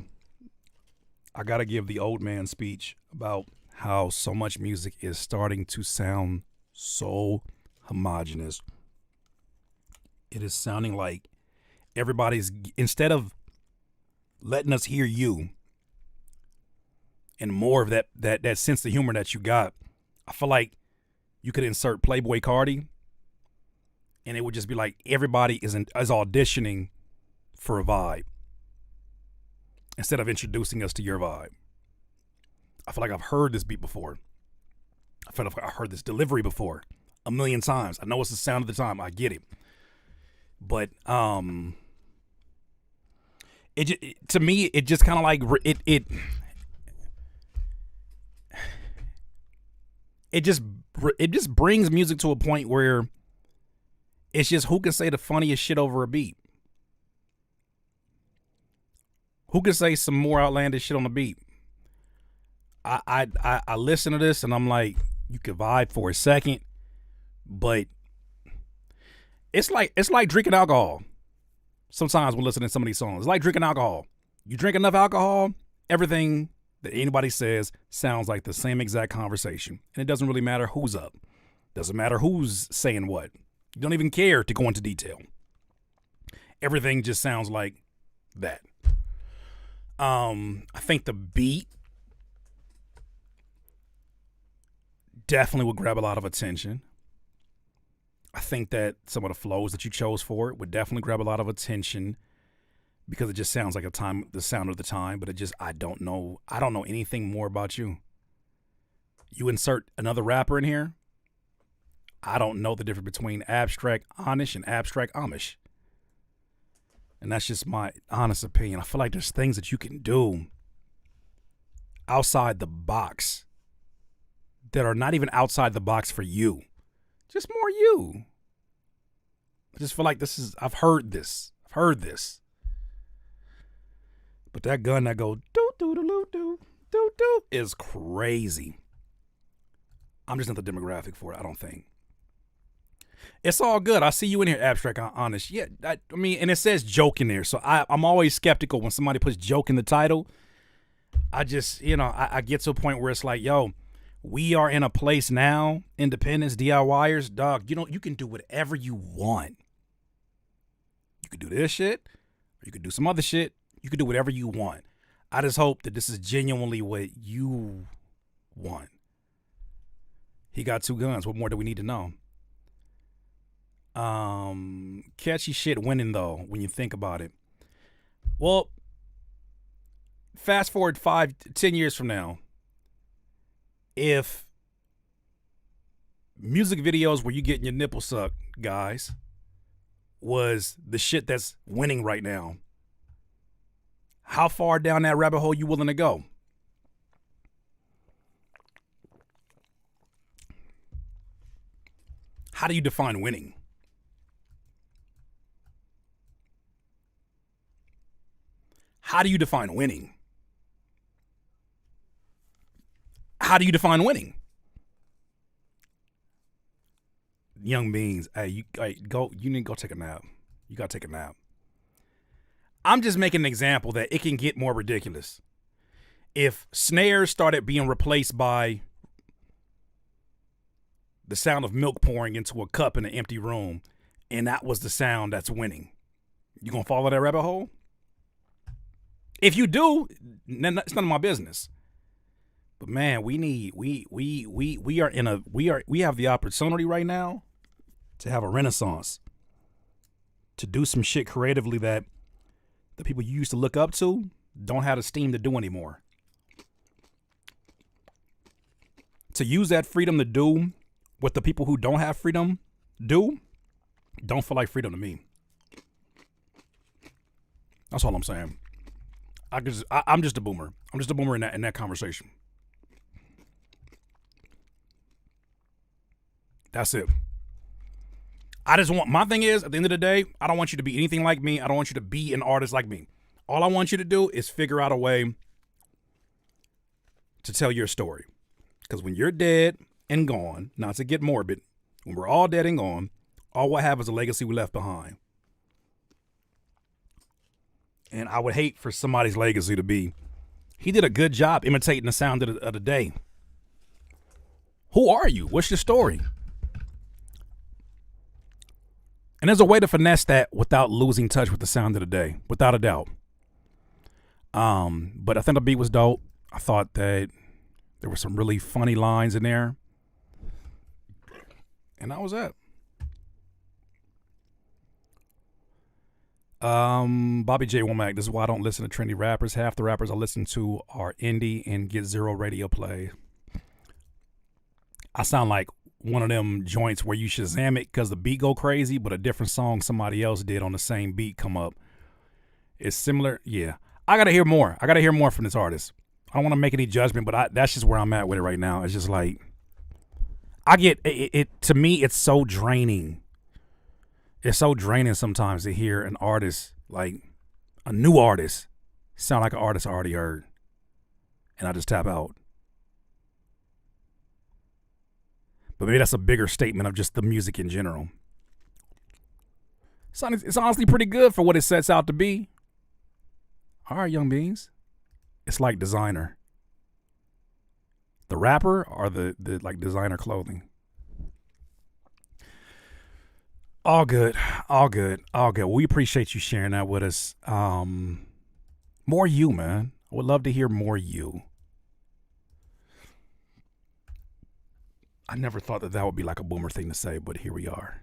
I gotta give the old man speech about how so much music is starting to sound so homogenous. It is sounding like everybody's, instead of letting us hear you and more of that sense of humor that you got, I feel like you could insert Playboy Cardi and it would just be like everybody is auditioning for a vibe instead of introducing us to your vibe. I feel like I've heard this beat before. I feel like I've heard this delivery before 1,000,000 times. I know it's the sound of the time. I get it. But to me, it just kind of like it just brings music to a point where it's just who can say the funniest shit over a beat. Who can say some more outlandish shit on the beat? I listen to this and I'm like, you could vibe for a second, but it's like drinking alcohol. sometimes when listening to some of these songs. It's like drinking alcohol. You drink enough alcohol, everything that anybody says sounds like the same exact conversation. And it doesn't really matter who's up. Doesn't matter who's saying what. You don't even care to go into detail. Everything just sounds like that. I think the beat definitely would grab a lot of attention. I think that some of the flows that you chose for it would definitely grab a lot of attention because it just sounds like the sound of the time, but I don't know anything more about you. You insert another rapper in here, I don't know the difference between abstract Anish and abstract Amish. And that's just my honest opinion. I feel like there's things that you can do outside the box that are not even outside the box for you. Just more you. I just feel like I've heard this. But that gun that go do do do do do do do is crazy. I'm just not the demographic for it, I don't think. It's all good. I see you in here, abstract honest. Yeah, I mean, and it says joke in there, so I'm always skeptical when somebody puts joke in the title. I just, I get to a point where it's like, yo, we are in a place now, independents, DIYers, dog, you can do whatever you want. You could do this shit, or you could do some other shit. You could do whatever you want. I just hope that this is genuinely what you want. He got 2 guns. What more do we need to know? Catchy shit winning, though, when you think about it. Well, fast forward 5-10 years from now, if music videos where you getting your nipple sucked, guys, was the shit that's winning right now, how far down that rabbit hole you willing to go? How do you define winning? How do you define winning? How do you define winning? Young Beans, hey, you need to go take a nap. You got to take a nap. I'm just making an example that it can get more ridiculous. If snares started being replaced by the sound of milk pouring into a cup in an empty room, and that was the sound that's winning, you gonna follow that rabbit hole? If you do, then it's none of my business. But man, we have the opportunity right now to have a renaissance, to do some shit creatively that the people you used to look up to don't have the steam to do anymore. To use that freedom to do what the people who don't have freedom do, don't feel like freedom to me. That's all I'm saying. I'm just a boomer. I'm just a boomer in that conversation. That's it. My thing is, at the end of the day, I don't want you to be anything like me. I don't want you to be an artist like me. All I want you to do is figure out a way to tell your story. Because when you're dead and gone, not to get morbid, when we're all dead and gone, all we'll have is a legacy we left behind. And I would hate for somebody's legacy to be, he did a good job imitating the sound of the day. Who are you? What's your story? And there's a way to finesse that without losing touch with the sound of the day, without a doubt. But I think the beat was dope. I thought that there were some really funny lines in there. And that was it. Bobby J. Womack, this is why I don't listen to trendy rappers. Half the rappers I listen to are indie and get 0 radio play. I sound like one of them joints where you Shazam it because the beat go crazy, but a different song somebody else did on the same beat come up. It's similar. Yeah. I got to hear more. I got to hear more from this artist. I don't want to make any judgment, but that's just where I'm at with it right now. It's just like, I get it. To me, it's so draining. It's so draining sometimes to hear an artist, like a new artist, sound like an artist I already heard. And I just tap out. But maybe that's a bigger statement of just the music in general. It's honestly pretty good for what it sets out to be. All right, young beings. It's like designer. The rapper or the like designer clothing. All good. We appreciate you sharing that with us. More you, man. I would love to hear more you. I never thought that would be like a boomer thing to say, but here we are.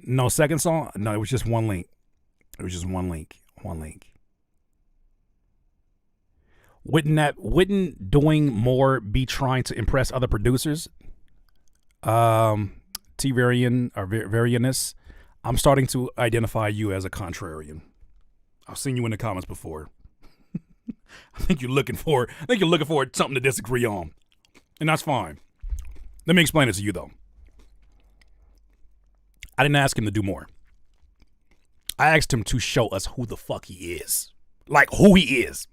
No second song? No, it was just one link. One link. Wouldn't doing more be trying to impress other producers? T-Varian or Varianus, I'm starting to identify you as a contrarian. I've seen you in the comments before. I think you're looking for something to disagree on. And that's fine. Let me explain it to you though. I didn't ask him to do more. I asked him to show us who the fuck he is. Like who he is.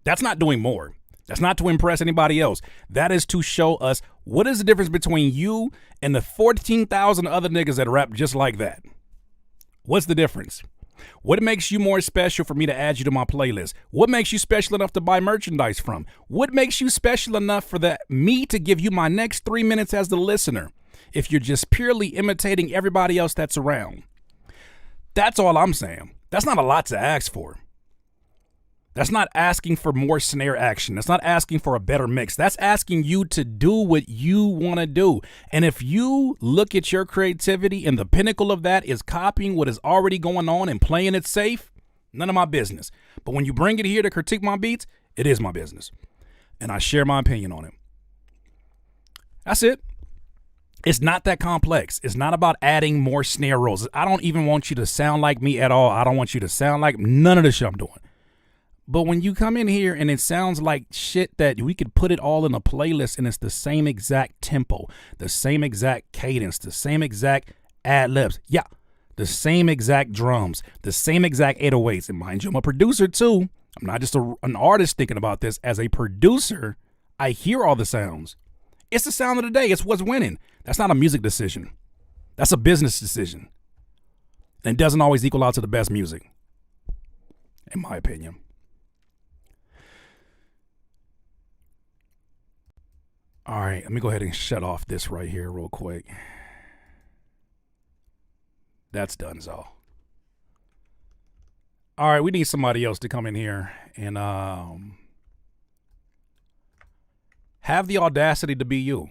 That's not doing more. That's not to impress anybody else. That is to show us what is the difference between you and the 14,000 other niggas that rap just like that. What's the difference? What makes you more special for me to add you to my playlist? What makes you special enough to buy merchandise from? What makes you special enough for me to give you my next 3 minutes as the listener if you're just purely imitating everybody else that's around? That's all I'm saying. That's not a lot to ask for. That's not asking for more snare action. That's not asking for a better mix. That's asking you to do what you want to do. And if you look at your creativity and the pinnacle of that is copying what is already going on and playing it safe, none of my business. But when you bring it here to critique my beats, it is my business. And I share my opinion on it. That's it. It's not that complex. It's not about adding more snare rolls. I don't even want you to sound like me at all. I don't want you to sound like none of the shit I'm doing. But when you come in here and it sounds like shit that we could put it all in a playlist and it's the same exact tempo, the same exact cadence, the same exact ad-libs. Yeah, the same exact drums, the same exact 808s. And mind you, I'm a producer too. I'm not just an artist thinking about this. As a producer, I hear all the sounds. It's the sound of the day. It's what's winning. That's not a music decision. That's a business decision. And it doesn't always equal out to the best music, in my opinion. All right, let me go ahead and shut off this right here real quick. That's done, so. All right, we need somebody else to come in here and have the audacity to be you.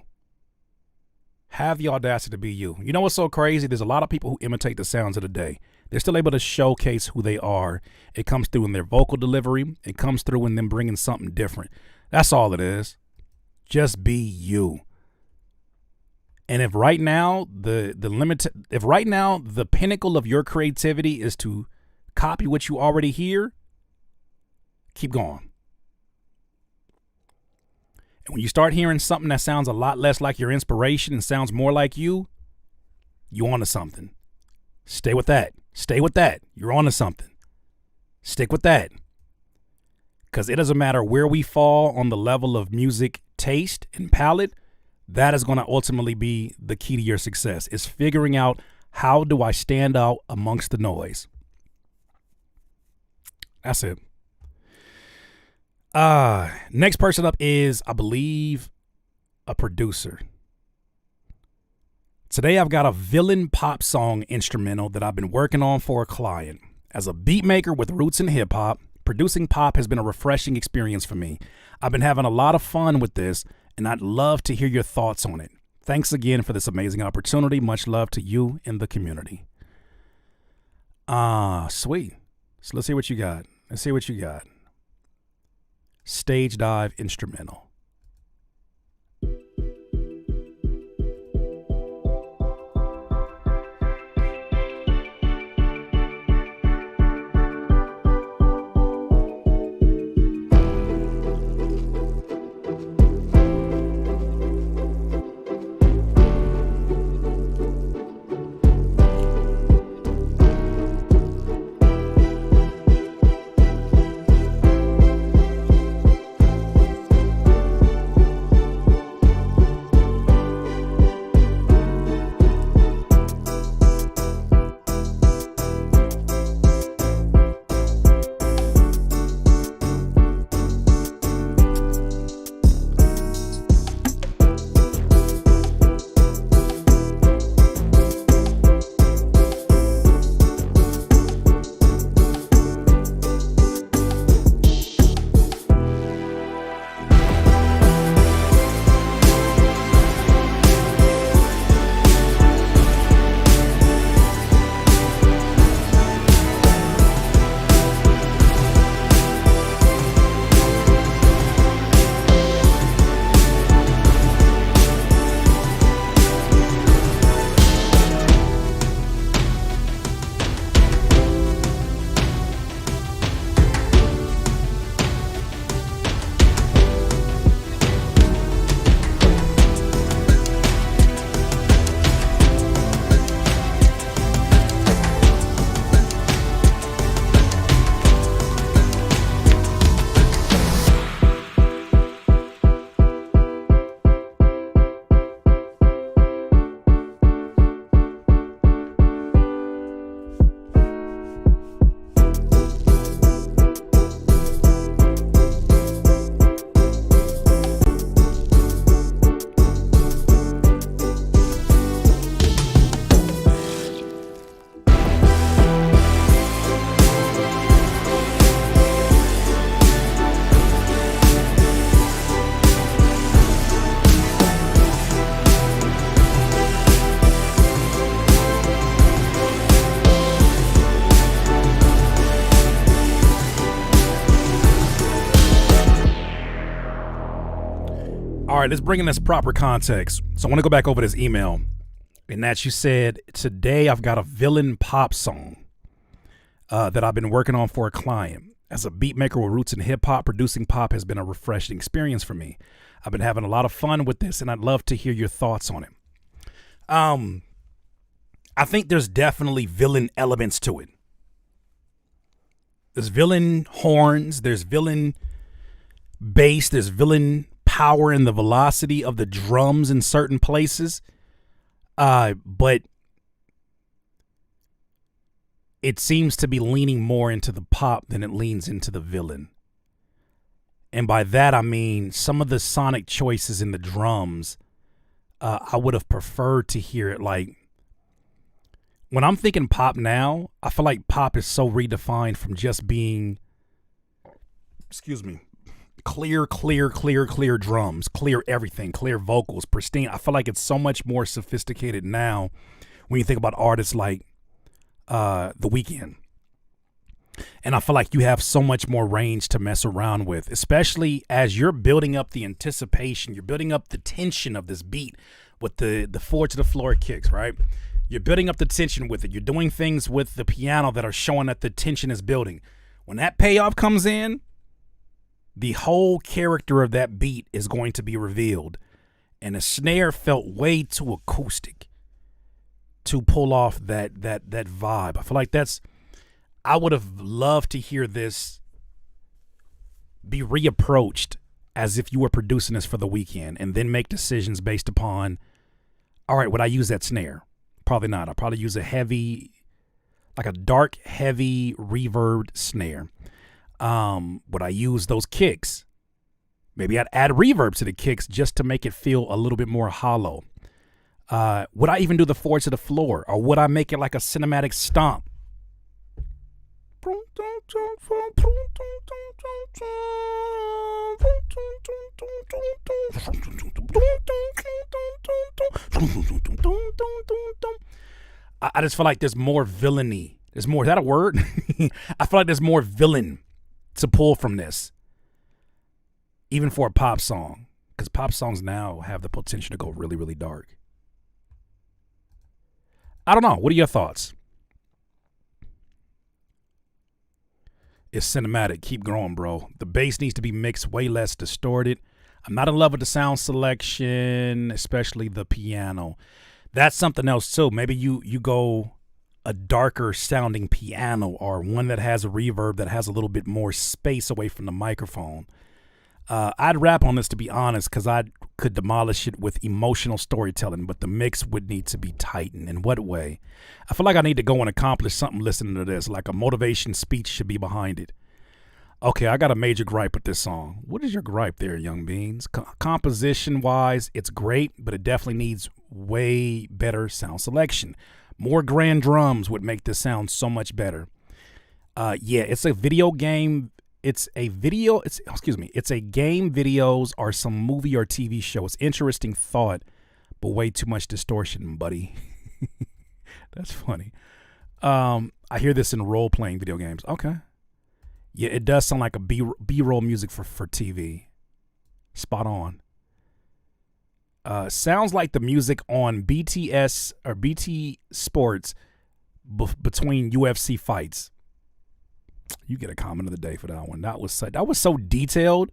Have the audacity to be you. You know what's so crazy? There's a lot of people who imitate the sounds of the day. They're still able to showcase who they are. It comes through in their vocal delivery. It comes through in them bringing something different. That's all it is. Just be you. And if right now the pinnacle of your creativity is to copy what you already hear, keep going. And when you start hearing something that sounds a lot less like your inspiration and sounds more like you onto something. Stay with that. Stay with that. You're onto something. Stick with that. Because it doesn't matter where we fall on the level of music taste and palate, that is going to ultimately be the key to your success. Is figuring out, how do I stand out amongst the noise? That's it. Next person up is, I believe, a producer. Today I've got a villain pop song instrumental that I've been working on for a client. As a beat maker with roots in hip hop, producing pop has been a refreshing experience for me. I've been having a lot of fun with this, and I'd love to hear your thoughts on it. Thanks again for this amazing opportunity. Much love to you and the community. Sweet. So let's see what you got. Stage Dive instrumental. All right, let's bring in this proper context. So I want to go back over this email. And that you said, today I've got a villain pop song that I've been working on for a client. As a beat maker with roots in hip hop, producing pop has been a refreshing experience for me. I've been having a lot of fun with this, and I'd love to hear your thoughts on it. I think there's definitely villain elements to it. There's villain horns, there's villain bass, there's villain power in the velocity of the drums in certain places. But it seems to be leaning more into the pop than it leans into the villain. And by that, I mean some of the sonic choices in the drums, I would have preferred to hear it like, when I'm thinking pop now, I feel like pop is so redefined from just being, clear drums, clear everything, clear vocals, pristine. I feel like it's so much more sophisticated now when you think about artists like The Weeknd. And I feel like you have so much more range to mess around with, especially as you're building up the anticipation, you're building up the tension of this beat with the forward to the floor kicks, right? You're building up the tension with it. You're doing things with the piano that are showing that the tension is building. When that payoff comes in, the whole character of that beat is going to be revealed. And the snare felt way too acoustic to pull off that vibe. I feel like I would have loved to hear this be reapproached as if you were producing this for The Weeknd and then make decisions based upon, all right, would I use that snare? Probably not. I'll probably use a dark, heavy reverbed snare. Would I use those kicks? Maybe I'd add reverb to the kicks just to make it feel a little bit more hollow. Would I even do the forward to the floor, or would I make it like a cinematic stomp? I just feel like there's more villainy. There's more. Is that a word? I feel like there's more villain to pull from this, even for a pop song, because pop songs now have the potential to go really, really dark. I don't know. What are your thoughts? It's cinematic. Keep growing, bro. The bass needs to be mixed way less distorted. I'm not in love with the sound selection, especially the piano. That's something else too. Maybe you go a darker sounding piano, or one that has a reverb that has a little bit more space away from the microphone. I'd rap on this, to be honest, because I could demolish it with emotional storytelling, but the mix would need to be tightened. In what way? I feel like I need to go and accomplish something listening to this, like a motivation speech should be behind it. Okay, I got a major gripe with this song. What is your gripe there, Young Beans? Composition-wise, it's great, but it definitely needs way better sound selection. More grand drums would make this sound so much better. Yeah, it's a video game. It's a game, videos, or some movie or TV show. It's interesting thought, but way too much distortion, buddy. That's funny. I hear this in role-playing video games. Okay. Yeah, it does sound like a B-roll music for TV. Spot on. Sounds like the music on BTS or BT Sports between UFC fights. You get a comment of the day for that one. That was so detailed.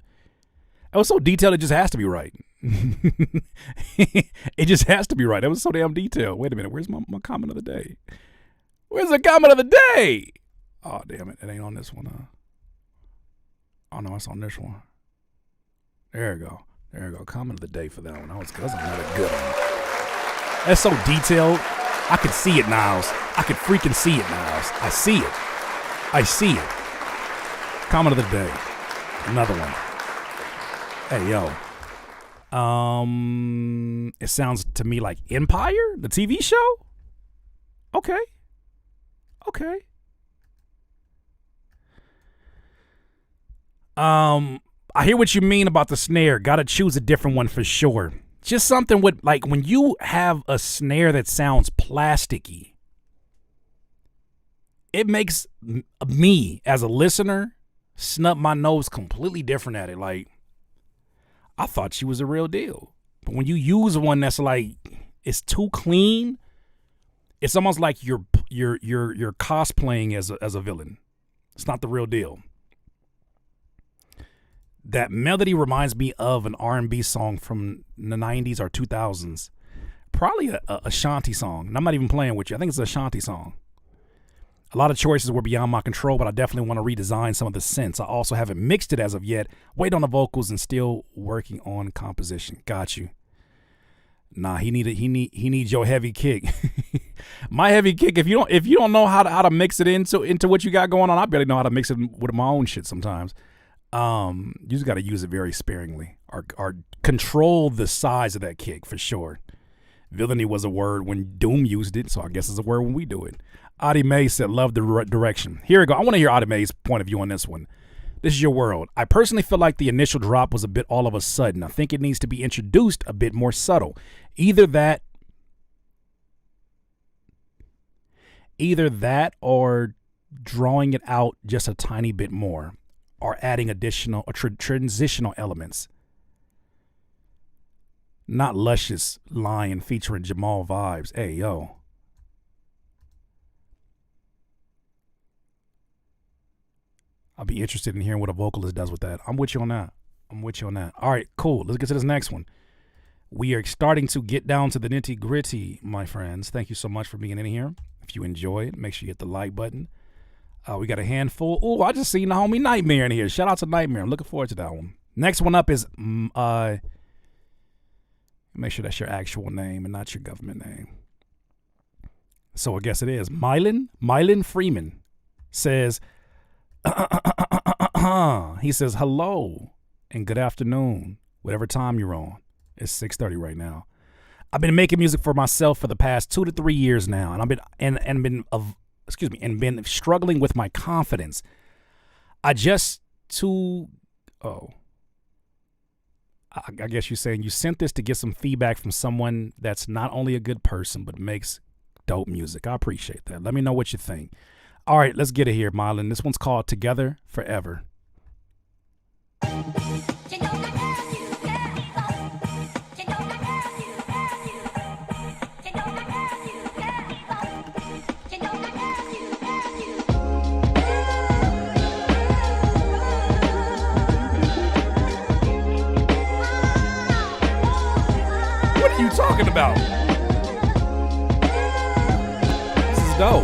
That was so detailed it just has to be right. It just has to be right. That was so damn detailed. Wait a minute. Where's my comment of the day? Where's the comment of the day? Oh, damn it. It ain't on this one. Oh, no, it's on this one. There you go. Comment of the day for that one. That's another good one. That's so detailed. I can see it, Niles. I can freaking see it, Niles. I see it. Comment of the day. Another one. Hey, yo. It sounds to me like Empire, the TV show. Okay. I hear what you mean about the snare. Gotta choose a different one for sure. Just something with, like, when you have a snare that sounds plasticky, it makes me, as a listener, snub my nose completely different at it. Like, I thought she was a real deal. But when you use one that's like, it's too clean, it's almost like you're cosplaying as a villain. It's not the real deal. That melody reminds me of an R&B song from the 90s or 2000s. Probably a Ashanti song. And I'm not even playing with you. I think it's a Ashanti song. A lot of choices were beyond my control, but I definitely want to redesign some of the synths. I also haven't mixed it as of yet. Wait on the vocals and still working on composition. Got you. Nah, he needs your heavy kick. My heavy kick. If you don't know how to mix it into what you got going on, I barely know how to mix it with my own shit sometimes. You just got to use it very sparingly or control the size of that kick for sure. Villainy was a word when Doom used it, so I guess it's a word when we do it. Adi May said, love the direction. Here we go. I want to hear Adi May's point of view on this one. This is your world. I personally feel like the initial drop was a bit all of a sudden. I think it needs to be introduced a bit more subtle. Either that or drawing it out just a tiny bit more or adding additional or transitional elements. Not Luscious Lion featuring Jamal Vibes. Hey, yo. I'll be interested in hearing what a vocalist does with that. I'm with you on that. All right, cool. Let's get to this next one. We are starting to get down to the nitty gritty, my friends. Thank you so much for being in here. If you enjoy it, make sure you hit the like button. We got a handful. Oh, I just seen the homie Nightmare in here. Shout out to Nightmare. I'm looking forward to that one. Next one up is, make sure that's your actual name and not your government name. So I guess it is. Mylan Freeman says, he says, hello and good afternoon, whatever time you're on. It's 6:30 right now. I've been making music for myself for the past 2 to 3 years now, and I've been struggling with my confidence. I guess you're saying you sent this to get some feedback from someone that's not only a good person but makes dope music. I appreciate that. Let me know what you think. All right, let's get it here, Marlon. This one's called Together Forever. What are you talking about? This is dope.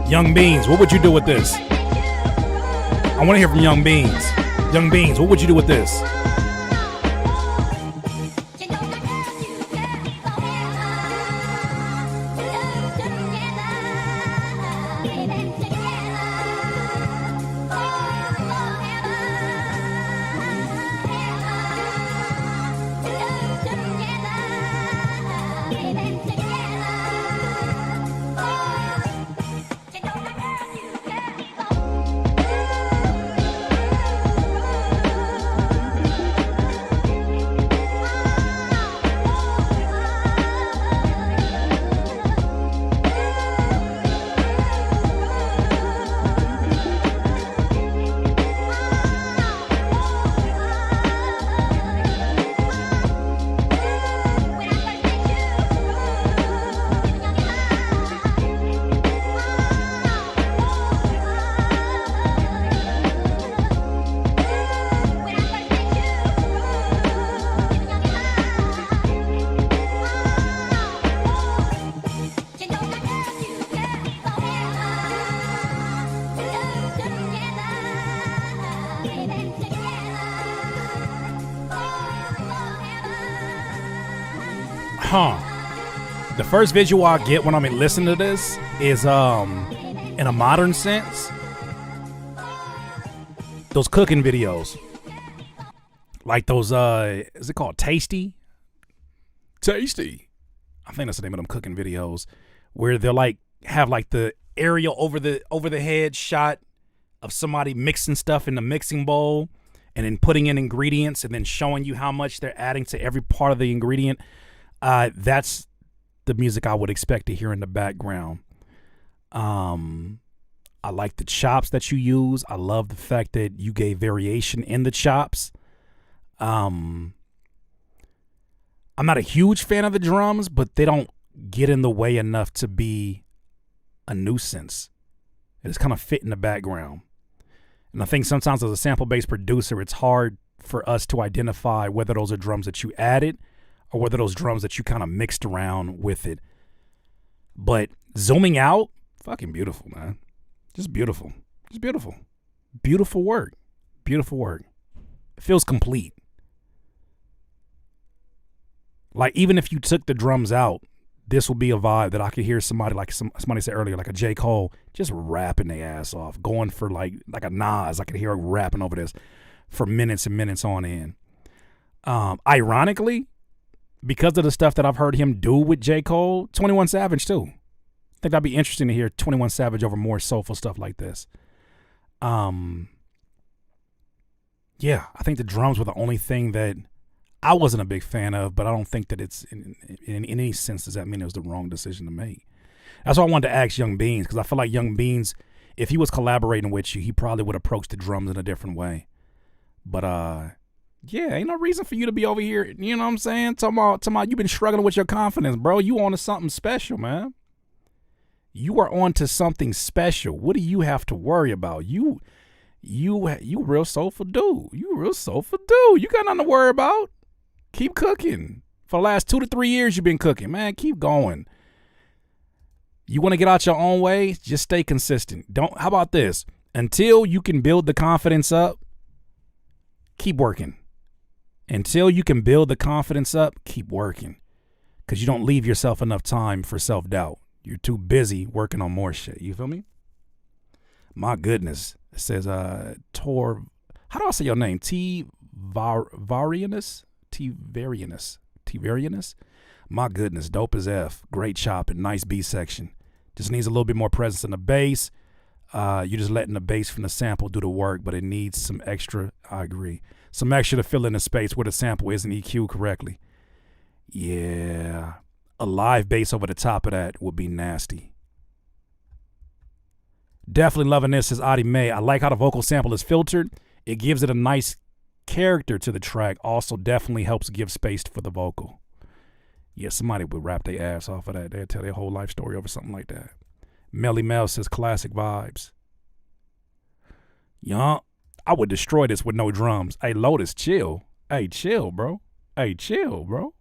Young Beans, what would you do with this? I want to hear from Young Beans. Young Beans, what would you do with this? The first visual I get when I'm listening to this is, in a modern sense, those cooking videos. Like those, is it called Tasty? Tasty. I think that's the name of them cooking videos, where they'll like have like the aerial over the head shot of somebody mixing stuff in the mixing bowl and then putting in ingredients and then showing you how much they're adding to every part of the ingredient. That's the music I would expect to hear in the background. I like the chops that you use. I love the fact that you gave variation in the chops. I'm not a huge fan of the drums, but they don't get in the way enough to be a nuisance. It's kind of fit in the background. And I think sometimes as a sample-based producer, it's hard for us to identify whether those are drums that you added or whether those drums that you kind of mixed around with it. But zooming out, fucking beautiful, man. Just beautiful. Just beautiful. Beautiful work. Beautiful work. It feels complete. Like, even if you took the drums out, this will be a vibe that I could hear somebody, like somebody said earlier, like a J. Cole, just rapping their ass off, going for like a Nas. I could hear rapping over this for minutes and minutes on end. Ironically, because of the stuff that I've heard him do with J. Cole, 21 Savage too. I think that'd be interesting to hear 21 Savage over more soulful stuff like this. Yeah, I think the drums were the only thing that I wasn't a big fan of, but I don't think that it's in any sense does that mean it was the wrong decision to make. That's why I wanted to ask Young Beans, because I feel like Young Beans, if he was collaborating with you, he probably would approach the drums in a different way. But yeah, ain't no reason for you to be over here, you know what I'm saying? Talking about you've been struggling with your confidence, bro. You on to something special, man. You are on to something special. What do you have to worry about? You real soulful dude. You real soulful dude. You got nothing to worry about. Keep cooking. For the last 2 to 3 years, you've been cooking. Man, keep going. You want to get out your own way? Just stay consistent. How about this? Until you can build the confidence up, keep working. Until you can build the confidence up, keep working. Because you don't leave yourself enough time for self-doubt. You're too busy working on more shit. You feel me? My goodness. It says, Tor, how do I say your name? Varianus? T-Varianus? My goodness, dope as F. Great chop and nice B section. Just needs a little bit more presence in the bass. You're just letting the bass from the sample do the work, but it needs some extra, I agree. Some extra to fill in the space where the sample isn't EQ'd correctly. Yeah. A live bass over the top of that would be nasty. Definitely loving this, says Adi May. I like how the vocal sample is filtered. It gives it a nice character to the track. Also definitely helps give space for the vocal. Yeah, somebody would rap their ass off of that. They'd tell their whole life story over something like that. Melly Mel says classic vibes. Yeah, I would destroy this with no drums. Hey, Lotus, chill. Hey, chill, bro. Hey, chill, bro.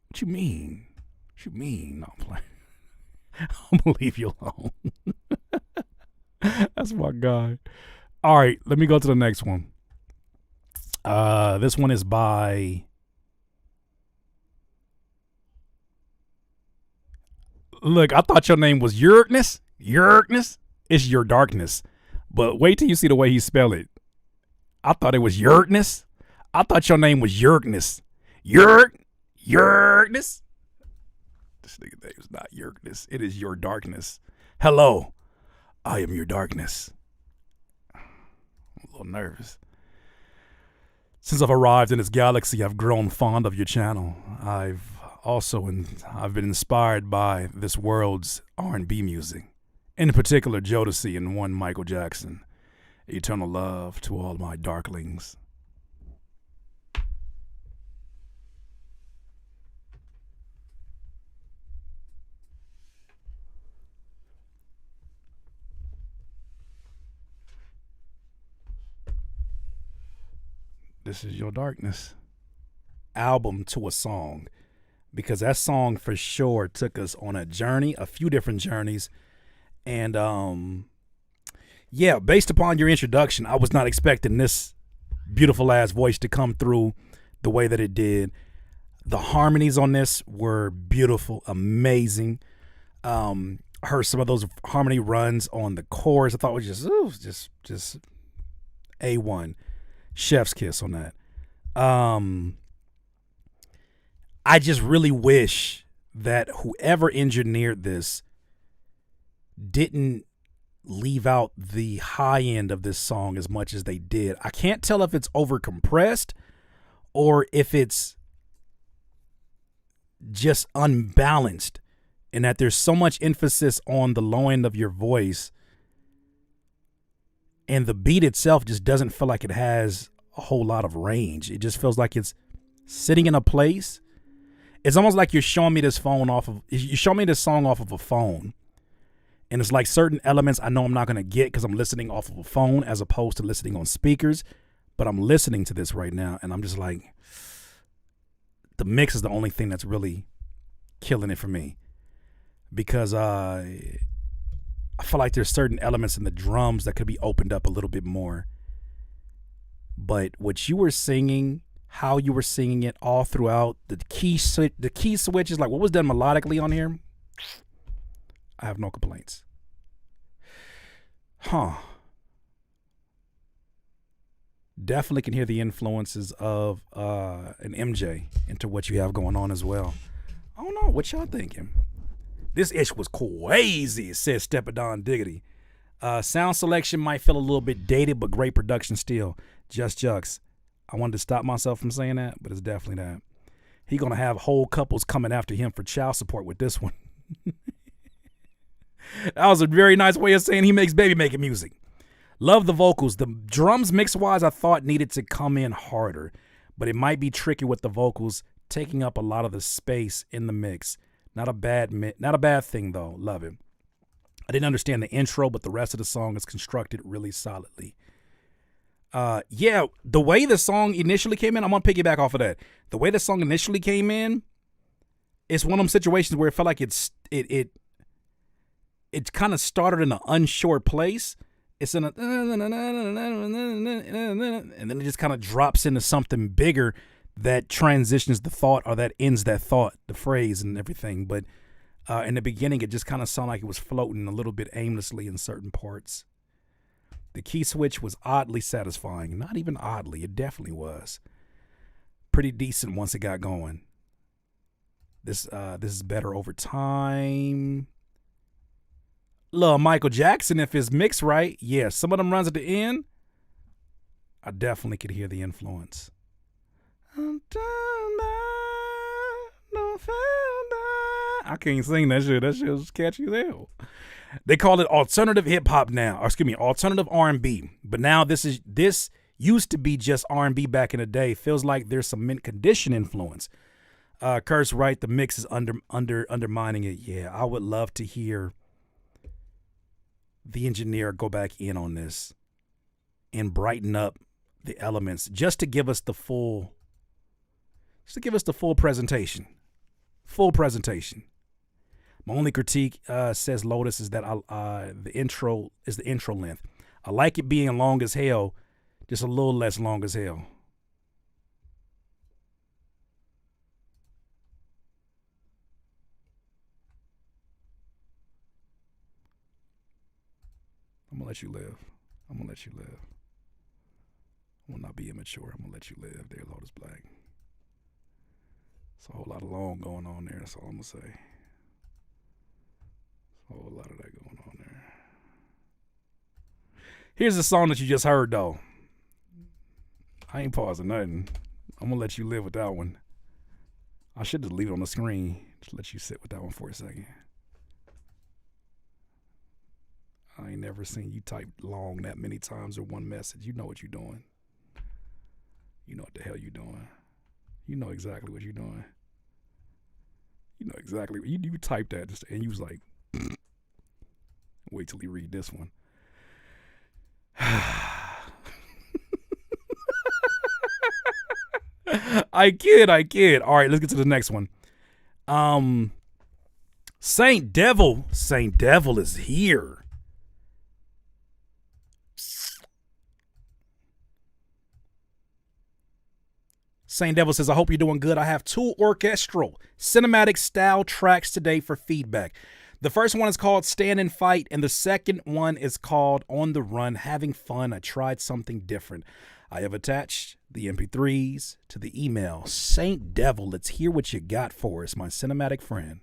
What you mean? What you mean? No, I'm playing. I'm gonna leave you alone. That's my guy. All right, let me go to the next one. This one is by Look, I thought your name was Yerkness. Yerkness? It's Your Darkness. But wait till you see the way he spelled it. I thought it was Yerkness. I thought your name was Yerkness. Yerkness. This nigga name is not Yerkness. It is Your Darkness. Hello, I am Your Darkness. I'm a little nervous. Since I've arrived in this galaxy, I've grown fond of your channel. I've been inspired by this world's R&B music, in particular Jodeci and one Michael Jackson. Eternal love to all my darklings. This is Your Darkness. Album to a song. Because that song for sure took us on a journey, a few different journeys. And yeah, based upon your introduction, I was not expecting this beautiful ass voice to come through the way that it did. The harmonies on this were beautiful, amazing. Heard some of those harmony runs on the chorus. I thought it was just A1. Chef's kiss on that. I just really wish that whoever engineered this didn't leave out the high end of this song as much as they did. I can't tell if it's over compressed or if it's just unbalanced, and that there's so much emphasis on the low end of your voice, and the beat itself just doesn't feel like it has a whole lot of range. It just feels like it's sitting in a place. It's almost like you're showing me this song off of a phone, and it's like certain elements I know I'm not going to get because I'm listening off of a phone as opposed to listening on speakers, but I'm listening to this right now, and I'm just like, the mix is the only thing that's really killing it for me, because I feel like there's certain elements in the drums that could be opened up a little bit more. But what you were singing, how you were singing it all throughout, the key switches, like what was done melodically on here, I have no complaints. Definitely can hear the influences of an MJ into what you have going on as well. I don't know. What y'all thinking? This ish was crazy, says Stepadon Diggity. Sound selection might feel a little bit dated, but great production still. Just Jux. I wanted to stop myself from saying that, but it's definitely that. He gonna have whole couples coming after him for child support with this one. That was a very nice way of saying he makes baby making music. Love the vocals. The drums mix-wise I thought needed to come in harder, but it might be tricky with the vocals taking up a lot of the space in the mix. Not a bad thing though. Love it. I didn't understand the intro, but the rest of the song is constructed really solidly. Yeah, the way the song initially came in, I'm gonna piggyback off of that. The way the song initially came in, it's one of them situations where it felt like it kind of started in an unsure place. It's in a, and then it just kind of drops into something bigger that transitions the thought, or that ends that thought, the phrase and everything. But in the beginning, it just kind of sounded like it was floating a little bit aimlessly in certain parts. The key switch was oddly satisfying. Not even oddly, it definitely was. Pretty decent once it got going. This is better over time. Love Michael Jackson, if it's mixed right. Yeah, some of them runs at the end, I definitely could hear the influence. I can't sing that shit. That shit was catchy as hell. They call it alternative hip hop now, or excuse me, alternative R&B. But now this used to be just R&B back in the day. Feels like there's some mint condition influence. Kurt's right. The mix is undermining it. Yeah, I would love to hear the engineer go back in on this and brighten up the elements just to give us the full presentation. Full presentation. My only critique, says Lotus, is that the intro length. I like it being long as hell, just a little less long as hell. I'm gonna let you live. I'm gonna let you live. I will not be immature. I'm gonna let you live there, Lotus Black. It's a whole lot of long going on there. That's all I'm gonna say. A whole lot of that going on there. Here's the song that you just heard, though. I ain't pausing nothing. I'm gonna let you live with that one. I should just leave it on the screen. Just let you sit with that one for a second. I ain't never seen you type long that many times or one message. You know what you're doing. You know what the hell you're doing. You know exactly what you're doing. You know exactly. You typed that and you was like, wait till you read this one. I kid. All right, let's get to the next one. Saint Devil is here. Saint Devil says, I hope you're doing good. I have 2 orchestral cinematic style tracks today for feedback. The first one is called Stand and Fight, and the second one is called On the Run, Having Fun. I tried something different. I have attached the MP3s to the email. Saint Devil, let's hear what you got for us, my cinematic friend.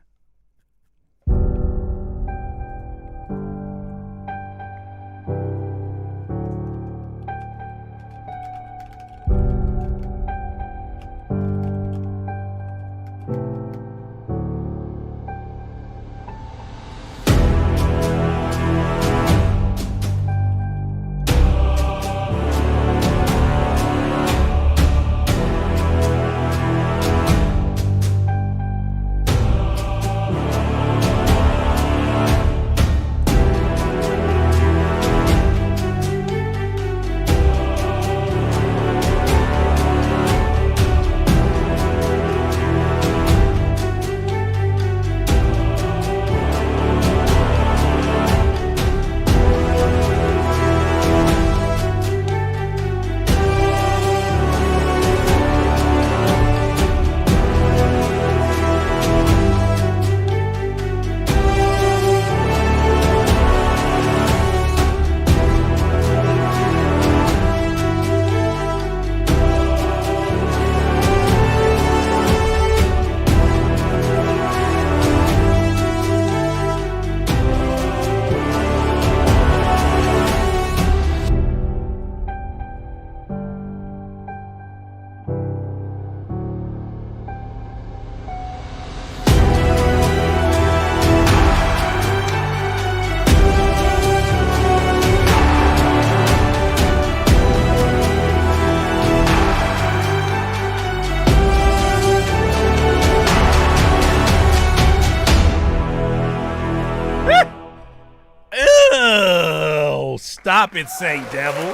Stop it, Saint Devil. Go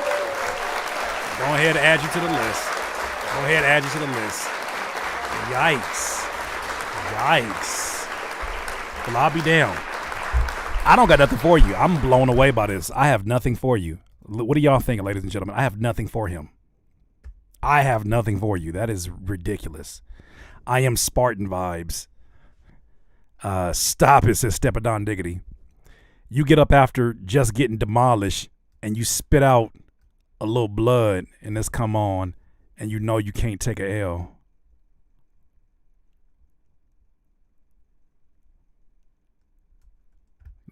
ahead and add you to the list. Go ahead and add you to the list. Yikes. Well, I'll be down. I don't got nothing for you. I'm blown away by this. I have nothing for you. What do y'all think, ladies and gentlemen? I have nothing for him. I have nothing for you. That is ridiculous. I am Spartan vibes. Stop it, says Stepadon Diggity. You get up after just getting demolished and you spit out a little blood and this come on and you know you can't take a L.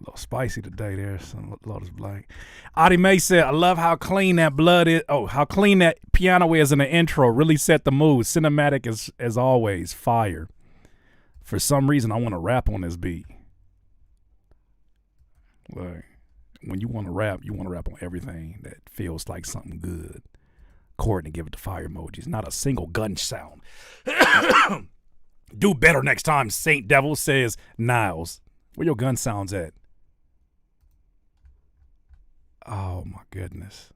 A little spicy today there, son. Lotus Black. Adi May said, I love how clean that blood is. Oh, how clean that piano is in the intro. Really set the mood. Cinematic as always. Fire. For some reason, I want to rap on this beat. Like, when you want to rap on everything that feels like something good. Courtney, give it the fire emojis. Not a single gun sound. Do better next time, Saint Devil, says Niles. Where your gun sounds at? Oh, my goodness.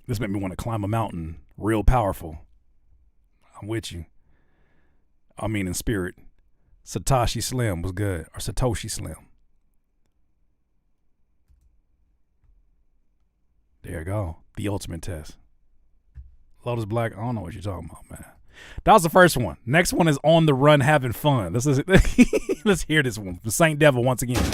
This made me want to climb a mountain real powerful. I'm with you. I mean, in spirit. Satoshi Slim was good. Or Satoshi Slim. There you go. The ultimate test. Lotus Black, I don't know what you're talking about, man. That was the first one. Next one is On the Run Having Fun. Let's hear this one. The Saint Devil once again.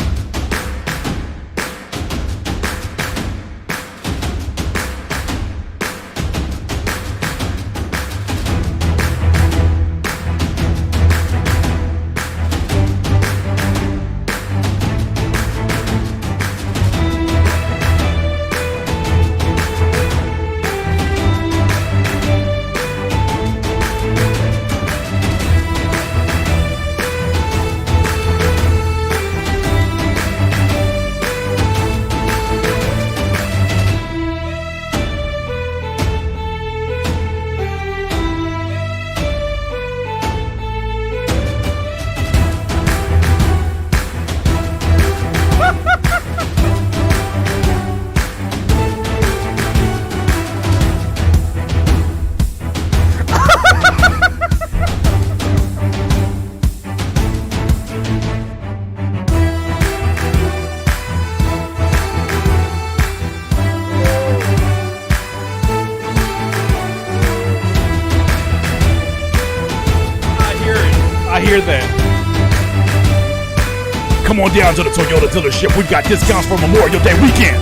Come on down to the Toyota dealership. We've got discounts for Memorial Day weekend.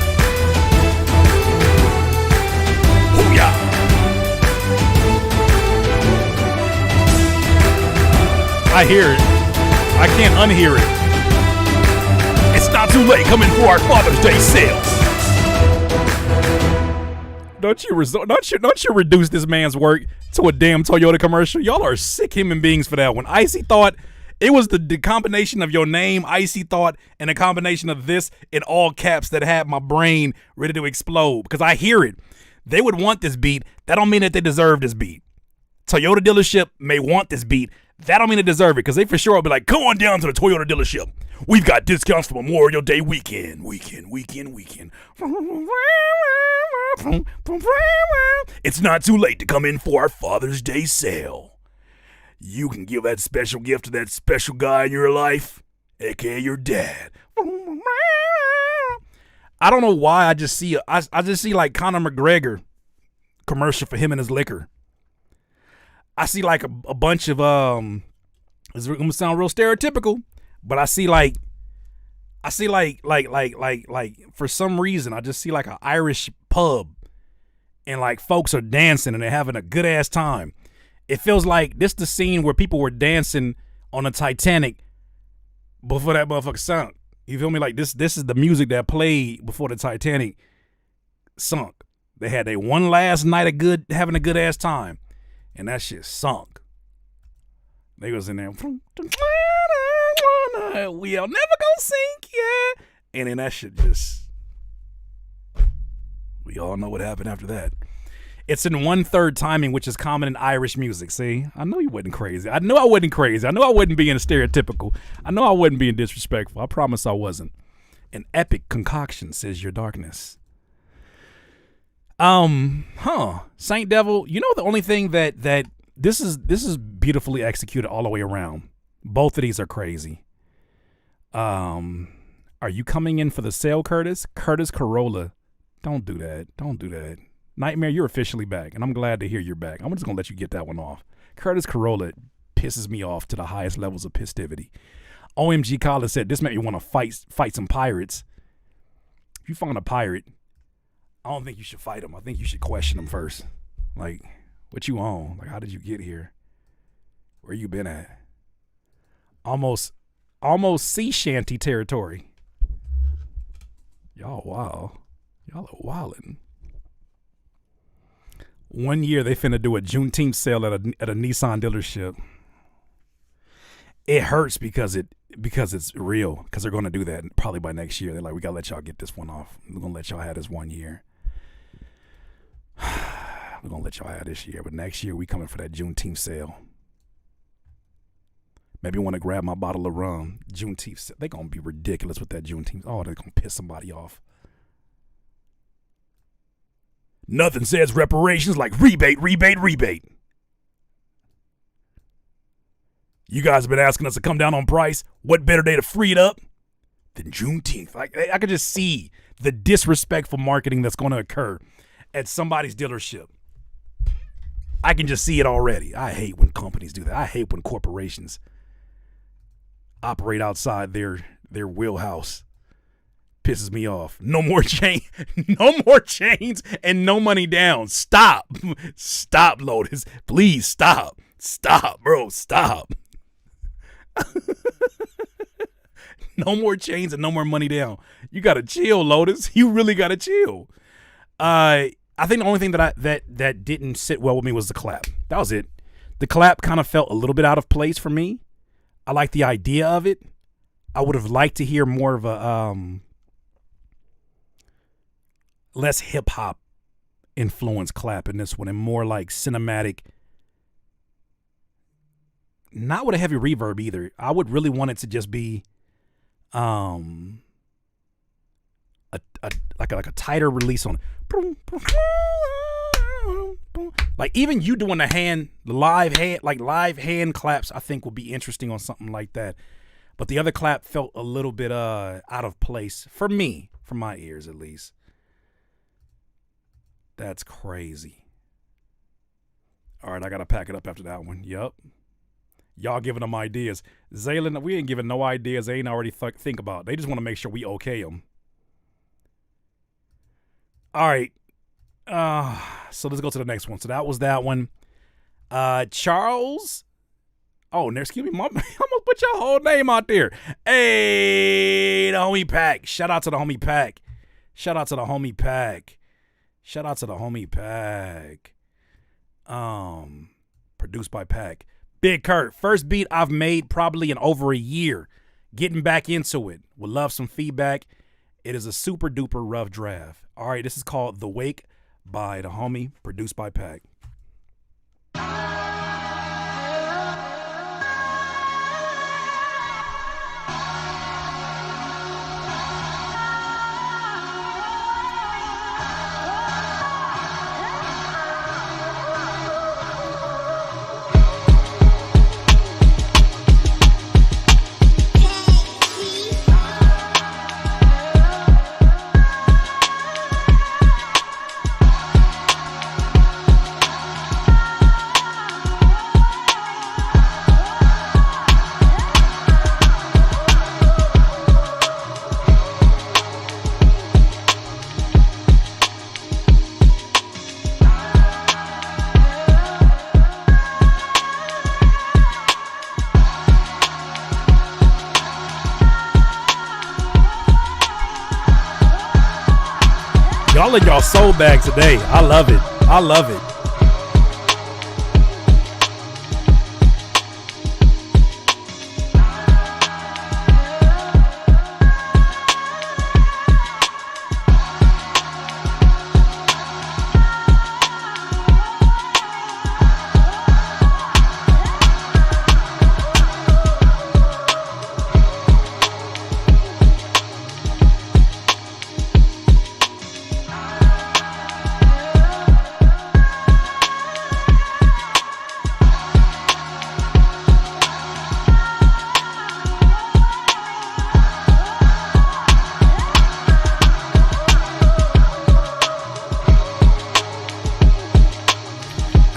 Hoo-yah! I hear it. I can't unhear it. It's not too late. Come in for our Father's Day sales. Don't you reduce this man's work to a damn Toyota commercial? Y'all are sick human beings for that one. Icy thought it was the combination of your name, Icy thought, and a combination of this in all caps that had my brain ready to explode. Because I hear it. They would want this beat. That don't mean that they deserve this beat. Toyota dealership may want this beat. That don't mean they deserve it. Because they for sure will be like, come on down to the Toyota dealership. We've got discounts for Memorial Day weekend. It's not too late to come in for our Father's Day sale. You can give that special gift to that special guy in your life, aka your dad. I don't know why I just see like Conor McGregor commercial for him and his liquor. I see like a bunch of it's gonna sound real stereotypical, but I see like for some reason I just see like an Irish pub and like folks are dancing and they're having a good ass time. It feels like this the scene where people were dancing on the Titanic before that motherfucker sunk. You feel me? Like this is the music that played before the Titanic sunk. They had their one last night of having a good ass time, and that shit sunk. They was in there. We'll never go sink, yeah. And then that shit just. We all know what happened after that. It's in 1/3 timing, which is common in Irish music. See, I know you wasn't crazy. I knew I wasn't crazy. I knew I wasn't being stereotypical. I know I wasn't being disrespectful. I promise I wasn't. An epic concoction, says your darkness. Saint Devil, you know the only thing that this is beautifully executed all the way around. Both of these are crazy. Are you coming in for the sale, Curtis? Curtis Corolla. Don't do that. Don't do that. Nightmare, you're officially back, and I'm glad to hear you're back. I'm just going to let you get that one off. Curtis Corolla pisses me off to the highest levels of pistivity. OMG Collar said, this made me want to fight some pirates. If you find a pirate, I don't think you should fight him. I think you should question him first. Like, what you on? Like, how did you get here? Where you been at? Almost sea shanty territory. Y'all wow. Y'all are wildin'. 1 year they finna do a Juneteenth sale at a Nissan dealership. It hurts because it's real, because they're gonna do that probably by next year. They're like, we gotta let y'all get this one off. We're gonna let y'all have this 1 year. We're gonna let y'all have this year, but next year we coming for that Juneteenth sale. Maybe want to grab my bottle of rum. Juneteenth sale. They're gonna be ridiculous with that Juneteenth. Oh, they're gonna piss somebody off. Nothing says reparations like rebate. You guys have been asking us to come down on price. What better day to free it up than Juneteenth? Like, I could just see the disrespectful marketing that's going to occur at somebody's dealership. I can just see it already. I hate when companies do that. I hate when corporations operate outside their wheelhouse. Pisses me off. No more chains and no money down. Stop, Lotus. Please stop, bro, stop. No more chains and no more money down. You gotta chill, Lotus. You really gotta chill. I think the only thing that didn't sit well with me was the clap. That was it. The clap kind of felt a little bit out of place for me. I like the idea of it. I would have liked to hear more of a less hip hop influence clap in this one, and more like cinematic. Not with a heavy reverb either. I would really want it to just be a tighter release on it. Like even you doing the live hand claps, I think would be interesting on something like that. But the other clap felt a little bit out of place for me, from my ears at least. That's crazy. All right, I got to pack it up after that one. Yup. Y'all giving them ideas. Zaylin, we ain't giving no ideas they ain't already think about. They just want to make sure we okay them. All right. So let's go to the next one. So that was that one. Charles. Oh, excuse me. I'm going to put your whole name out there. Hey, the homie Pack. Shout out to the homie Pack. Produced by Pack. Big Kurt, first beat I've made probably in over a year. Getting back into it. Would love some feedback. It is a super duper rough draft. All right, this is called The Wake by the homie, produced by Pack. Y'all in y'all soul bag today. I love it.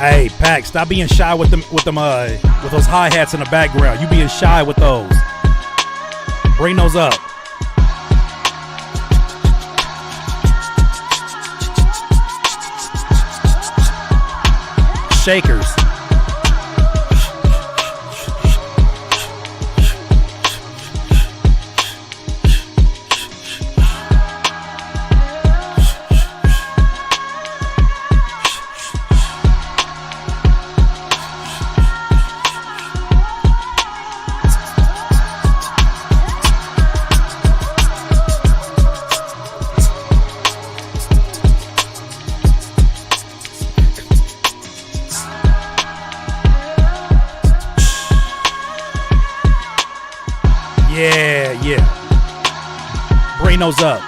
Hey, Pac, stop being shy with those hi-hats in the background. You being shy with those. Bring those up. Shakers. Yeah. Bring those up.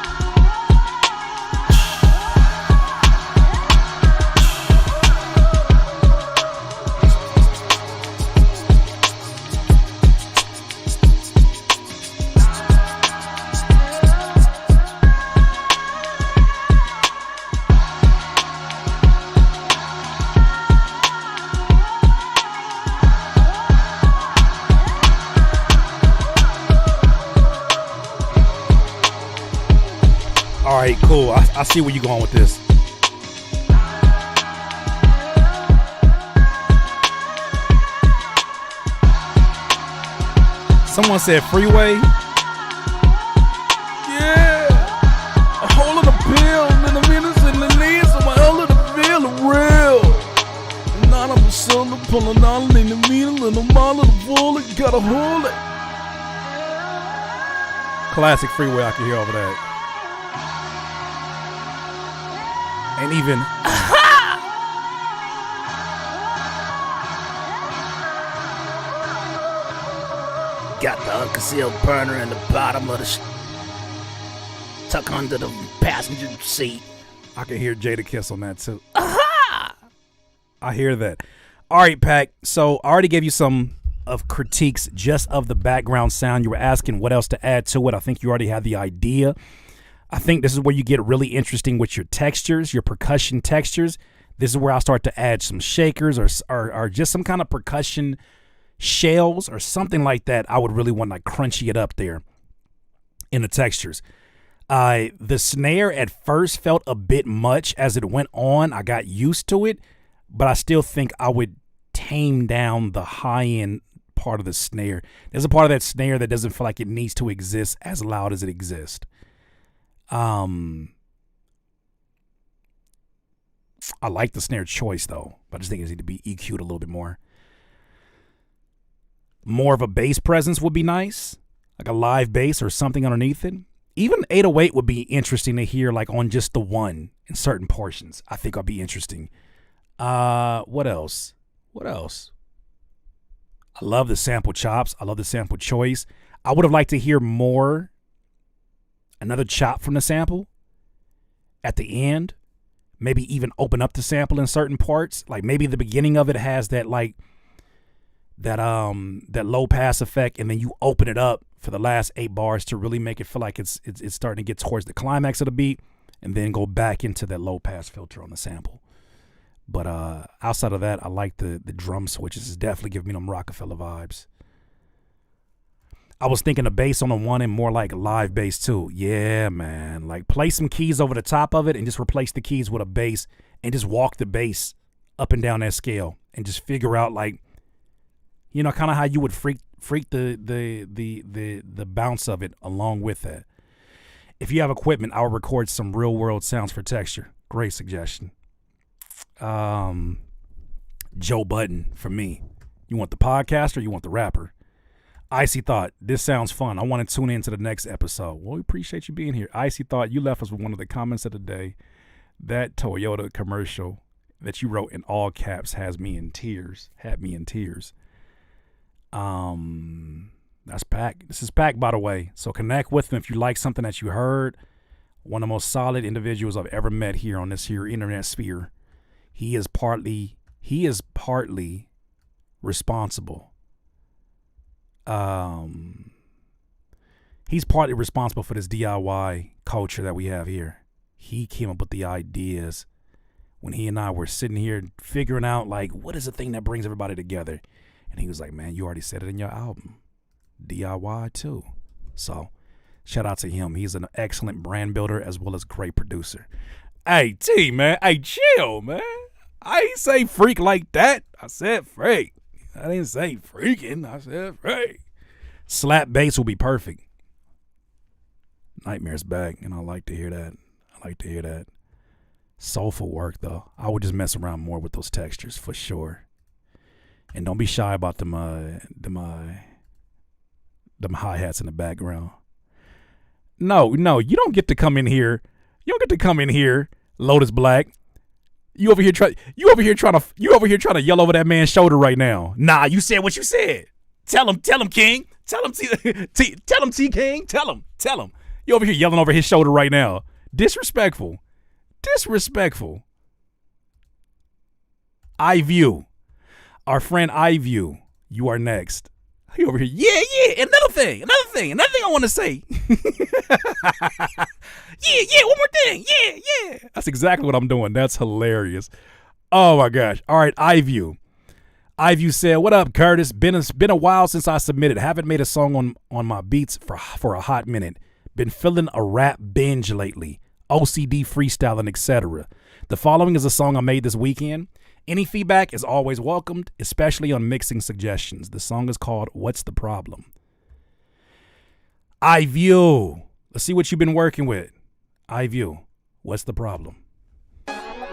All right, cool. I see where you're going with this. Someone said freeway. Yeah. A hole in the pill and the minutes in the leaves of my hole in the pill are real. And none of the sun pulling on in the middle and the mile of the bullet gotta hold it. Classic freeway I can hear over that. And even got the unconcealed burner in the bottom of the tuck under the passenger seat. I can hear Jadakiss on that too. I hear that. All right, Pac. So I already gave you some of critiques just of the background sound. You were asking what else to add to it. I think you already had the idea. I think this is where you get really interesting with your textures, your percussion textures. This is where I'll start to add some shakers or just some kind of percussion shells or something like that. I would really want to crunchy it up there in the textures. The snare at first felt a bit much as it went on. I got used to it, but I still think I would tame down the high end part of the snare. There's a part of that snare that doesn't feel like it needs to exist as loud as it exists. I like the snare choice though, but I just think it needs to be EQ'd a little bit more. More of a bass presence would be nice, like a live bass or something underneath it. Even 808 would be interesting to hear, like on just the one in certain portions. I think that'd be interesting. What else? I love the sample chops. I love the sample choice. I would have liked to hear more. Another chop from the sample at the end, maybe even open up the sample in certain parts. Like maybe the beginning of it has that that low pass effect, and then you open it up for the last 8 bars to really make it feel like it's starting to get towards the climax of the beat, and then go back into that low pass filter on the sample. But outside of that, I like the drum switches. It's definitely giving me them Rockefeller vibes. I was thinking of bass on the one and more like live bass too. Yeah, man. Like play some keys over the top of it and just replace the keys with a bass and just walk the bass up and down that scale and just figure out, like, you know, kind of how you would freak the bounce of it along with that. If you have equipment, I'll record some real world sounds for texture. Great suggestion. Joe Budden for me. You want the podcast or you want the rapper? Icy Thought, this sounds fun. I want to tune in to the next episode. Well, we appreciate you being here. Icy Thought, you left us with one of the comments of the day. That Toyota commercial that you wrote in all caps had me in tears. That's Pac. This is Pac, by the way. So connect with him if you like something that you heard. One of the most solid individuals I've ever met here on this here internet sphere. He is partly responsible. He's partly responsible for this DIY culture that we have here. He came up with the ideas when he and I were sitting here figuring out, like, what is the thing that brings everybody together? And he was like, man, you already said it in your album. DIY too. So shout out to him. He's an excellent brand builder as well as great producer. Hey, T, man. Hey, chill, man. I ain't say freak like that. I said freak. I didn't say freaking. I said freak. Slap bass will be perfect. Nightmare's back, and I like to hear that. Soulful work, though. I would just mess around more with those textures for sure. And don't be shy about them hi-hats in the background. No, you don't get to come in here. You don't get to come in here, Lotus Black. You over here trying to yell over that man's shoulder right now. Nah, you said what you said. Tell him, King. Tell him, T King. Tell him. You over here yelling over his shoulder right now. Disrespectful. iView. Our friend iView. You are next. He over here. Yeah. Another thing I want to say. Yeah, one more thing. Yeah. That's exactly what I'm doing. That's hilarious. Oh my gosh. All right, iView. iView said, what up, Curtis? Been a while since I submitted. Haven't made a song on my beats for a hot minute. Been feeling a rap binge lately. OCD freestyling, etc. The following is a song I made this weekend. Any feedback is always welcomed, especially on mixing suggestions. The song is called What's the Problem? iView. Let's see what you've been working with. iView. What's the problem?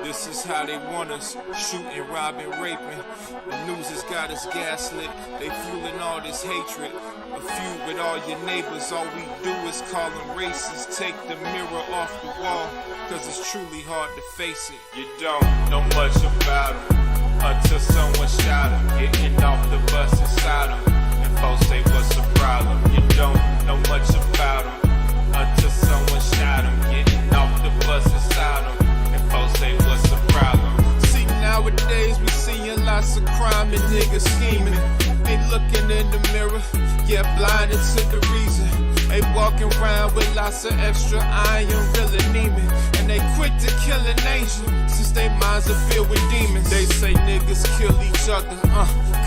This is how they want us, shooting, robbing, raping. The news has got us gaslit, they fueling all this hatred. A feud with all your neighbors, all we do is call them racist. Take the mirror off the wall, cause it's truly hard to face it. You don't know much about them, until someone shot them. Getting off the bus inside them, and folks say what's the problem? You don't know much about them, until someone shot them. Getting off the bus inside them, and folks say what's the problem? See, nowadays we seeing lots of crime and niggas scheming. They looking in the mirror, yeah, blinded to the reason. They walking around with lots of extra iron, real anemic. And they quick to kill a nation, since their minds are filled with demons. They say niggas kill each other,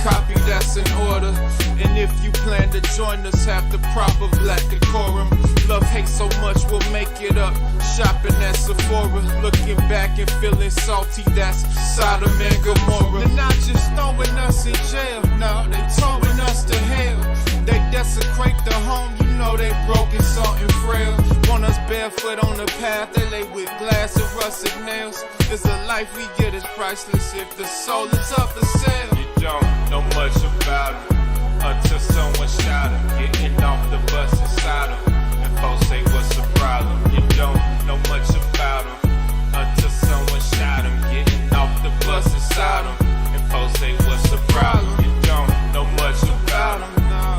copy that's in order. And if you plan to join us, have the proper black decorum. Love, hate so much, we'll make it up. Shopping at Sephora, looking back and feeling salty, that's Sodom and Gomorrah. They're not just throwing us in jail, no, they throwing us to hell. They desecrate the home, you know they broken, salt and frail. Want us barefoot on the path, they lay with glass and rusted nails. It's a life we get is priceless if the soul is up for sale. You don't know much about them, until someone shot them. Getting off the bus inside them, and folks say what's the problem? You don't know much about them, until someone shot them. Getting off the bus inside them, and folks say what's the problem? You don't know much about them,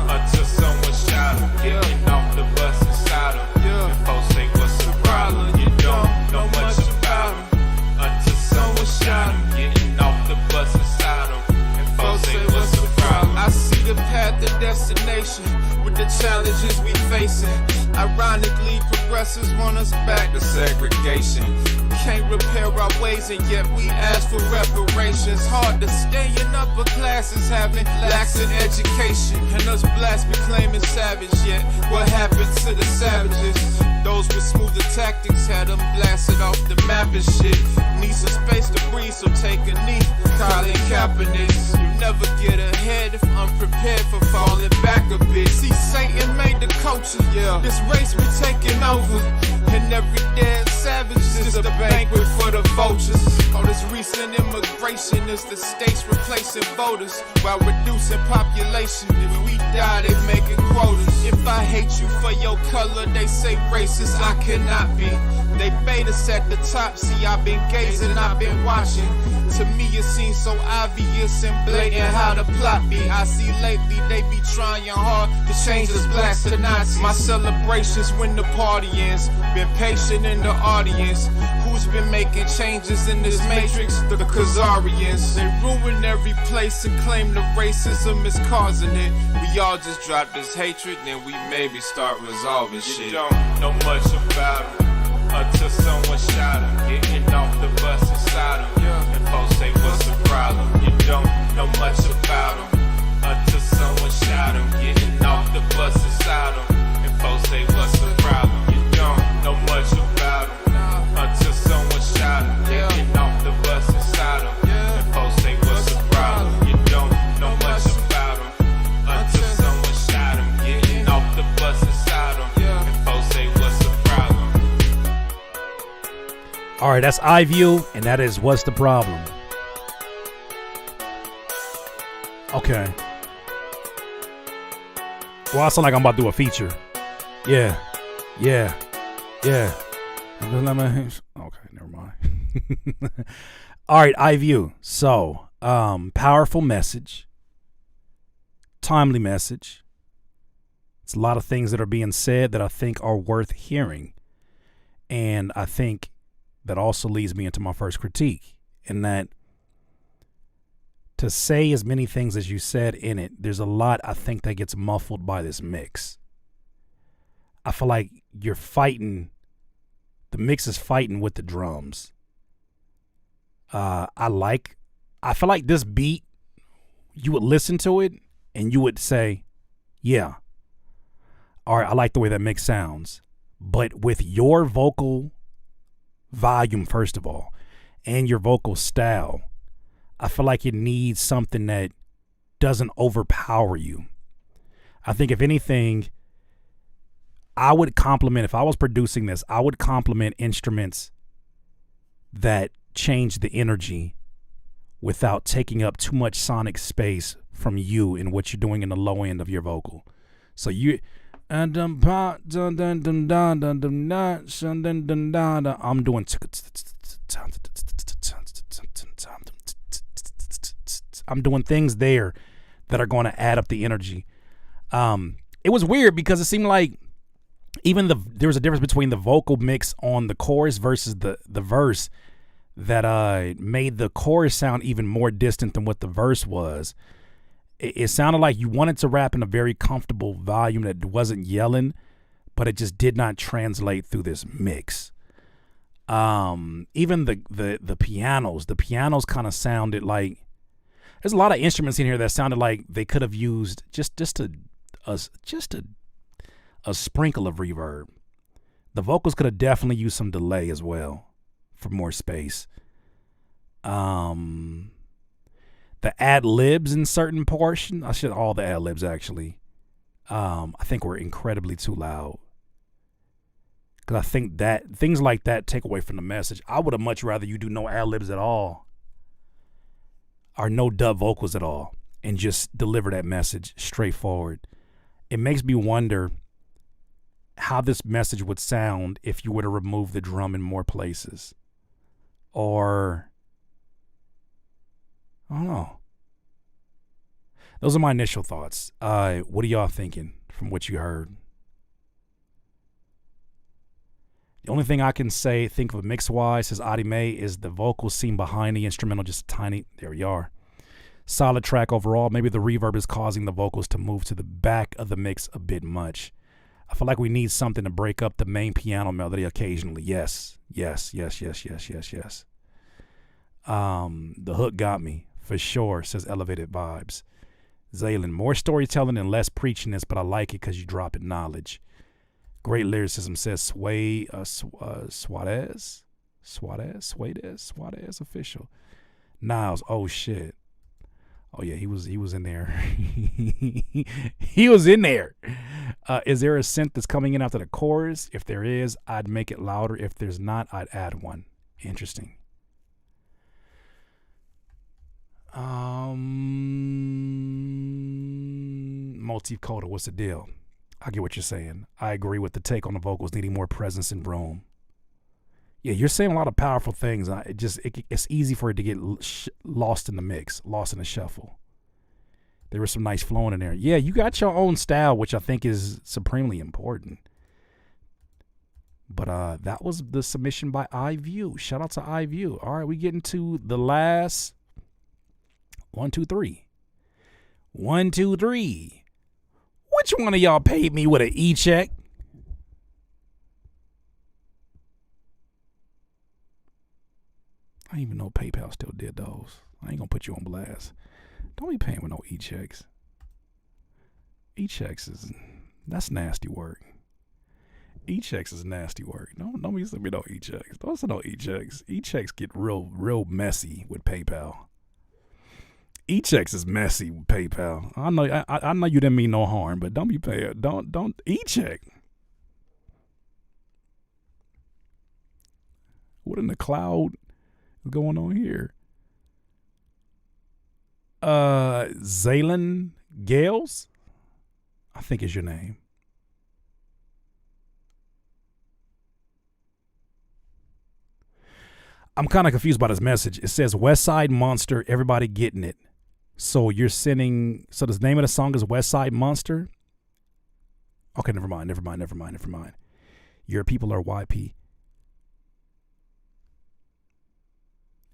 until someone shot them. Getting off the bus inside them, and folks say what's the problem? You don't know much about them, until someone shot them. Getting off the bus inside them, and folks say what's the problem? I see the path to destination with the challenges we facing. Ironically, progressives want us back to segregation. Can't repair our ways and yet we ask for reparations. Hard to stay in upper classes having lacks in education. And us blacks be claiming savage, yet what happened to the savages? Those with smoother tactics had them blasted off the map and shit. Need some space to breathe, so take a knee. Colin Kaepernick. You never get ahead if unprepared for falling back a bit. See, Satan made the culture, yeah. This race be taking over, and every dead savage is a banquet for the vultures. All this recent immigration is the states replacing voters while reducing population. If we die, they making quotas. If I hate you for your color, they say racist, I cannot be. They bait us at the top, see I've been gazing, I've been watching. To me it seems so obvious and blatant how the plot be. I see lately they be trying hard to change us blacks to Nazis. My celebrations when the party ends, been patient in the audience. Who's been making changes in this matrix? The Khazarians. They ruin every place and claim the racism is causing it. We all just drop this hatred, then we maybe start resolving shit. You don't know much about them, until someone shot him. Getting off the bus inside him. And folks say, what's the problem? You don't know much about him until someone shot him. Getting off the bus inside him. And folks say, what's the problem? You don't know much about him until someone shot him. Getting off the bus inside him. And folks say, what's the problem? You don't know much about him until someone shot him. Getting off the bus inside him. And folks say, what's the problem? All right, that's iView, and that is What's the Problem. Okay. Well, I sound like I'm about to do a feature. Yeah. Okay, never mind. All right, iView. So, powerful message. Timely message. It's a lot of things that are being said that I think are worth hearing. And I think that also leads me into my first critique, in that to say as many things as you said in it, there's a lot I think that gets muffled by this mix. I feel like you're fighting, the mix is fighting with the drums. I feel like this beat, you would listen to it and you would say, yeah, all right, I like the way that mix sounds. But with your vocal volume, first of all, and your vocal style, I feel like it needs something that doesn't overpower you. I think if anything, I would compliment, if I was producing this, I would compliment instruments that change the energy without taking up too much sonic space from you and what you're doing in the low end of your vocal. So you I'm doing I'm doing things there that are going to add up the energy. It was weird because it seemed like even there was a difference between the vocal mix on the chorus versus the verse that made the chorus sound even more distant than what the verse was. It sounded like you wanted to rap in a very comfortable volume that wasn't yelling, but it just did not translate through this mix. Even the pianos kind of sounded like, there's a lot of instruments in here that sounded like they could have used just a sprinkle of reverb. The vocals could have definitely used some delay as well for more space. The ad-libs in certain portions, all the ad-libs actually, I think were incredibly too loud. Because I think that things like that take away from the message. I would have much rather you do no ad-libs at all, or no dub vocals at all, and just deliver that message straightforward. It makes me wonder how this message would sound if you were to remove the drum in more places. Or, I don't know. Those are my initial thoughts. What are y'all thinking from what you heard? The only thing I can think of mix-wise, says Adi May, is the vocals seem behind the instrumental just a tiny. There we are. Solid track overall. Maybe the reverb is causing the vocals to move to the back of the mix a bit much. I feel like we need something to break up the main piano melody occasionally. Yes. The hook got me, for sure, says Elevated Vibes. Zaylin, more storytelling and less preachiness, but I like it because you drop in knowledge. Great lyricism, says Suarez official. Niles, oh shit. Oh yeah, he was in there. He was in there. Is there a synth that's coming in after the chorus? If there is, I'd make it louder. If there's not, I'd add one. Interesting. Motif Coda, what's the deal? I get what you're saying. I agree with the take on the vocals needing more presence in room. Yeah, you're saying a lot of powerful things. It's easy for it to get lost in the mix, lost in the shuffle. There was some nice flowing in there. Yeah, you got your own style, which I think is supremely important. But that was the submission by iView. Shout out to iView. All right, we get into the last 1, 2, 3. 1, 2, 3. Which one of y'all paid me with an e-check? I didn't even know PayPal still did those. I ain't gonna put you on blast. Don't be paying with no e-checks. E-checks that's nasty work. E-checks is nasty work. Don't be sending me no e-checks. Don't send no e-checks. E-checks get real messy with PayPal. E-checks is messy with PayPal. I know you didn't mean no harm, but don't be paying. Don't e-check. What in the cloud is going on here? Zaylen Gales, I think is your name. I'm kind of confused by this message. It says West Side Monster, everybody getting it. So you're sending, so the name of the song is West Side Monster? Okay, never mind. Your people are YP.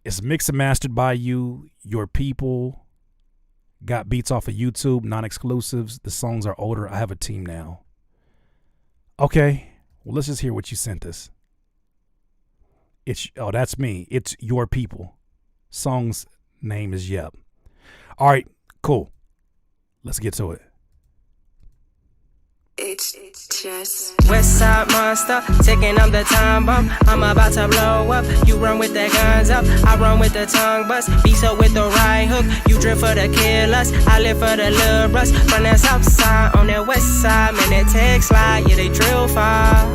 It's mixed and mastered by you. Your people got beats off of YouTube, non-exclusives. The songs are older. I have a team now. Okay, well, let's just hear what you sent us. That's me. It's Your People. Song's name is Yep. All right, cool. Let's get to it. It's just Westside Monster, taking up the time bomb. I'm about to blow up. You run with the guns up, I run with the tongue bust. Beats up with the right hook. You drift for the killers, I live for the little rust. From that south side on that west side, man, that tech slide, yeah, they drill fire.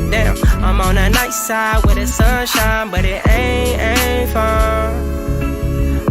Damn, I'm on the night side where the sunshine, but it ain't fun.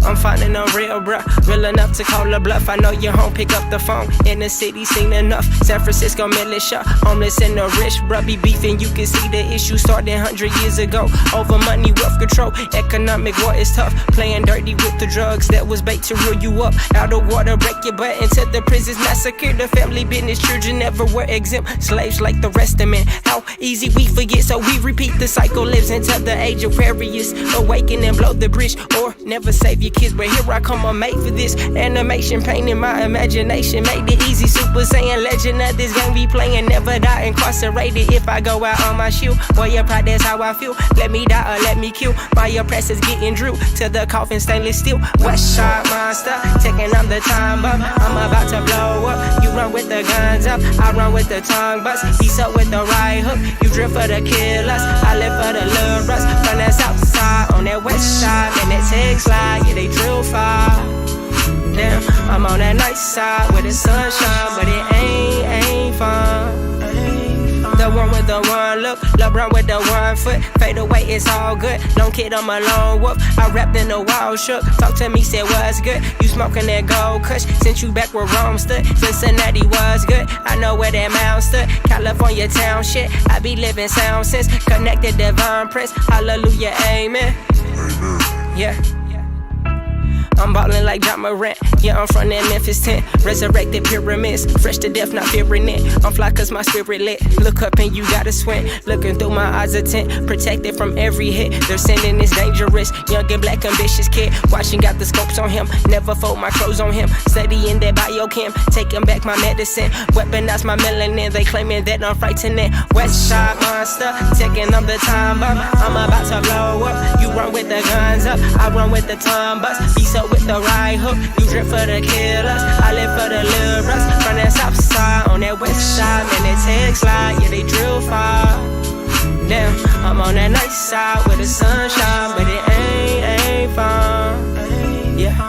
I'm finding a real bruh, real enough to call a bluff. I know you home, pick up the phone. In the city, seen enough. San Francisco militia, homeless and the rich, bruh be beefing. You can see the issue started 100 years ago. Over money, wealth control, economic war is tough. Playing dirty with the drugs that was bait to reel you up. Out of water, break your butt into the prisons, massacre the family business. Children never were exempt, slaves like the rest of men. How easy we forget, so we repeat the cycle. Lives until the age of Aquarius. Awaken and blow the bridge, or never save your kids. But here I come, I'm made for this. Animation, painting my imagination. Made it easy, Super Saiyan legend of this game we playing. Never die incarcerated if I go out on my shoe. Boy, your pride, that's how I feel. Let me die or let me kill. My oppressors getting drew to the coffin, stainless steel. West Side Monster, taking up the time bomb. I'm about to blow up. You run with the guns up, I run with the tongue bust. He's up with the right hook. You drift for the killers, I live for the little rust. From that south side on that west side, and that tech slide, yeah, they drill fire. Damn, I'm on that night side where the sun shine, but it ain't fun. The one with the one look, LeBron with the 1 foot. Fade away, it's all good. Don't kid, I'm a lone wolf. I rapped in the wild shook. Talk to me, said what's good. You smoking that gold kush. Since you back where Rome stood. Cincinnati was good. I know where that mound stood. California town shit. I be living sound since. Connected divine prince. Hallelujah, amen. Yeah. I'm ballin' like John Morant. Yeah, I'm from that Memphis tent. Resurrected pyramids. Fresh to death, not fearing it. I'm fly cause my spirit lit. Look up and you gotta squint. Looking through my eyes of tent. Protected from every hit. They're sending this dangerous. Young and black ambitious kid. Watching, got the scopes on him. Never fold my clothes on him. Studying that biochem. Taking back my medicine. Weaponize my melanin. They claiming that I'm frightening. West Side Monster. Taking up the time bomb. I'm about to blow up. You run with the guns up. I run with the tongue bust. Be so with the right hook, you drip for the killers. I live for the little rust. From that south side on that west side, man, that tech slide, yeah, they drill fire. Damn, I'm on that night side where the sun shine, but it ain't fun. Yeah.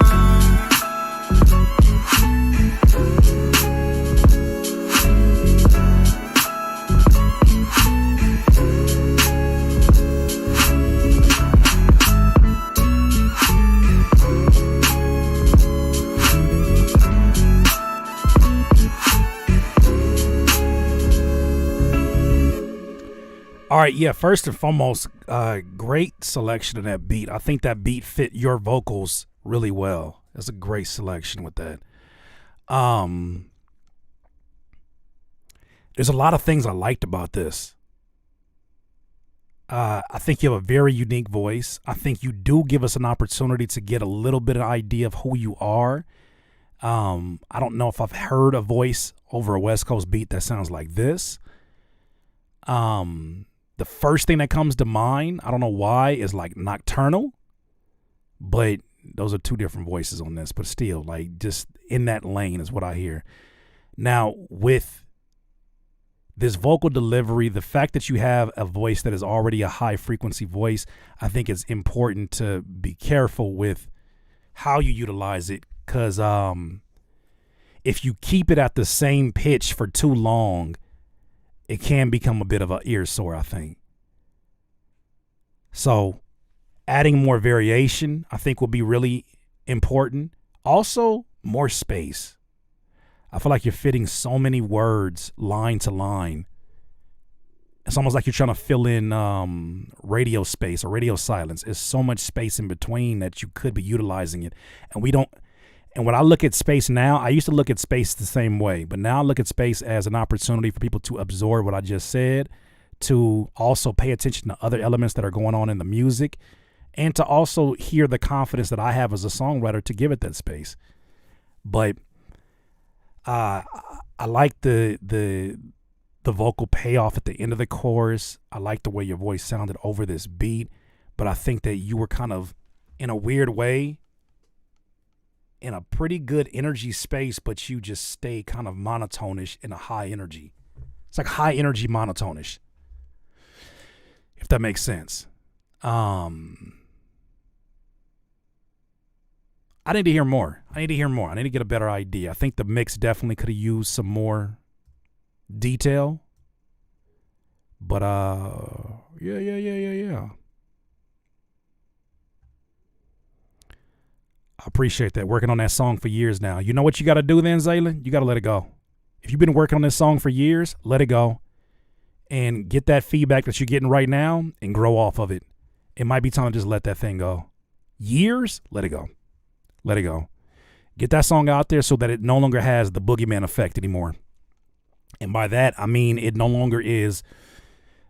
All right, yeah, first and foremost, great selection of that beat. I think that beat fit your vocals really well. That's a great selection with that. There's a lot of things I liked about this. I think you have a very unique voice. I think you do give us an opportunity to get a little bit of idea of who you are. I don't know if I've heard a voice over a West Coast beat that sounds like this. The first thing that comes to mind, I don't know why, is like Nocturnal. But those are two different voices on this, but still, like, just in that lane is what I hear. Now, with this vocal delivery, the fact that you have a voice that is already a high frequency voice, I think it's important to be careful with how you utilize it, because if you keep it at the same pitch for too long, it can become a bit of an ear sore, I think. So adding more variation, I think, will be really important. Also, more space. I feel like you're fitting so many words line to line. It's almost like you're trying to fill in radio space or radio silence. There's so much space in between that you could be utilizing it. And we don't. And when I look at space now, I used to look at space the same way, but now I look at space as an opportunity for people to absorb what I just said, to also pay attention to other elements that are going on in the music, and to also hear the confidence that I have as a songwriter to give it that space. But I like the vocal payoff at the end of the chorus. I like the way your voice sounded over this beat, but I think that you were kind of, in a weird way, in a pretty good energy space, but you just stay kind of monotonish in a high energy. It's like high energy monotonish, if that makes sense. I need to hear more. I need to get a better idea. I think the mix definitely could have used some more detail. But yeah. I appreciate that. Working on that song for years now. You know what you got to do then, Zaylin? You got to let it go. If you've been working on this song for years, let it go. And get that feedback that you're getting right now and grow off of it. It might be time to just let that thing go. Years? Let it go. Let it go. Get that song out there so that it no longer has the boogeyman effect anymore. And by that, I mean it no longer is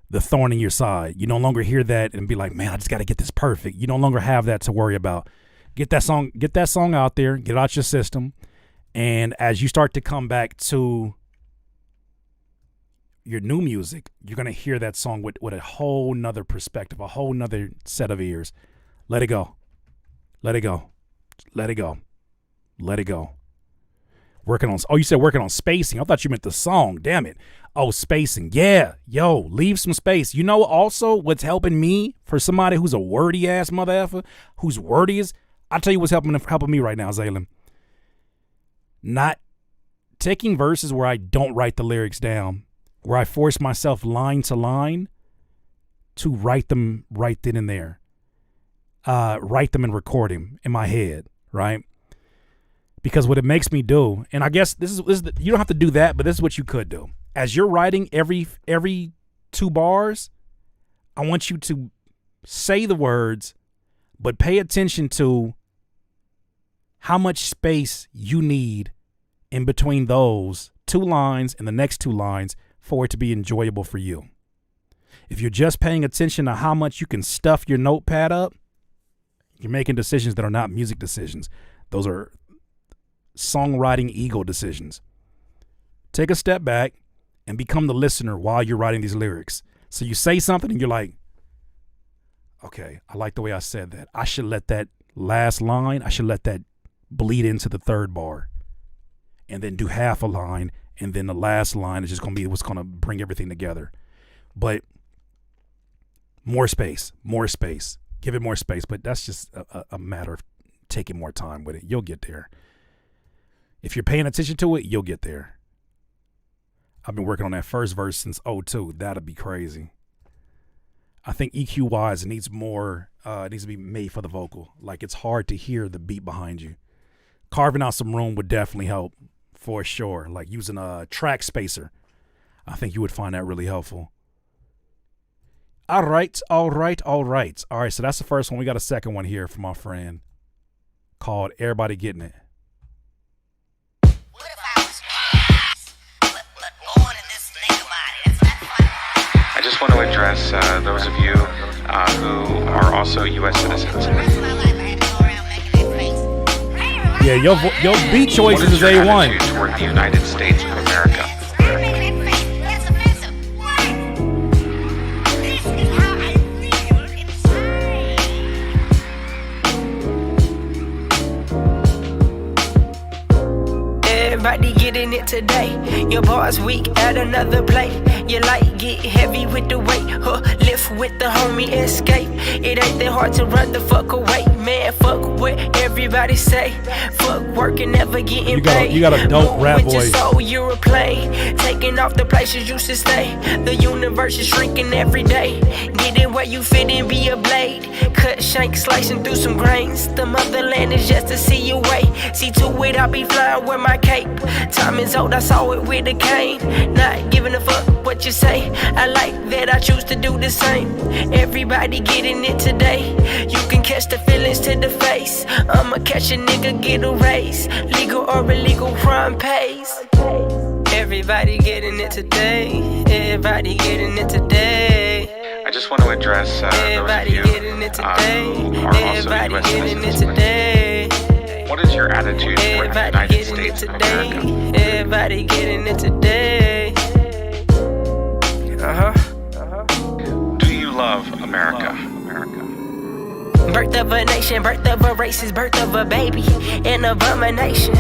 the thorn in your side. You no longer hear that and be like, man, I just got to get this perfect. You no longer have that to worry about. Get that song out there, get it out your system. And as you start to come back to your new music, you're going to hear that song with a whole nother perspective, a whole nother set of ears. Let it go. Let it go. Let it go. Let it go. You said working on spacing. I thought you meant the song. Damn it. Oh, spacing. Yeah. Yo, leave some space. You know, also what's helping me, for somebody who's a wordy ass mother effer, who's wordy is, I'll tell you what's helping me right now, Zaylin. Not taking verses where I don't write the lyrics down, where I force myself line to line to write them right then and there. Write them and record them in my head, right? Because what it makes me do, and I guess this is you don't have to do that, but this is what you could do. As you're writing every 2 bars, I want you to say the words, but pay attention to how much space you need in between those 2 lines and the next 2 lines for it to be enjoyable for you. If you're just paying attention to how much you can stuff your notepad up, you're making decisions that are not music decisions. Those are songwriting ego decisions. Take a step back and become the listener while you're writing these lyrics. So you say something and you're like, okay, I like the way I said that. I should let that last line, I should let that bleed into the 3rd bar. And then do half a line, and then the last line is just going to be what's going to bring everything together. But more space. Give it more space, but that's just a matter of taking more time with it. You'll get there. If you're paying attention to it, you'll get there. I've been working on that first verse since 2002. That'd be crazy. I think EQ-wise, it needs more, it needs to be made for the vocal. Like, it's hard to hear the beat behind you. Carving out some room would definitely help, for sure. Like using a track spacer. I think you would find that really helpful. All right, so that's the first one. We got a second one here from our friend called Everybody Getting It. I just want to address those of you who are also U.S. citizens. Yeah, your beat choices is A1. Toward the United States of America. Everybody getting it today. Your bar's weak, add another plate. Your light get heavy with the weight. Lift with the homie, escape. It ain't that hard to run the fuck away. Man, fuck what everybody say. Fuck working, never getting paid. You got a dope Move rap with your voice. soul, you're a plane. Taking off the places you should stay. The universe is shrinking every day. Get it where you fit in, be a blade. Cut shank, slicing through some grains. The motherland is just to see you way. See to it, I'll be flying with my cape. Time is old, I saw it with a cane. Not giving a fuck what you say. I like that I choose to do the same. Everybody getting it today. You can catch the feelings to the face. I'ma catch a nigga, get a raise. Legal or illegal, crime pays. Everybody getting it today. Everybody getting it today. I just want to address Everybody those of you getting it today. who are also Everybody U.S. getting it citizens. today. What is your attitude toward the Everybody United getting it States of today. America? Everybody getting it today. Do you love America? Birth of a nation, birth of a race is birth of a baby. An abomination.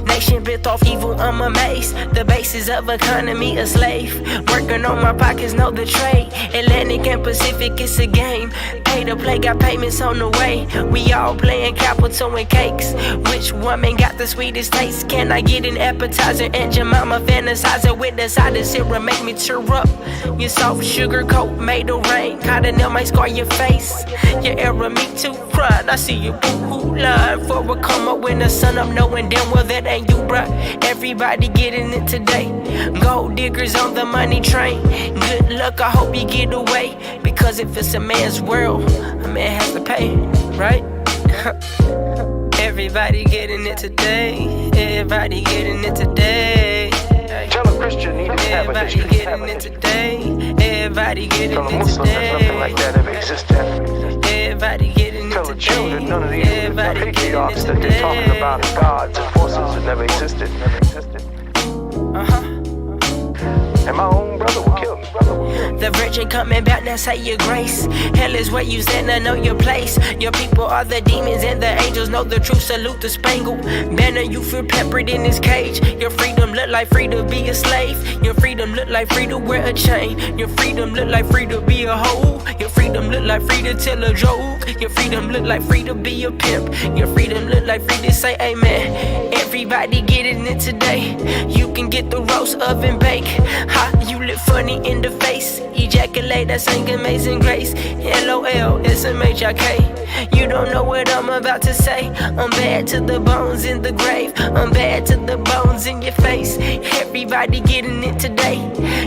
Nation built off evil, I'm amazed. The basis of economy, a slave. Working on my pockets, know the trade. Atlantic and Pacific, it's a game. Pay to play, got payments on the way. We all playing capital and cakes. Which woman got the sweetest taste? Can I get an appetizer and your mama fantasizer with the side of syrup? Make me tear up. Your soft sugar coat made of rain. Caught a nail might scar your face. Your era, me too, pride. I see you boo-hoo line for a come up when the sun up, knowing damn well that ain't you, bruh. Everybody getting it today. Gold diggers on the money train. Good luck, I hope you get away. Because if it's a man's world, a man has to pay, right? Everybody getting it today. Everybody getting it today. Tell a Christian he didn't have a history. Everybody getting it today. Everybody getting Tell a it Muslim that nothing like today. that ever existed. Everybody getting it Tell the children today. none of these Everybody getting patriarchs it that they're talking today. about are gods and forces that never existed. And my own brother will kill me. The virgin coming back, now say your grace. Hell is where you stand, I know your place. Your people are the demons and the angels know the truth. Salute the spangled banner, you feel peppered in this cage. Your freedom look like free to be a slave. Your freedom look like free to wear a chain. Your freedom look like free to be a hoe. Your freedom look like free to tell a joke. Your freedom look like free to be a pimp. Your freedom look like free to say amen. Everybody getting it today. You can get the roast oven bake. Ha, you look funny in the face. Ejaculate, that ain't amazing grace. LOL, it's a major K. You don't know what I'm about to say. I'm bad to the bones in the grave. I'm bad to the bones in your face. Everybody getting it today.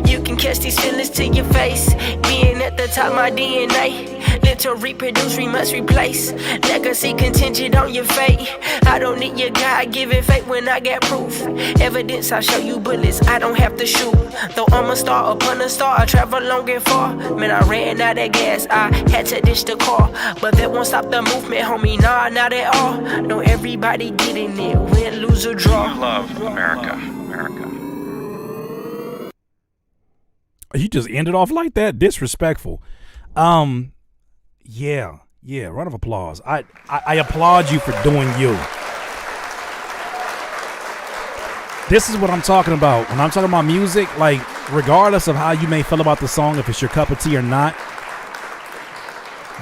You can catch these feelings to your face. Being at the top, my DNA. Live to reproduce, we must replace. Legacy contingent on your fate. I don't need your God-given fate when I got proof. Evidence, I show you bullets, I don't have to shoot. Though I'm a star upon a star, I travel long and far. Man, I ran out of gas, I had to ditch the car. But that won't stop the movement, homie, nah, not at all. No, everybody getting it, win, lose, or draw. You love America. You just ended off like that? Disrespectful. Yeah, round of applause. I applaud you for doing you. This is what I'm talking about. When I'm talking about music, like, regardless of how you may feel about the song, if it's your cup of tea or not,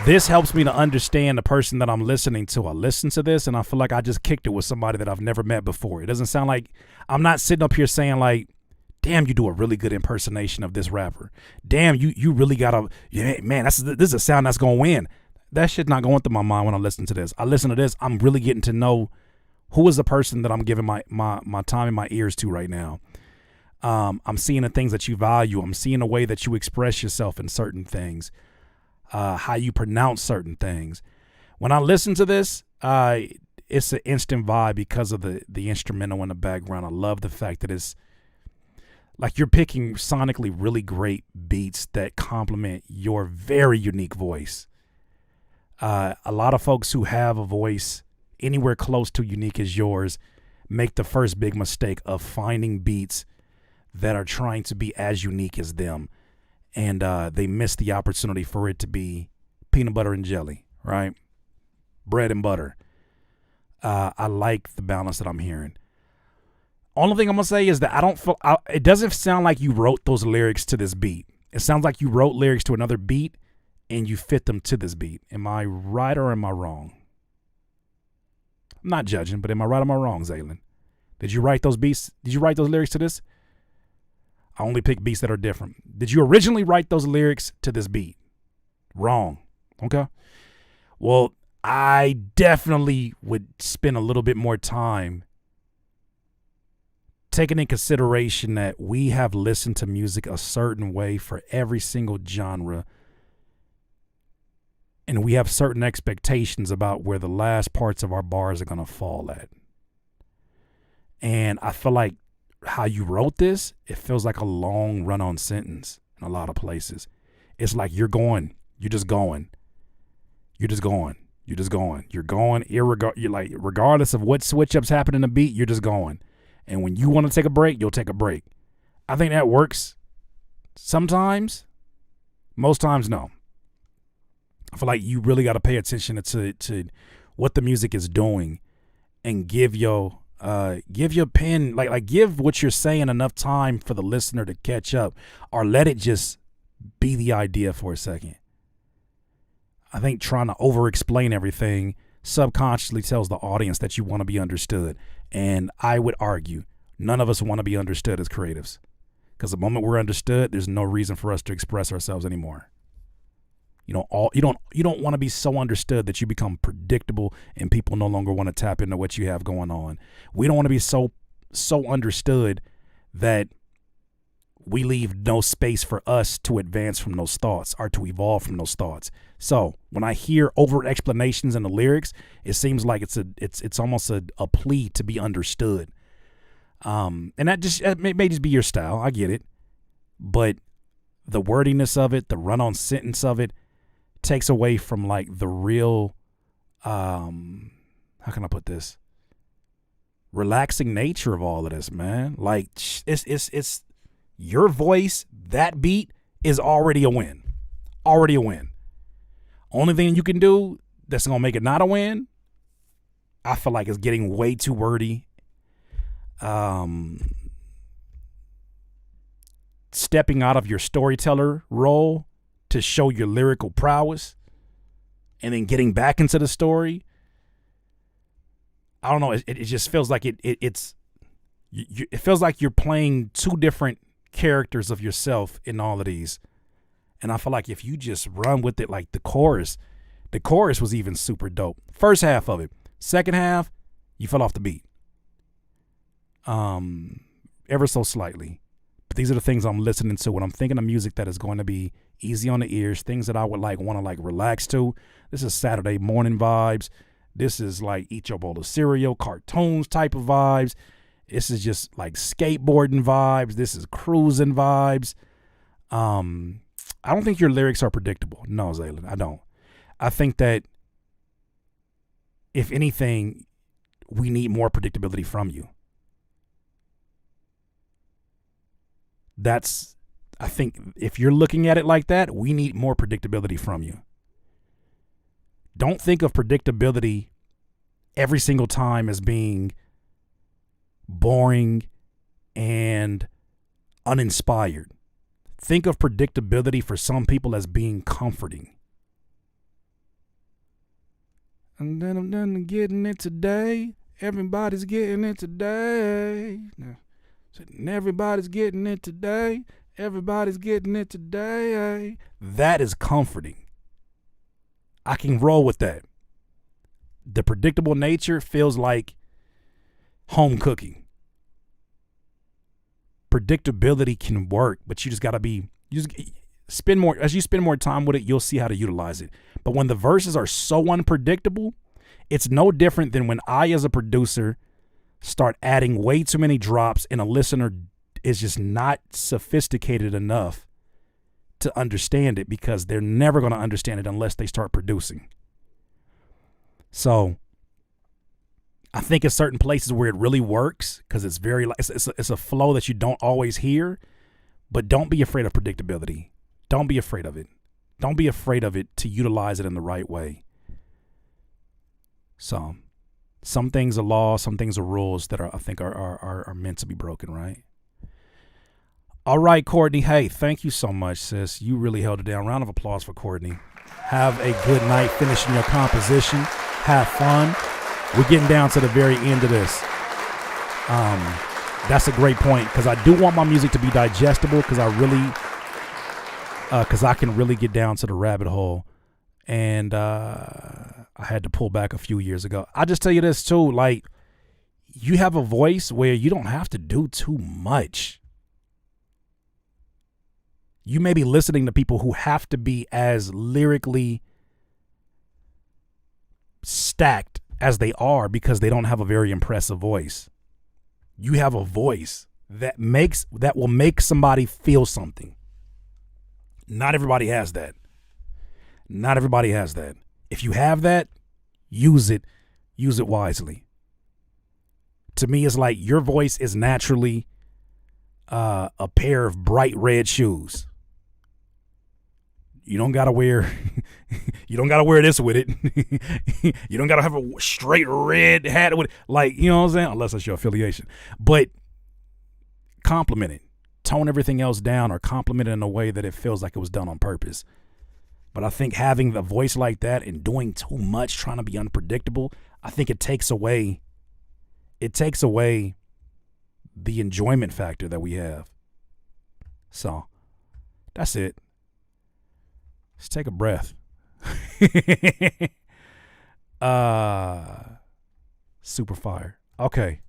this helps me to understand the person that I'm listening to. I listen to this and I feel like I just kicked it with somebody that I've never met before. It doesn't sound like I'm not sitting up here saying like, damn, you do a really good impersonation of this rapper. Damn, you really got a, yeah, man, this is a sound that's going to win. That shit's not going through my mind when I listen to this. I listen to this, I'm really getting to know who is the person that I'm giving my time and my ears to right now. I'm seeing the things that you value. I'm seeing the way that you express yourself in certain things, how you pronounce certain things. When I listen to this, it's an instant vibe because of the instrumental in the background. I love the fact that it's like you're picking sonically really great beats that complement your very unique voice. A lot of folks who have a voice anywhere close to unique as yours make the first big mistake of finding beats that are trying to be as unique as them. And they miss the opportunity for it to be peanut butter and jelly, right? Bread and butter. I like the balance that I'm hearing. Only thing I'm gonna say is that it doesn't sound like you wrote those lyrics to this beat. It sounds like you wrote lyrics to another beat and you fit them to this beat. Am I right or am I wrong? I'm not judging, but am I right or am I wrong, Zaylin? Did you write those beats? Did you write those lyrics to this? I only pick beats that are different. Did you originally write those lyrics to this beat? Wrong. Okay. Well, I definitely would spend a little bit more time taking in consideration that we have listened to music a certain way for every single genre. And we have certain expectations about where the last parts of our bars are going to fall at. And I feel like how you wrote this, it feels like a long run-on sentence in a lot of places. It's like you're just going. Regardless of what switch-ups happen in the beat, you're just going. And when you want to take a break, you'll take a break. I think that works sometimes. Most times, no. I feel like you really got to pay attention to what the music is doing and give your pen, give what you're saying enough time for the listener to catch up, or let it just be the idea for a second. I think trying to over-explain everything subconsciously tells the audience that you want to be understood. And I would argue none of us want to be understood as creatives, because the moment we're understood, there's no reason for us to express ourselves anymore. You don't want to be so understood that you become predictable and people no longer want to tap into what you have going on. We don't want to be so understood that we leave no space for us to advance from those thoughts or to evolve from those thoughts. So when I hear over explanations in the lyrics, it seems like it's almost a plea to be understood. And that may just be your style. I get it. But the wordiness of it, the run-on sentence of it, takes away from like the real, how can I put this? Relaxing nature of all of this, man. Like it's your voice, that beat is already a win. Already a win. Only thing you can do that's going to make it not a win, I feel like, is getting way too wordy. Stepping out of your storyteller role to show your lyrical prowess and then getting back into the story. I don't know. It just feels like it feels like you're playing two different characters of yourself in all of these. And I feel like if you just run with it, like the chorus was even super dope. First half of it. Second half, you fell off the beat. Ever so slightly. But these are the things I'm listening to when I'm thinking of music that is going to be easy on the ears, things that I would want to relax to. This is Saturday morning vibes. This is like eat your bowl of cereal, cartoons type of vibes. This is just like skateboarding vibes. This is cruising vibes. I don't think your lyrics are predictable. No, Zaylin, I don't. I think that if anything, we need more predictability from you. I think if you're looking at it like that, we need more predictability from you. Don't think of predictability every single time as being boring and uninspired. Think of predictability for some people as being comforting. And then I'm done getting it today. Everybody's getting it today. And everybody's getting it today. Everybody's getting it today. That is comforting. I can roll with that. The predictable nature feels like home cooking. Predictability can work, but you just got to spend more time with it, you'll see how to utilize it. But when the verses are so unpredictable, it's no different than when I, as a producer, start adding way too many drops and a listener is just not sophisticated enough to understand it, because they're never going to understand it unless they start producing. So I think in certain places where it really works, because it's very, it's a flow that you don't always hear, but don't be afraid of predictability. Don't be afraid of it. Don't be afraid of it to utilize it in the right way. So Some things are laws, some things are rules that I think are meant to be broken, right? All right, Courtney. Hey, thank you so much, sis. You really held it down. Round of applause for Courtney. Have a good night finishing your composition. Have fun. We're getting down to the very end of this. That's a great point, because I do want my music to be digestible, because I can really get down to the rabbit hole. And I had to pull back a few years ago. I just tell you this too, like, you have a voice where you don't have to do too much. You may be listening to people who have to be as lyrically stacked as they are because they don't have a very impressive voice. You have a voice that will make somebody feel something. Not everybody has that. Not everybody has that. If you have that, use it wisely. To me, it's like your voice is naturally a pair of bright red shoes. You don't gotta wear this with it. You don't gotta have a straight red hat with it. Like, you know what I'm saying? Unless that's your affiliation. But compliment it. Tone everything else down, or compliment it in a way that it feels like it was done on purpose. But I think having the voice like that and doing too much, trying to be unpredictable, I think it takes away the enjoyment factor that we have. So that's it. Let's take a breath. Super fire. Okay.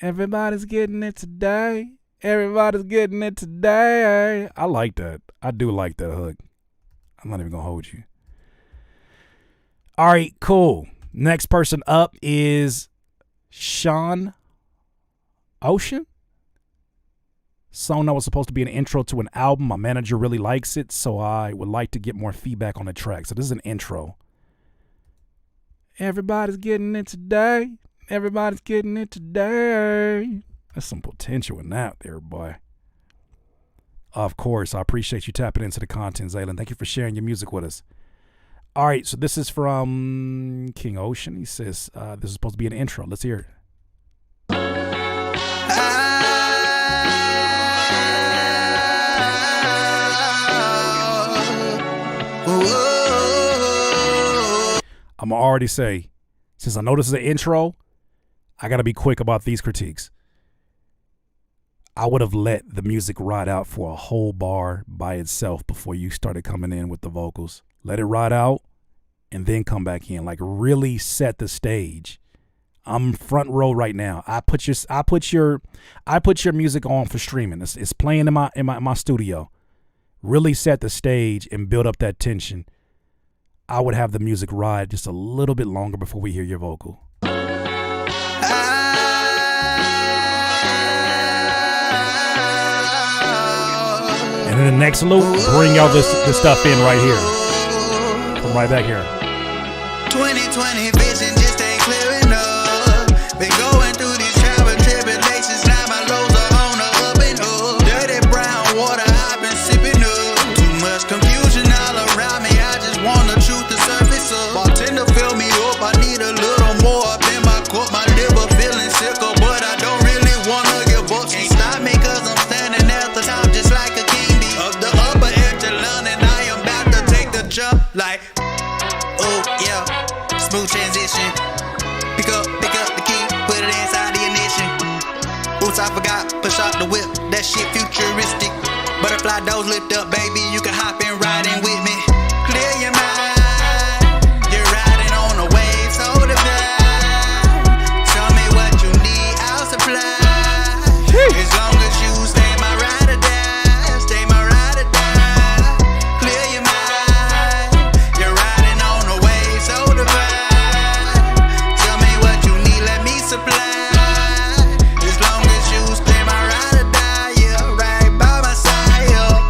Everybody's getting it today. Everybody's getting it today. I like that. I do like that hook. I'm not even going to hold you. All right, cool. Next person up is Sean Ocean. Song that was supposed to be an intro to an album. My manager really likes it, so I would like to get more feedback on the track. So this is an intro. Everybody's getting it today. Everybody's getting it today. There's some potential in that there, boy. Of course, I appreciate you tapping into the content, Zaylin. Thank you for sharing your music with us. All right, so this is from King Ocean. He says this is supposed to be an intro. Let's hear it. I'm going to already say, since I know this is an intro, I got to be quick about these critiques. I would have let the music ride out for a whole bar by itself before you started coming in with the vocals. Let it ride out and then come back in. Like, really set the stage. I'm front row right now. I put your music on for streaming. It's playing in my studio. Really set the stage and build up that tension. I would have the music ride just a little bit longer before we hear your vocal. And in the next loop, bring all this stuff in right here. Come right back here. 2020 vision just ain't clear enough. Been going through these trials and tribulations. Now my lows are on the up and up. Dirty brown water I've been sipping up. Too much confusion all around me. I just want the truth to surface up. Bartender fill me up. I need a little more up in my cup. My liver feeling sicker, but I don't really wanna give up. Can't stop me 'cause I'm standing at the top just like a king bee of the upper echelon, and I am about to take the jump like. Oh yeah, smooth transition. Pick up the key, put it inside the ignition. Oops, I forgot, push out the whip, that shit futuristic. Butterfly doors lift up, baby, you can hop in, ride in with me. Clear your mind, you're riding on the wave, so divine. Tell me what you need, I'll supply. As long as you stay my ride or die, stay my ride or die. Clear your mind, you're riding on the wave, so divine. Tell me what you need, let me supply. As long as you stay my ride or die, yeah, right by my side, yeah.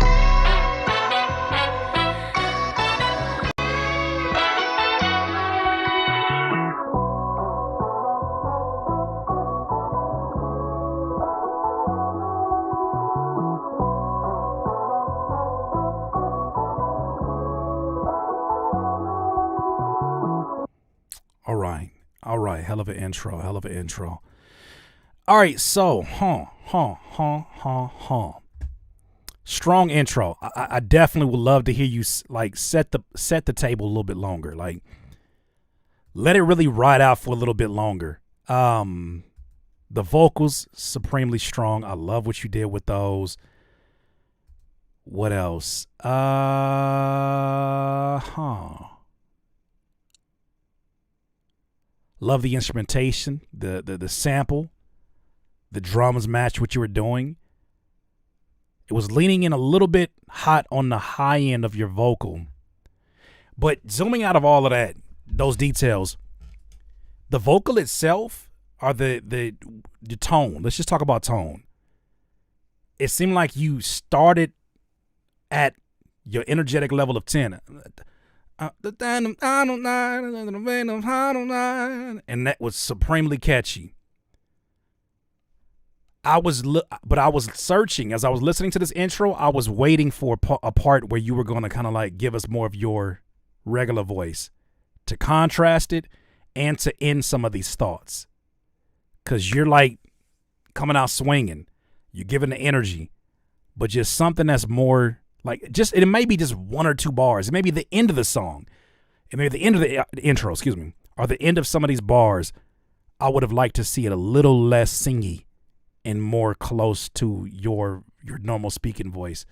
Hell of an intro. All right, so, strong intro. I definitely would love to hear you like set the table a little bit longer. Like, let it really ride out for a little bit longer. The vocals, supremely strong. I love what you did with those. What else? Love the instrumentation, the sample, the drums match what you were doing. It was leaning in a little bit hot on the high end of your vocal. But zooming out of all of that, those details, the vocal itself or the tone. Let's just talk about tone. It seemed like you started at your energetic level of 10. And that was supremely catchy. I was searching as I was listening to this intro. I was waiting for a part where you were going to kind of like give us more of your regular voice to contrast it and to end some of these thoughts. Because you're like coming out swinging. You're giving the energy. But just something that's more like it may be just one or two bars. It may be the end of the song. It may be the end of the intro, or the end of some of these bars. I would have liked to see it a little less singy and more close to your normal speaking voice.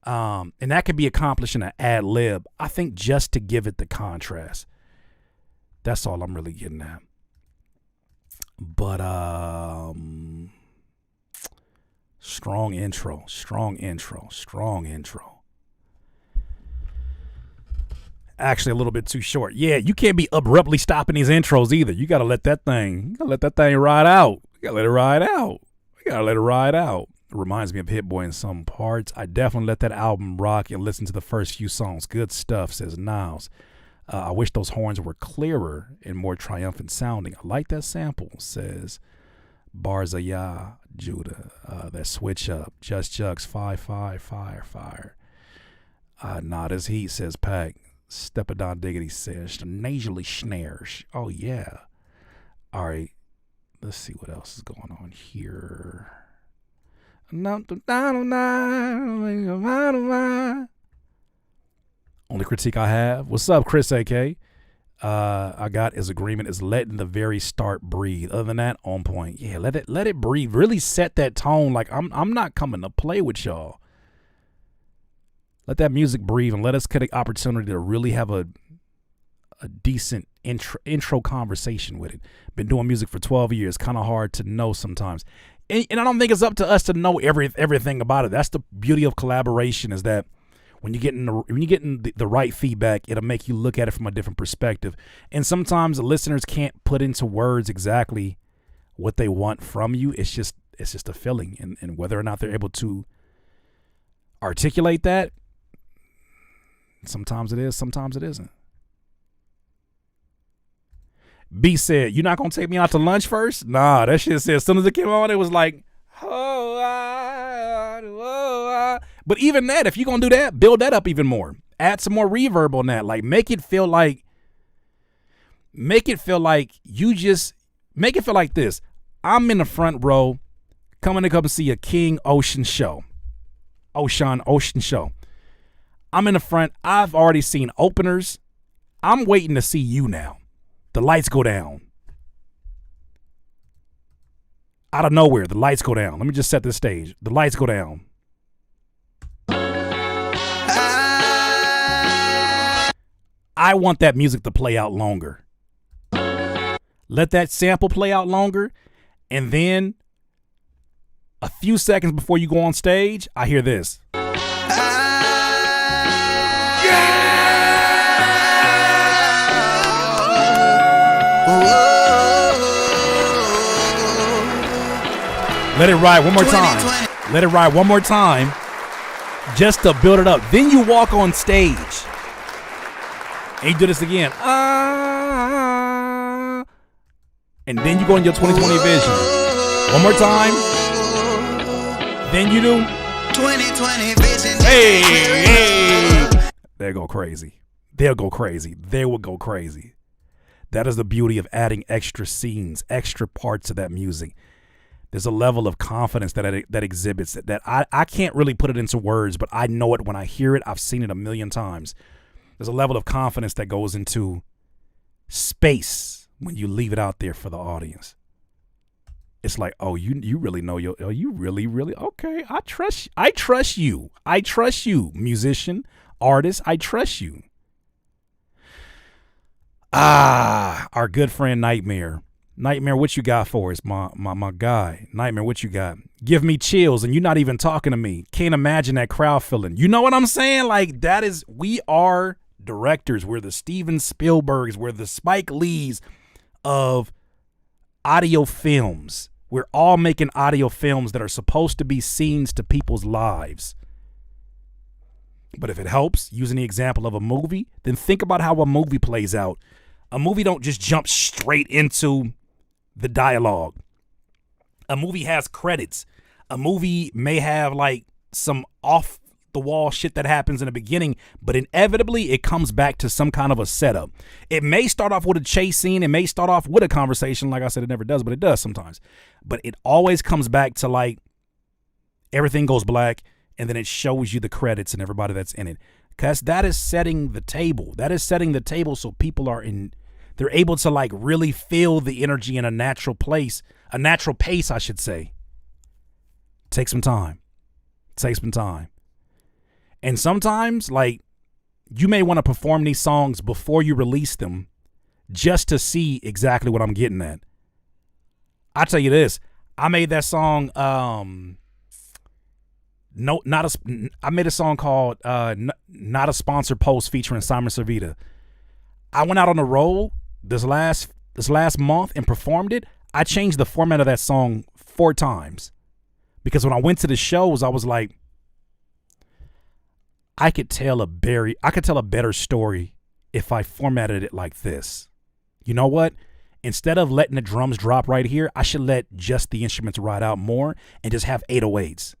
And that could be accomplished in an ad lib, I think, just to give it the contrast. That's all I'm really getting at. But strong intro. Actually, a little bit too short. Yeah, you can't be abruptly stopping these intros either. You gotta let that thing ride out. You gotta let it ride out. It reminds me of Hit Boy in some parts. I definitely let that album rock and listen to the first few songs. Good stuff, says Niles. I wish those horns were clearer and more triumphant sounding. I like that sample, says Barzaya Judah. That switch up. Just Jugs, fire. Not as heat, says Pack. Stepadon Diggity says nasally snares. Oh, yeah. All right. Let's see what else is going on here. Only critique I have. What's up, Chris AK? I got his agreement is letting the very start breathe. Other than that, on point. Yeah, let it breathe. Really set that tone. Like I'm not coming to play with y'all. Let that music breathe and let us get an opportunity to really have a decent intro conversation with it. Been doing music for 12 years. Kind of hard to know sometimes. And I don't think it's up to us to know everything about it. That's the beauty of collaboration, is that when you're getting the right feedback, it'll make you look at it from a different perspective. And sometimes the listeners can't put into words exactly what they want from you. It's just a feeling, and whether or not they're able to articulate that, sometimes it is, sometimes it isn't. B said, "You're not gonna take me out to lunch first?" Nah, that shit said as soon as it came on, it was like, But even that, if you're gonna do that, build that up even more. Add some more reverb on that. Like make it feel like this. I'm in the front row, coming to come see a King Ocean show. Ocean show. I'm in the front. I've already seen openers. I'm waiting to see you now. The lights go down. Out of nowhere, the lights go down. Let me just set the stage. The lights go down. I want that music to play out longer. Let that sample play out longer. And then a few seconds before you go on stage, I hear this. Let it ride one more time. Let it ride one more time just to build it up. Then you walk on stage and you do this again. And then you go in your 2020 vision. One more time. Then you do 2020 vision. Hey. They'll go crazy. They will go crazy. That is the beauty of adding extra scenes, extra parts of that music. There's a level of confidence that exhibits that I can't really put it into words, but I know it when I hear it. I've seen it a million times. There's a level of confidence that goes into space when you leave it out there for the audience. It's like, oh, you really know you really, okay. I trust you, musician, artist. I trust you. Our good friend Nightmare. Nightmare, what you got for us, my guy? Nightmare, what you got? Give me chills, and you're not even talking to me. Can't imagine that crowd feeling. You know what I'm saying? Like, we are directors. We're the Steven Spielbergs. We're the Spike Lees of audio films. We're all making audio films that are supposed to be scenes to people's lives. But if it helps, using the example of a movie, then think about how a movie plays out. A movie don't just jump straight into the dialogue. A movie has credits. A movie may have like some off the wall shit that happens in the beginning, but inevitably it comes back to some kind of a setup. It may start off with a chase scene. It may start off with a conversation. Like I said, it never does, but it does sometimes. But it always comes back to like everything goes black, and then it shows you the credits and everybody that's in it. Because that is setting the table. That is setting the table so people they're able to like really feel the energy in a natural pace, I should say. Take some time. And sometimes, like, you may want to perform these songs before you release them just to see exactly what I'm getting at. I tell you this, I made that song, I made a song called Not a Sponsored Post featuring Simon Servita. I went out on the road this last month and performed it. I changed the format of that song 4 times because when I went to the shows, I was like, I could tell a better story if I formatted it like this. You know what? Instead of letting the drums drop right here, I should let just the instruments ride out more and just have 808s.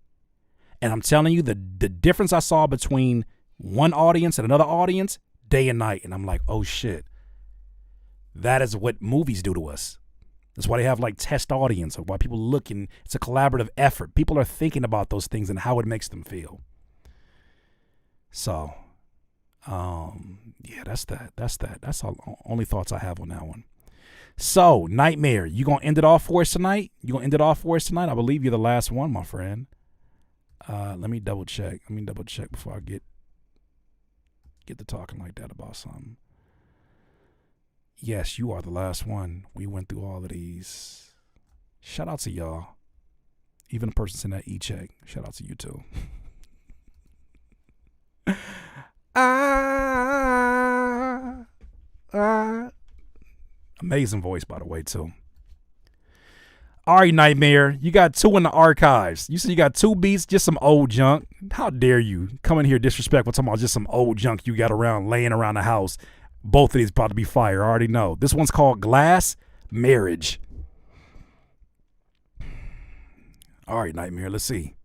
And I'm telling you, the difference I saw between one audience and another audience, day and night. And I'm like, oh shit. That is what movies do to us. That's why they have like test audience, or why people look, and it's a collaborative effort. People are thinking about those things and how it makes them feel. So, yeah, that's that. That's all, only thoughts I have on that one. So, Nightmare, you gonna end it off for us tonight? I believe you're the last one, my friend. Let me double check. Before I get to talking like that about something. Yes, you are the last one. We went through all of these. Shout out to y'all. Even the person sent that e-check. Shout out to you too. Amazing voice, by the way, too. All right, Nightmare, you got 2 in the archives. You said you got 2 beats, just some old junk. How dare you come in here disrespectful, talking about just some old junk you got laying around the house. Both of these about to be fire. I already know. This one's called Glass Marriage. All right, Nightmare, let's see.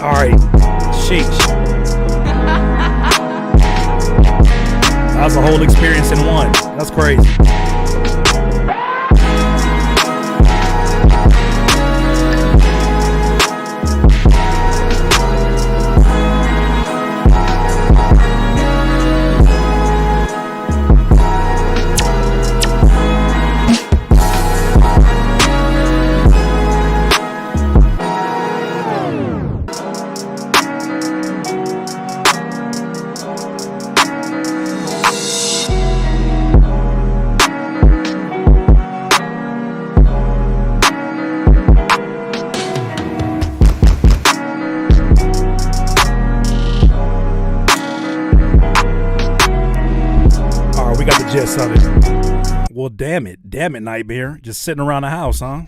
All right. Sheesh. That was a whole experience in one. That's crazy. Gist of it. Well, damn it, Nightmare. Just sitting around the house, huh?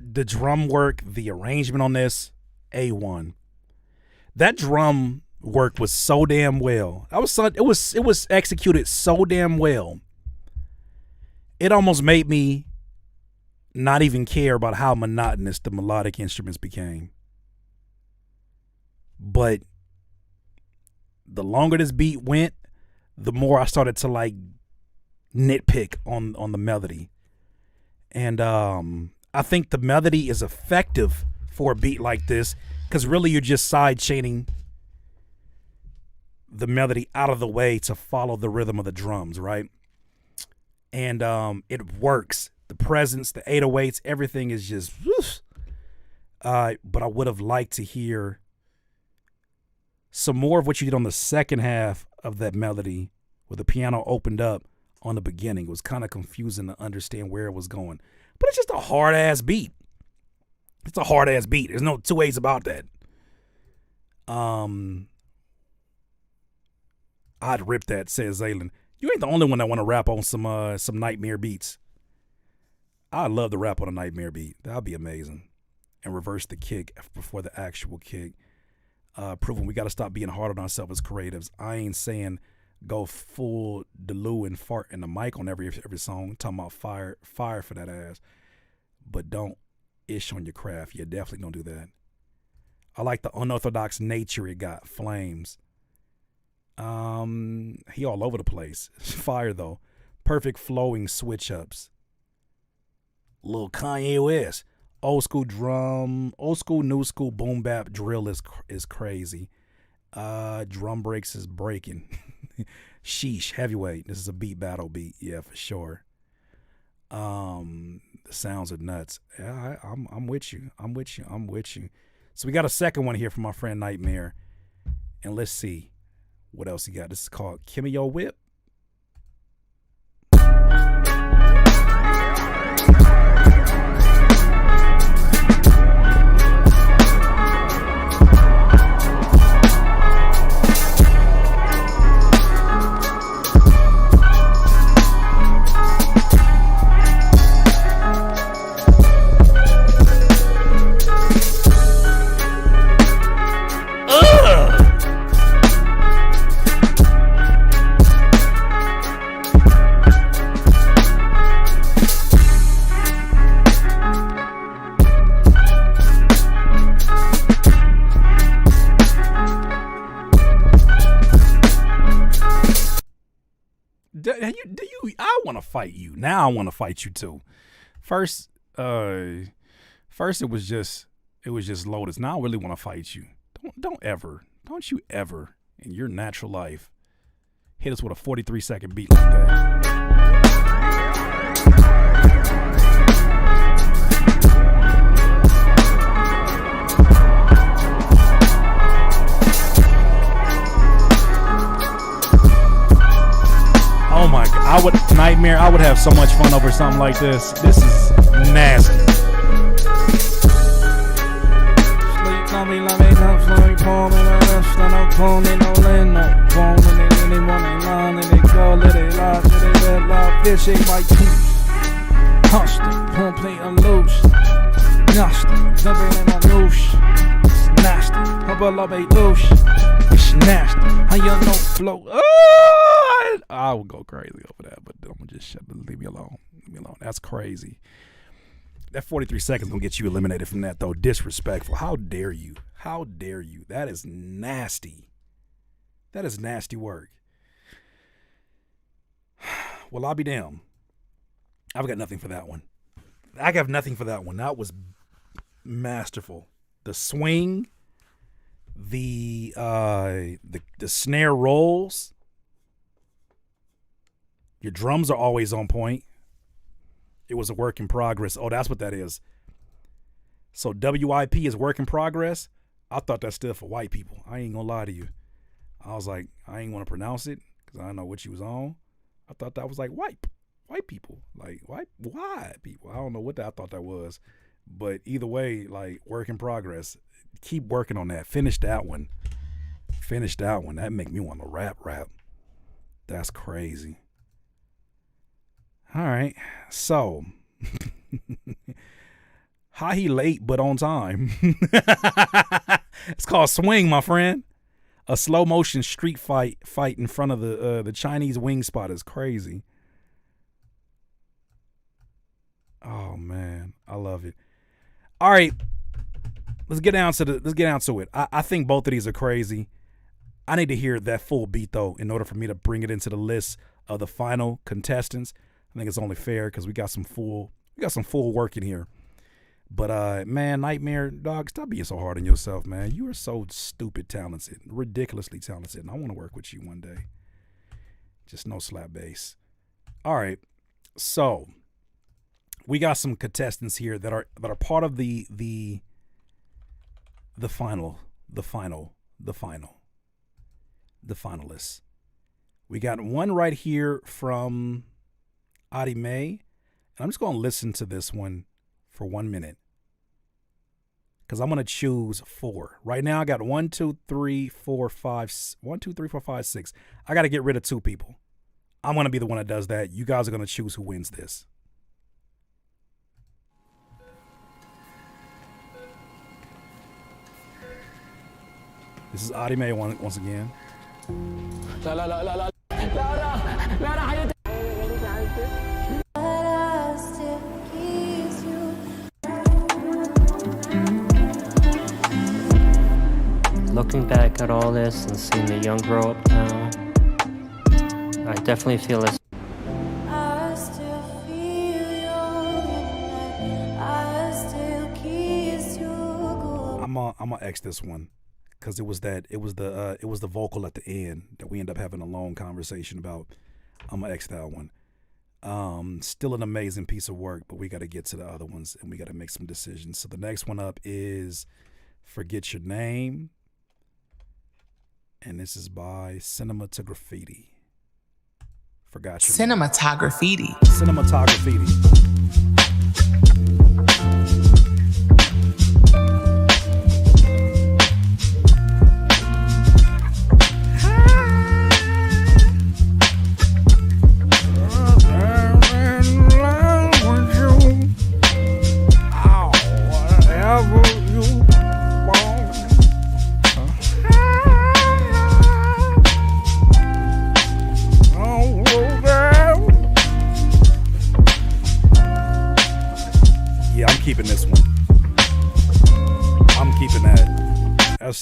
The drum work, the arrangement on this, A1. That drum work was so damn well. It was executed so damn well. It almost made me not even care about how monotonous the melodic instruments became. But the longer this beat went, the more I started to like nitpick on the melody. And I think the melody is effective for a beat like this because really you're just side chaining the melody out of the way to follow the rhythm of the drums, right? And it works. The presence, the 808s, everything is just whoosh. But I would have liked to hear some more of what you did on the second half of that melody where the piano opened up on the beginning. It was kind of confusing to understand where it was going. But it's just a hard-ass beat. It's a hard-ass beat. There's no two ways about that. I'd rip that, says Zaylin. You ain't the only one that want to rap on some Nightmare beats. I'd love to rap on a Nightmare beat. That'd be amazing. And reverse the kick before the actual kick. Proving we got to stop being hard on ourselves as creatives. I ain't saying go full Delu and fart in the mic on every song. I'm talking about fire for that ass. But don't ish on your craft. You definitely don't do that. I like the unorthodox nature it got. Flames. He all over the place. Fire though. Perfect flowing switch ups. Little Kanye West. Old school drum, old school, new school boom bap drill is crazy. Drum breaks is breaking. Sheesh, heavyweight. This is a beat battle beat, yeah, for sure. The sounds are nuts. Yeah, I'm with you. I'm with you. So we got a second one here from my friend Nightmare, and let's see what else he got. This is called Kimmy Yo Whip. I want to fight you. Now I want to fight you too. First it was just Lotus. Now I really want to fight you. Don't you ever in your natural life hit us with a 43-second beat like that. Oh my God, I would have so much fun over something like this. This is nasty. I would go crazy over that, but I'm gonna just leave me alone. That's crazy. That 43 seconds gonna get you eliminated from that, though. Disrespectful. How dare you? How dare you? That is nasty. That is nasty work. Well, I'll be damned. I've got nothing for that one. I have nothing for that one. That was masterful. The swing, the snare rolls. Your drums are always on point. It was a work in progress. Oh, that's what that is. So WIP is work in progress. I thought that stood for white people. I ain't gonna lie to you. I was like, I ain't want to pronounce it because I don't know what you was on. I thought that was like white people, like white people. I don't know what I thought that was, but either way, like work in progress. Keep working on that. Finish that one. That make me want to rap. That's crazy. All right, so how he late but on time. It's called Swing, my friend. A slow motion street fight in front of the Chinese wing spot is crazy. Oh man, I love it. All right, let's get down to it. I think both of these are crazy. I need to hear that full beat though in order for me to bring it into the list of the final contestants. I think it's only fair because we got some full work in here. But man, Nightmare, dog, stop being so hard on yourself, man. You are so stupid talented, ridiculously talented, and I want to work with you one day. Just no slap bass. All right, so we got some contestants here that are part of the finalists. We got one right here from Adi May, and I'm just going to listen to this one for 1 minute because I'm going to choose 4. Right now I got 1, 2, 3, 4, 5, 6. I got to get rid of 2 people. I'm going to be the one that does that. You guys are going to choose who wins this. This is Adi May once again. Lara, Looking back at all this and seeing the young grow up now, I definitely feel this. I'm gonna X this one because it was the vocal at the end that we end up having a long conversation about. I'm gonna X that one. Still an amazing piece of work, but we got to get to the other ones and we got to make some decisions. So the next one up is Forget Your Name. And this is by Cinema to Graffiti. Forgot your name. Cinematography. Cinematography.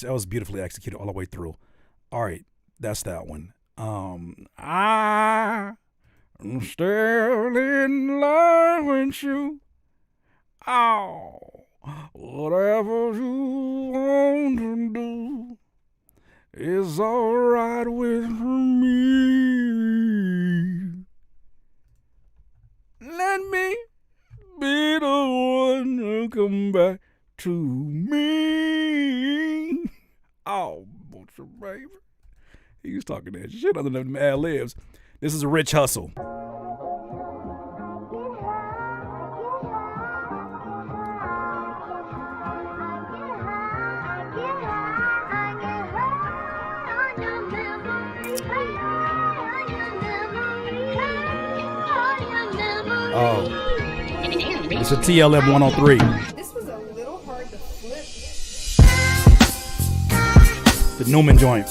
That was beautifully executed all the way through. All right, that's that one. I'm still in love with you. Oh, whatever you want to do is all right with me. Let me be the one to come back to me. Oh, won't you, baby? He was talking that shit other than them ad-libs. This is Rich Hustle. Oh, it's a TLM 103. This was a little hard to flip. The Newman joint.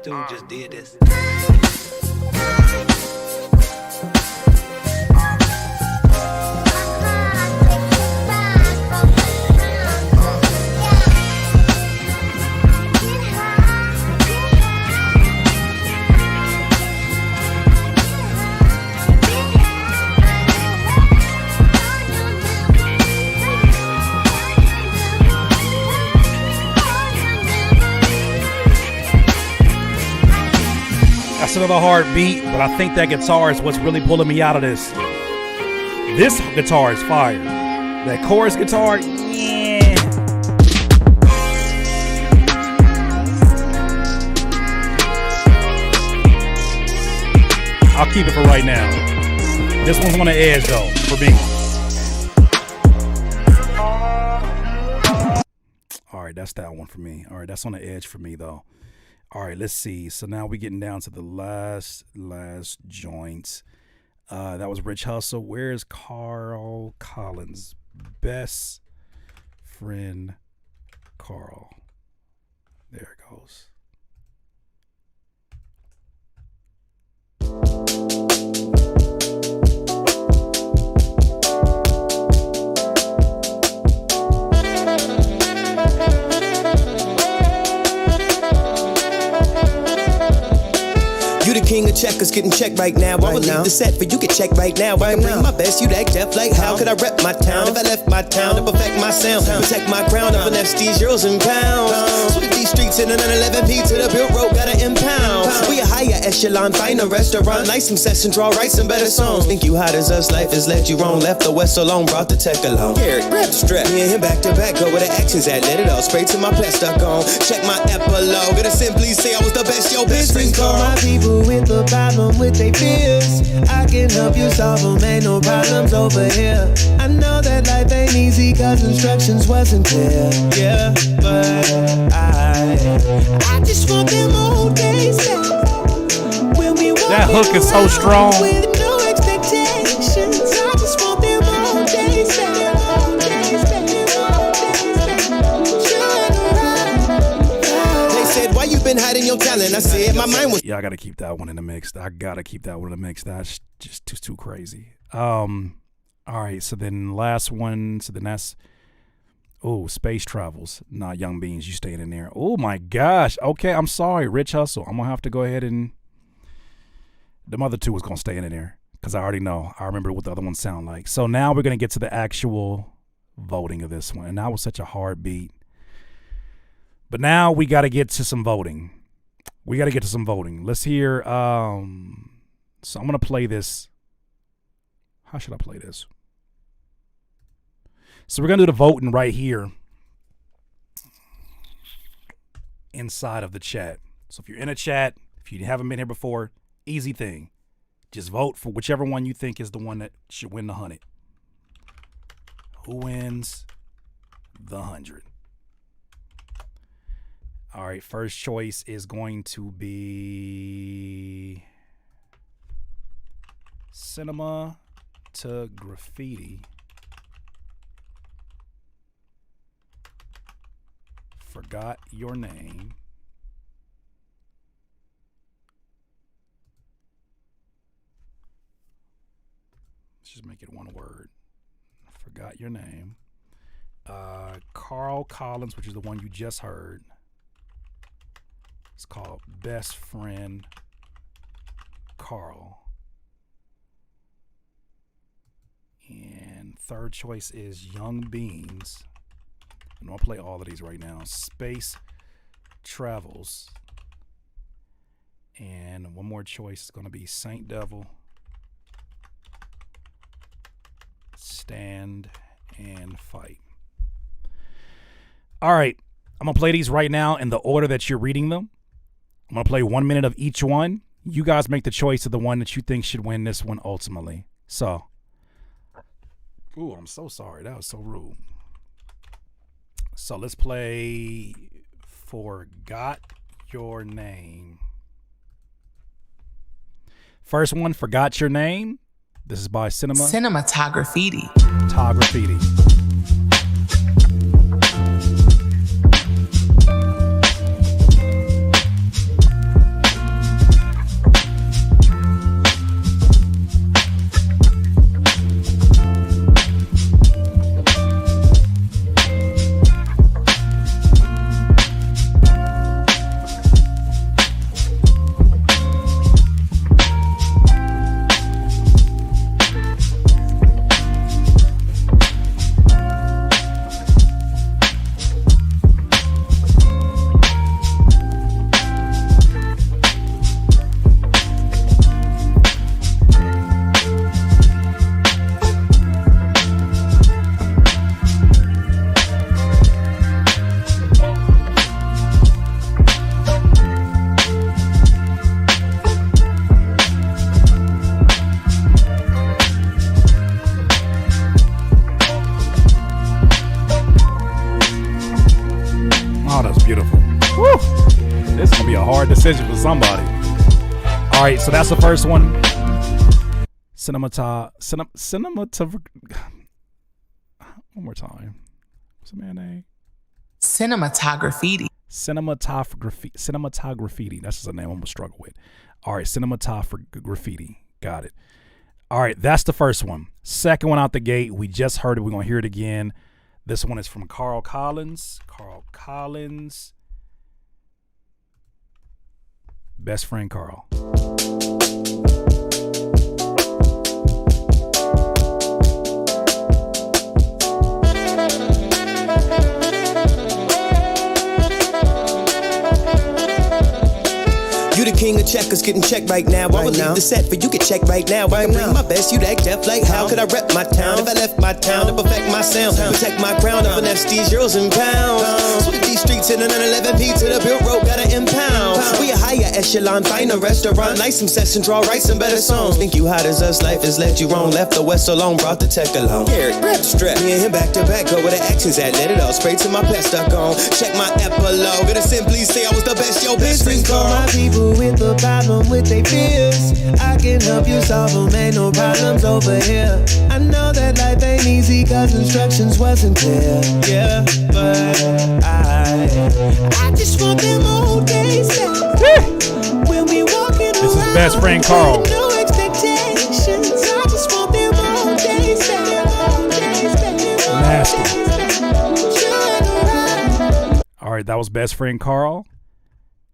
dude just did this. That's another hard beat, but I think that guitar is what's really pulling me out of this. This guitar is fire. That chorus guitar, yeah. I'll keep it for right now. This one's on the edge though, for me. All right, that's that one for me. All right, that's on the edge for me though. All right, let's see. So now we're getting down to the last joints. That was Rich Hustle. Where's Carl Collins? Best friend Carl. There it goes. You the king of checkers, getting checked right now. I would leave the set for you get checked right now. I can bring my best, you act deaf like how could I rep my town? If I left my town to perfect my sound, protect my crown, up finesse these euros and pounds. Sweep these streets in an 11P to the built road, gotta impound. We a higher echelon, find a restaurant, nice some session, draw, write some better songs. Think you hot as us, life has left you wrong. Left the West alone, brought the tech along. Garrett, grab the strap, me and him back to back, go where the action's at, let it all spray to my pet stuck on. Check my epilogue, gonna simply say I was the best, yo, business For my people with the problem with their fears, I can help you solve them, ain't no problems over here. I know that life ain't easy cause instructions wasn't clear. Yeah, but I just want them old days back. When we that hook is so strong. With no expectations, I just want them old days back. Why you been hiding your talent? I said my mind was. Yeah, I gotta keep that one in the mix. I gotta keep that one in the mix. That's just too crazy. All right, so then last one. So then that's Space Travels. Nah, Young Beans, you staying in there. Oh my gosh. Okay, I'm sorry, Rich Hustle. I'm gonna have to go ahead and the other two was gonna stay in there because I already know. I remember what the other ones sound like. So now we're gonna get to the actual voting of this one, and that was such a hard beat. But now we got to get to some voting. Let's hear. So I'm going to play this. How should I play this? So we're going to do the voting right here inside of the chat. So if you're in a chat, if you haven't been here before, easy thing. Just vote for whichever one you think is the one that should win the 100. Who wins the 100? All right, first choice is going to be Cinema to Graffiti. Forgot Your Name. Let's just make it one word. Forgot Your Name. Carl Collins, which is the one you just heard. It's called Best Friend Carl. And third choice is Young Beans. And I'll play all of these right now. Space Travels. And one more choice is going to be Saint Devil. Stand and Fight. All right. I'm going to play these right now in the order that you're reading them. I'm going to play 1 minute of each one. You guys make the choice of the one that you think should win this one ultimately. So, I'm so sorry. That was so rude. So let's play Forgot Your Name. First one, Forgot Your Name. This is by Cinematography. somebody. All right, so that's the first one. One more time. What's the man name? Cinematography. Cinematography. That's just a name I'm gonna struggle with. All right, cinematography. Got it. All right, that's the first one. Second one out the gate. We just heard it. We're gonna hear it again. This one is from Carl Collins. Carl Collins. Best friend Carl. You the king of checkers, getting checked right now. I would leave the set for you get checked right now. I can bring my best, you act deaf like how could I rep my town? If I left my town to perfect my sound, protect my crown of finesse these euros and pounds. Sweep these streets in a 911P to the bureau, gotta impound. We a higher echelon, find a restaurant, nice some session, draw, write some better songs. Think you hot as us, life has left you wrong. Left the West alone, brought the tech along. Eric, grab the strap, me and him back to back, go where the action's at, let it all spray to my pest stuck on. Check my epilogue, gonna simply say I was the best, yo, best friend Carl. My people with the problem with their fears, I can help you solve them, ain't no problems over here. I know that life ain't easy cause instructions wasn't clear. Yeah, but I just want them old days back. We'll be walking This is best friend Carl. no expectations. I just want them old days back. Nasty. All right, that was best friend Carl.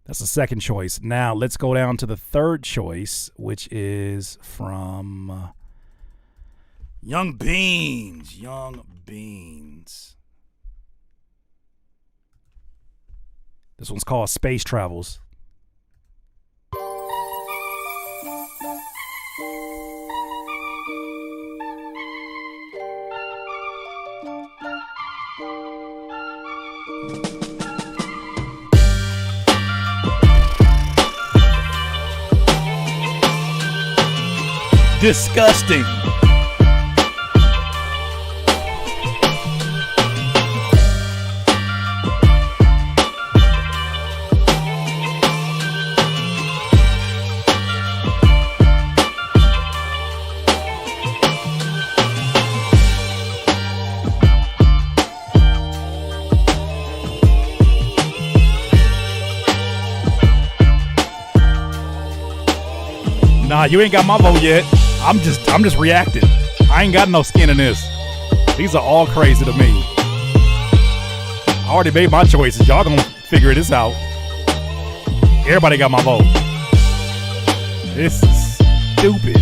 That's the second choice. Now let's go down to the third choice, which is from Young Beans. Young Beans. This one's called Space Travels. Disgusting. Nah, you ain't got my vote yet. I'm just reacting. I ain't got no skin in this. These are all crazy to me. I already made my choices. Y'all gonna figure this out. Everybody got my vote. This is stupid.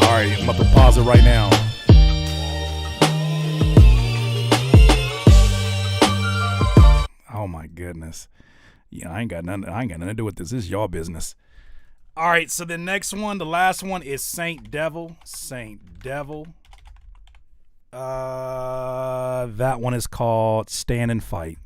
All right, I'm about to pause it right now. Oh my goodness. Yeah, I ain't got nothing to do with this. This is your business. All right, so the next one, the last one is Saint Devil. Saint Devil. That one is called Stand and Fight.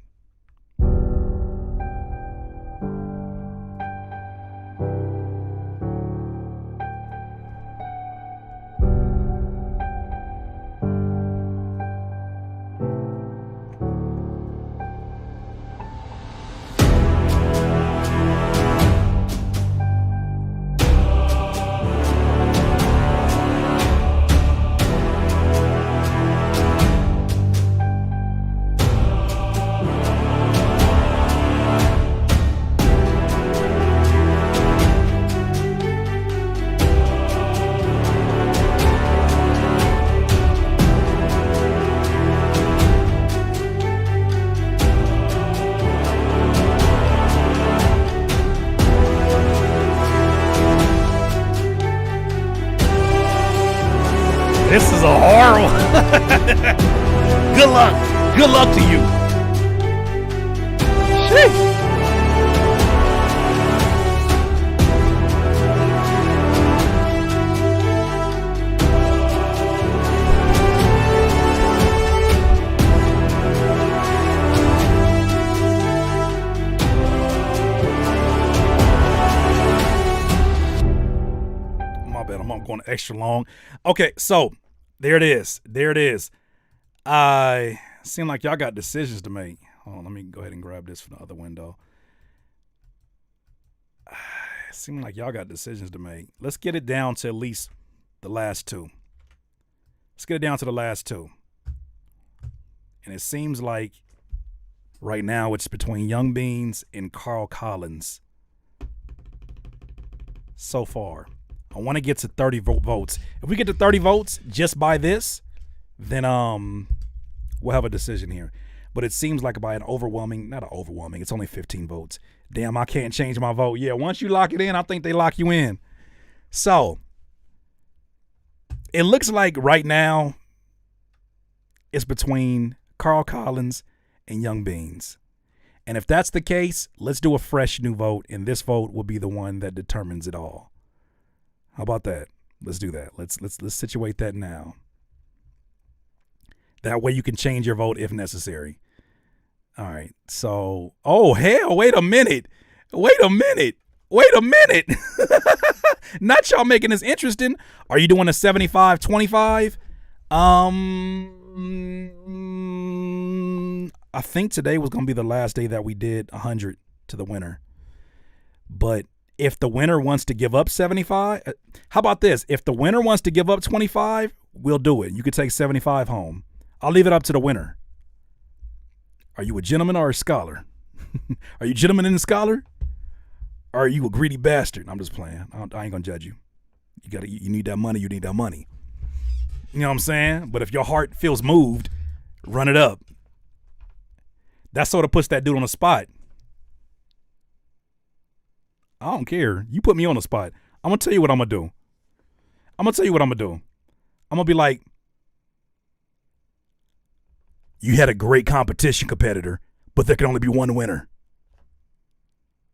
This is a horrible. Good luck. Good luck to you. Sheesh. My bad, I'm going extra long. Okay, so there it is. There it is. I seem like y'all got decisions to make. Hold on, let me go ahead and grab this from the other window. It seems like y'all got decisions to make. Let's get it down to at least the last two. Let's get it down to the last two. And it seems like right now it's between Young Beans and Carl Collins. So far, I want to get to 30 votes. If we get to 30 votes just by this, then we'll have a decision here. But it seems like by an overwhelming, not an overwhelming, it's only 15 votes. Damn, I can't change my vote. Yeah, once you lock it in, I think they lock you in. So, it looks like right now it's between Carl Collins and Young Beans. And if that's the case, let's do a fresh new vote, and this vote will be the one that determines it all. How about that? Let's do that. Let's situate that now. That way you can change your vote if necessary. All right. So, oh, hell, wait a minute. Not y'all making this interesting. Are you doing a 75-25? I think today was going to be the last day that we did 100 to the winner. But if the winner wants to give up 75, how about this? If the winner wants to give up 25, we'll do it. You could take 75 home. I'll leave it up to the winner. Are you a gentleman or a scholar? Are you a gentleman and a scholar? Or are you a greedy bastard? I'm just playing. I ain't gonna judge you. You need that money. You need that money. You know what I'm saying? But if your heart feels moved, run it up. That sort of puts that dude on the spot. I don't care. You put me on the spot. I'm gonna tell you what I'm gonna do. I'm gonna be like, you had a great competition competitor, but there can only be one winner.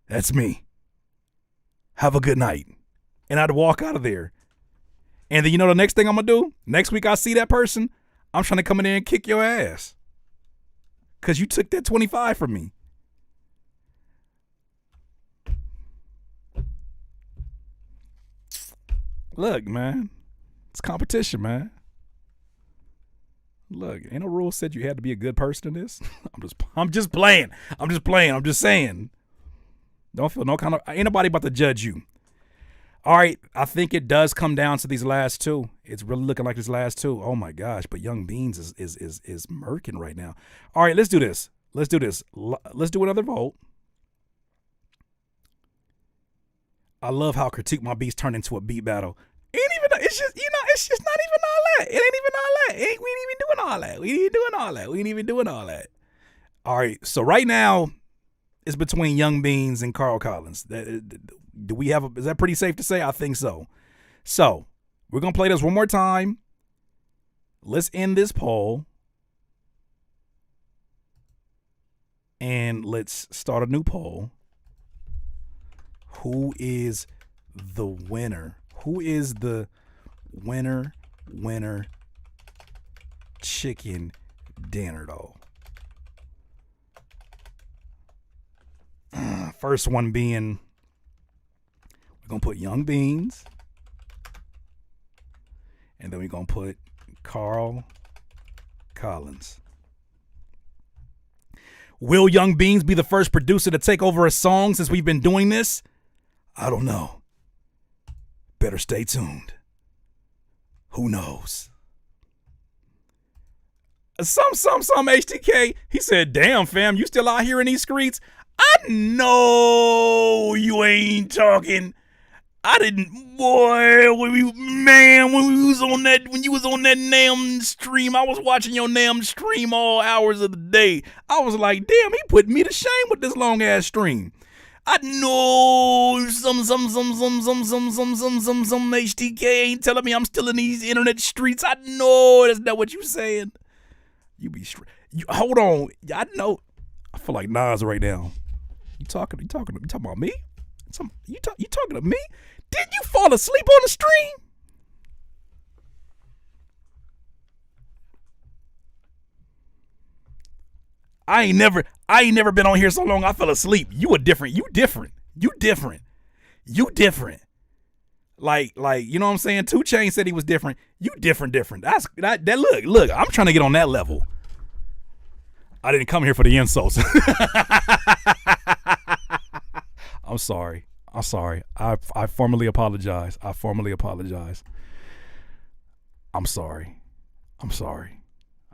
That's me. Have a good night. And I'd walk out of there. And then you know the next thing I'm going to do? Next week I see that person, I'm trying to come in there and kick your ass. Because you took that 25 from me. Look, man. It's competition, man. Look, ain't no rule said you had to be a good person in this. I'm just playing. I'm just saying. Don't feel no kind of, ain't nobody about to judge you. All right, I think it does come down to these last two. It's really looking like these last two. Oh my gosh, but Young Beans is murking right now. All right, let's do this. Let's do another vote. I love how Critique My Beats turned into a beat battle. It's just not even all that. It ain't even all that. We ain't even doing all that. All right, so right now it's between Young Beans and Carl Collins. Is that pretty safe to say? I think so. So we're going to play this one more time. Let's end this poll. And let's start a new poll. Who is the winner? Who is the winner chicken dinner, though? First one being, we're going to put Young Beans. And then we're going to put Carl Collins. Will Young Beans be the first producer to take over a song since we've been doing this? I don't know. Better stay tuned. Who knows? Some HTK, he said, damn, fam, you still out here in these streets? I know you ain't talking. I didn't, boy, when you was on that damn stream, I was watching your damn stream all hours of the day. I was like, damn, he put me to shame with this long ass stream. I know some HTK ain't telling me I'm still in these internet streets. I know that's not what you saying. You be straight. Hold on. I know. I feel like Nas right now. You talking about me? You talking to me? Did you fall asleep on the stream? I ain't never been on here so long I fell asleep. You different. Like, you know what I'm saying? 2 Chainz said he was different. You different. Look, I'm trying to get on that level. I didn't come here for the insults. I'm sorry. I formally apologize. I'm sorry. I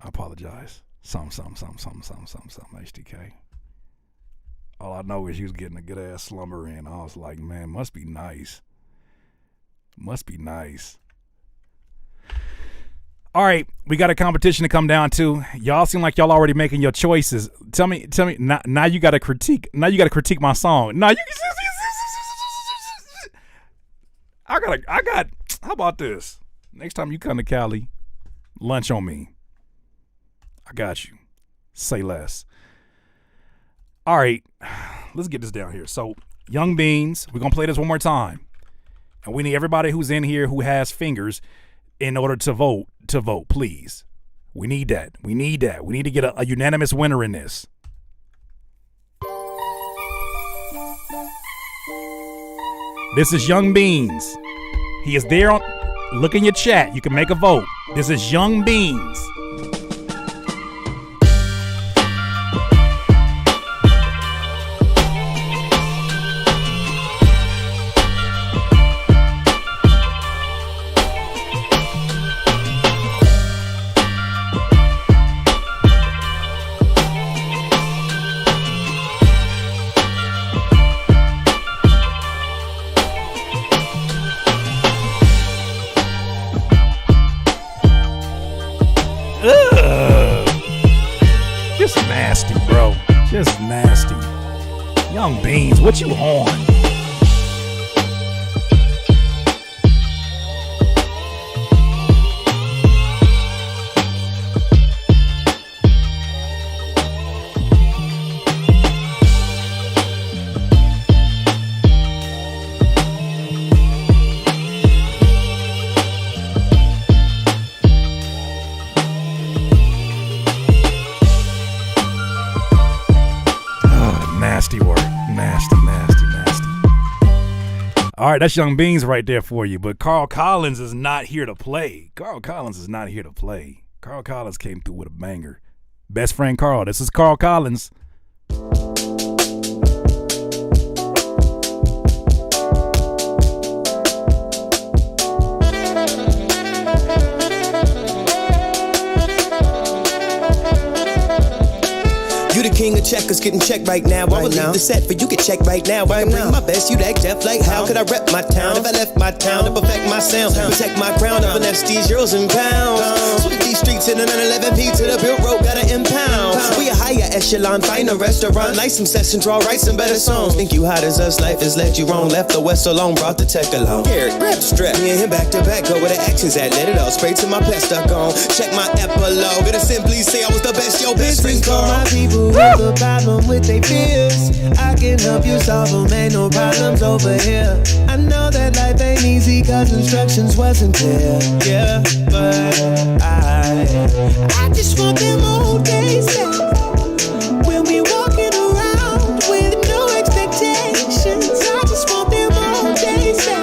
apologize. Some, HTK. All I know is you was getting a good ass slumber in. I was like, man, must be nice. All right, we got a competition to come down to. Y'all seem like y'all already making your choices. Tell me. Now you got to critique. Now you got to critique my song. Now you. I got. How about this? Next time you come to Cali, lunch on me. I got you. Say less. All right, let's get this down here. So, Young Beans, we're gonna play this one more time, and we need everybody who's in here who has fingers in order to vote, please. We need that. We need to get a unanimous winner in this. This is Young Beans. He is there on, look in your chat. You can make a vote. This is Young Beans. Just nasty. Young Beans, what you on? All right, that's Young Beans right there for you. But Carl Collins is not here to play. Carl Collins came through with a banger. Best friend Carl. This is Carl Collins. You the king of checkers, getting checked right now. I would leave the set for you get checked right now. I can bring my best, you act deaf like how could I rep my town? If I left my town to perfect my sound, protect my crown, up finesse these euros and pounds. Sweep these streets in a 911P to the bureau, gotta impound. We a higher echelon, find a restaurant, nice some sessions, draw, write some better songs. Think you hot as us, life has led you wrong. Left the West alone, brought the tech along. Eric, grab the strap, me and him back to back, go where the action's at, let it all spray to my pest stuck on. Check my epilogue, gonna simply say I was the best, yo, best friend Carl. My people have a problem with their fears. I can help you solve them, ain't no problems over here. I know that life ain't easy cause instructions wasn't clear. Yeah, but I just want them old days back. We'll be walking around with no expectations. I just want them old days back.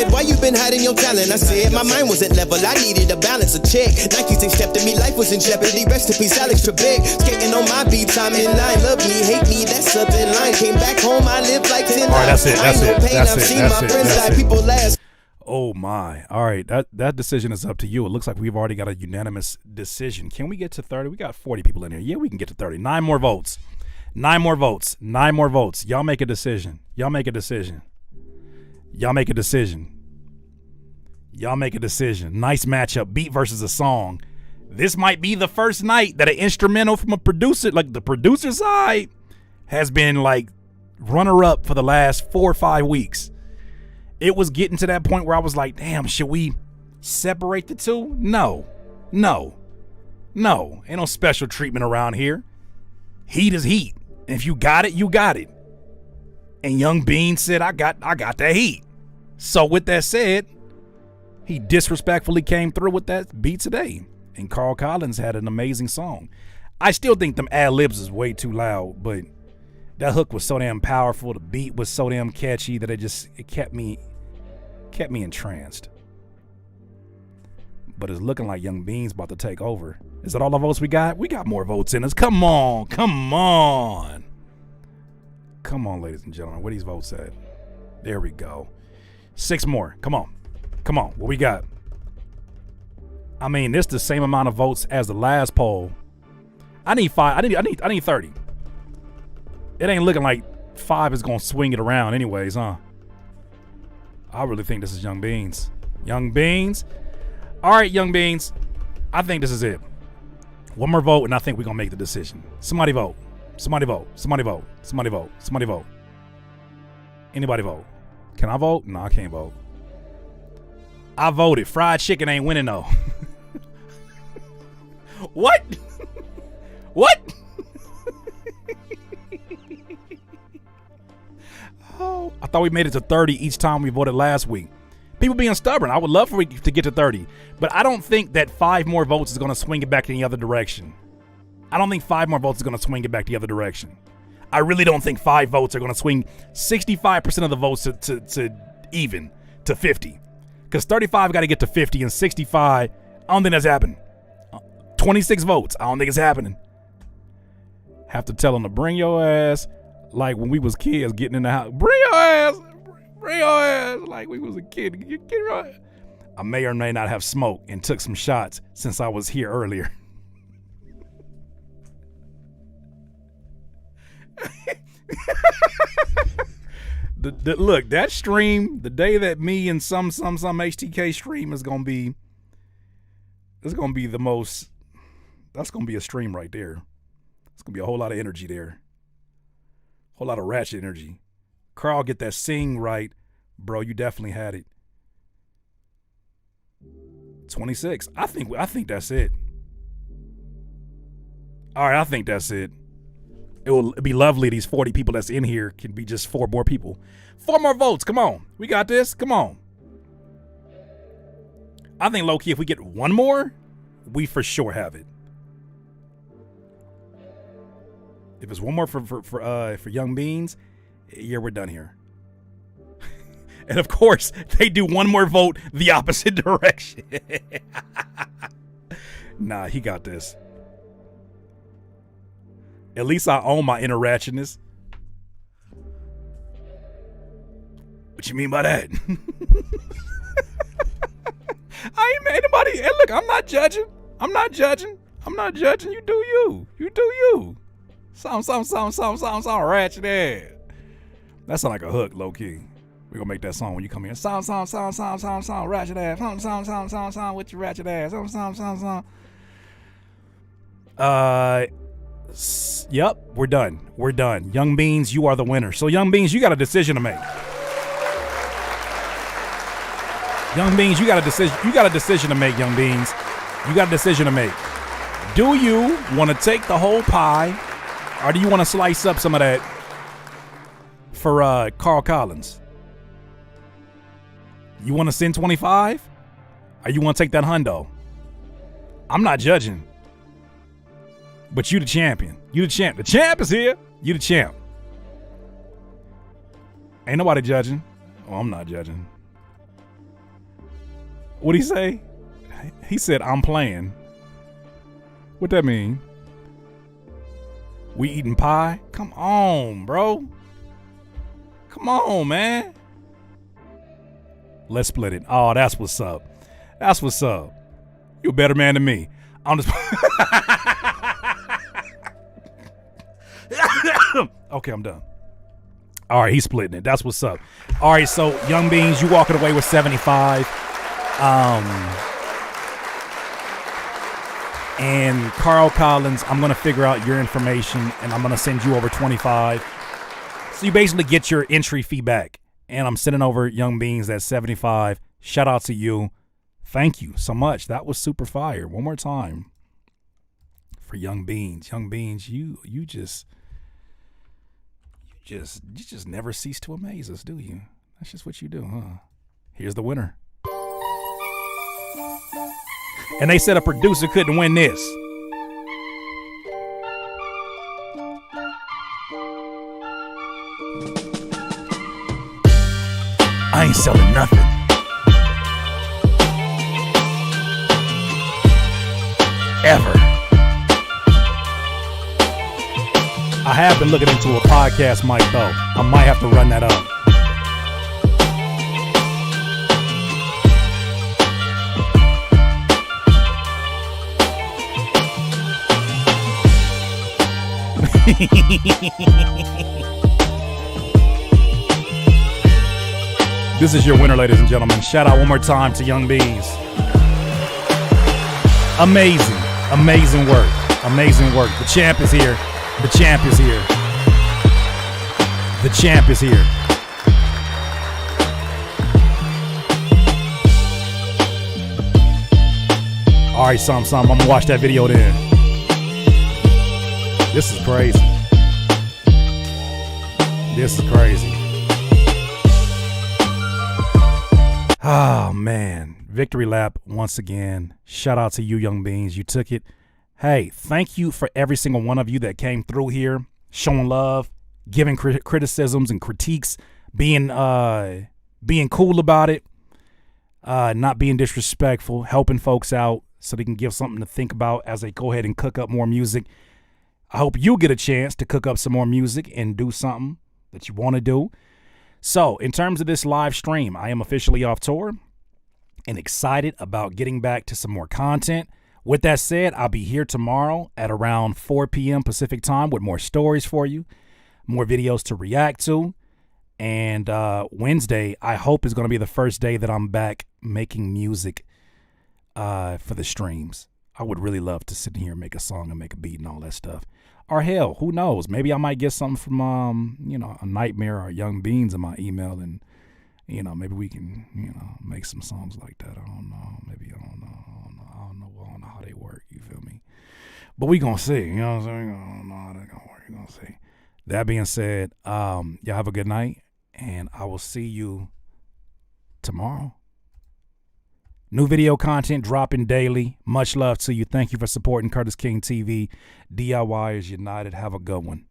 Why you been hiding your talent? I said my mind was at level, I needed a balance, a check. Nikes ain't stepped to me, life was in jeopardy. Rest in peace, Alex Trebek. Skating on my beat, time in line. Love me, hate me, that's up in line. Came back home, I lived like 10 lives. That's it. People last. Oh my. All right, that decision is up to you. It looks like we've already got a unanimous decision. Can we get to 30? We got 40 people in here. Yeah, we can get to 30. 9 more votes. Y'all make a decision. Nice matchup. Beat versus a song. This might be the first night that an instrumental from a producer, like the producer side, has been like runner up for the last 4 or 5 weeks. It was getting to that point where I was like, damn, should we separate the two? No. Ain't no special treatment around here. Heat is heat. And if you got it, you got it. And Young Bean said, I got that heat. So with that said, he disrespectfully came through with that beat today. And Carl Collins had an amazing song. I still think them ad-libs is way too loud, but that hook was so damn powerful. The beat was so damn catchy that it kept me entranced. But it's looking like Young Beans about to take over. Is that all the votes we got? We got more votes in us. Come on. Come on. Come on, ladies and gentlemen. Where these votes at? There we go. 6 more. Come on. Come on. What we got? I mean, this the same amount of votes as the last poll. I need 5. I need 30. It ain't looking like 5 is gonna swing it around anyways, huh? I really think this is Young Beans. Young Beans. All right, Young Beans. I think this is it. One more vote, and I think we're gonna make the decision. Somebody vote. Somebody vote. Somebody vote. Somebody vote. Somebody vote. Anybody vote? Can I vote? No, I can't vote. I voted. Fried chicken ain't winning though. What? What? Oh, I thought we made it to 30 each time we voted last week. People being stubborn. I would love for it to get to 30, but I don't think that 5 more votes is going to swing it back in the other direction. I don't think 5 more votes is going to swing it back the other direction. I really don't think 5 votes are going to swing 65% of the votes to even, to 50. Because 35 got to get to 50 and 65, I don't think that's happening. 26 votes, I don't think it's happening. Have to tell them to bring your ass like when we was kids getting in the house. Bring your ass like we was a kid. Get right. I may or may not have smoked and took some shots since I was here earlier. Look, that stream, the day that me and some HTK stream is gonna be, it's gonna be the most. That's gonna be a stream right there. It's gonna be a whole lot of energy there. Whole lot of ratchet energy. Carl, get that sing right, bro. You definitely had it. 26. I think that's it. All right, I think that's it. It'll be lovely. These 40 people that's in here can be just 4 more people. 4 more votes. Come on. We got this. Come on. I think low-key, if we get 1 more, we for sure have it. If it's 1 more for Young Beans, yeah, we're done here. And of course, they do 1 more vote the opposite direction. Nah, he got this. At least I own my inner ratchetness. What you mean by that? I ain't made anybody. Hey, look, I'm not judging. I'm not judging. You do you. You do you. Sound ratchet ass. That sound like a hook, low key. We gonna make that song when you come in. Sound ratchet ass. Sound with your ratchet ass. Sound. Yep, we're done. Young Beans, you are the winner. So Young Beans, you got a decision to make. Young Beans, you got a decision to make, Young Beans. You got a decision to make. Do you want to take the whole pie, or do you want to slice up some of that for Carl Collins? You want to send 25? Or you want to take that hundo? I'm not judging. But you the champion. You the champ. The champ is here. You the champ. Ain't nobody judging. Oh, I'm not judging. What'd he say? He said, I'm playing. What that mean? We eating pie? Come on, bro. Come on, man. Let's split it. Oh, that's what's up. That's what's up. You a better man than me. I'm just... Okay, I'm done. All right, he's splitting it. That's what's up. All right, so Young Beans, you walking away with 75. And Carl Collins, I'm going to figure out your information, and I'm going to send you over 25. So you basically get your entry fee back. And I'm sending over Young Beans at 75. Shout out to you. Thank you so much. That was super fire. One more time for Young Beans. Young Beans, you just never cease to amaze us, do you? That's just what you do, huh? Here's the winner. And they said a producer couldn't win this. I ain't selling nothing. have been looking into a podcast mic though. I might have to run that up. This is your winner, ladies and gentlemen. Shout out one more time to Young Bees. Amazing, amazing work, amazing work. The champ is here. The champ is here. The champ is here. All right, I'm gonna watch that video then. This is crazy. This is crazy. Oh, man. Victory lap once again. Shout out to you, Young Beans. You took it. Hey, thank you for every single one of you that came through here, showing love, giving criticisms and critiques, being cool about it, not being disrespectful, helping folks out so they can give something to think about as they go ahead and cook up more music. I hope you get a chance to cook up some more music and do something that you want to do. So, in terms of this live stream, I am officially off tour and excited about getting back to some more content. With that said, I'll be here tomorrow at around 4 p.m. Pacific time with more stories for you, more videos to react to. And Wednesday, I hope, is going to be the first day that I'm back making music for the streams. I would really love to sit here and make a song and make a beat and all that stuff. Or hell, who knows? Maybe I might get something from, a Nightmare or Young Beans in my email, and, maybe we can, make some songs like that. I don't know. Maybe I don't know how they work. You feel me? But we gonna see. You know what I'm saying? I don't know how they're gonna work. You gonna see. That being said, y'all have a good night, and I will see you tomorrow. New video content dropping daily. Much love to you. Thank you for supporting Curtis King TV. DIY is united. Have a good one.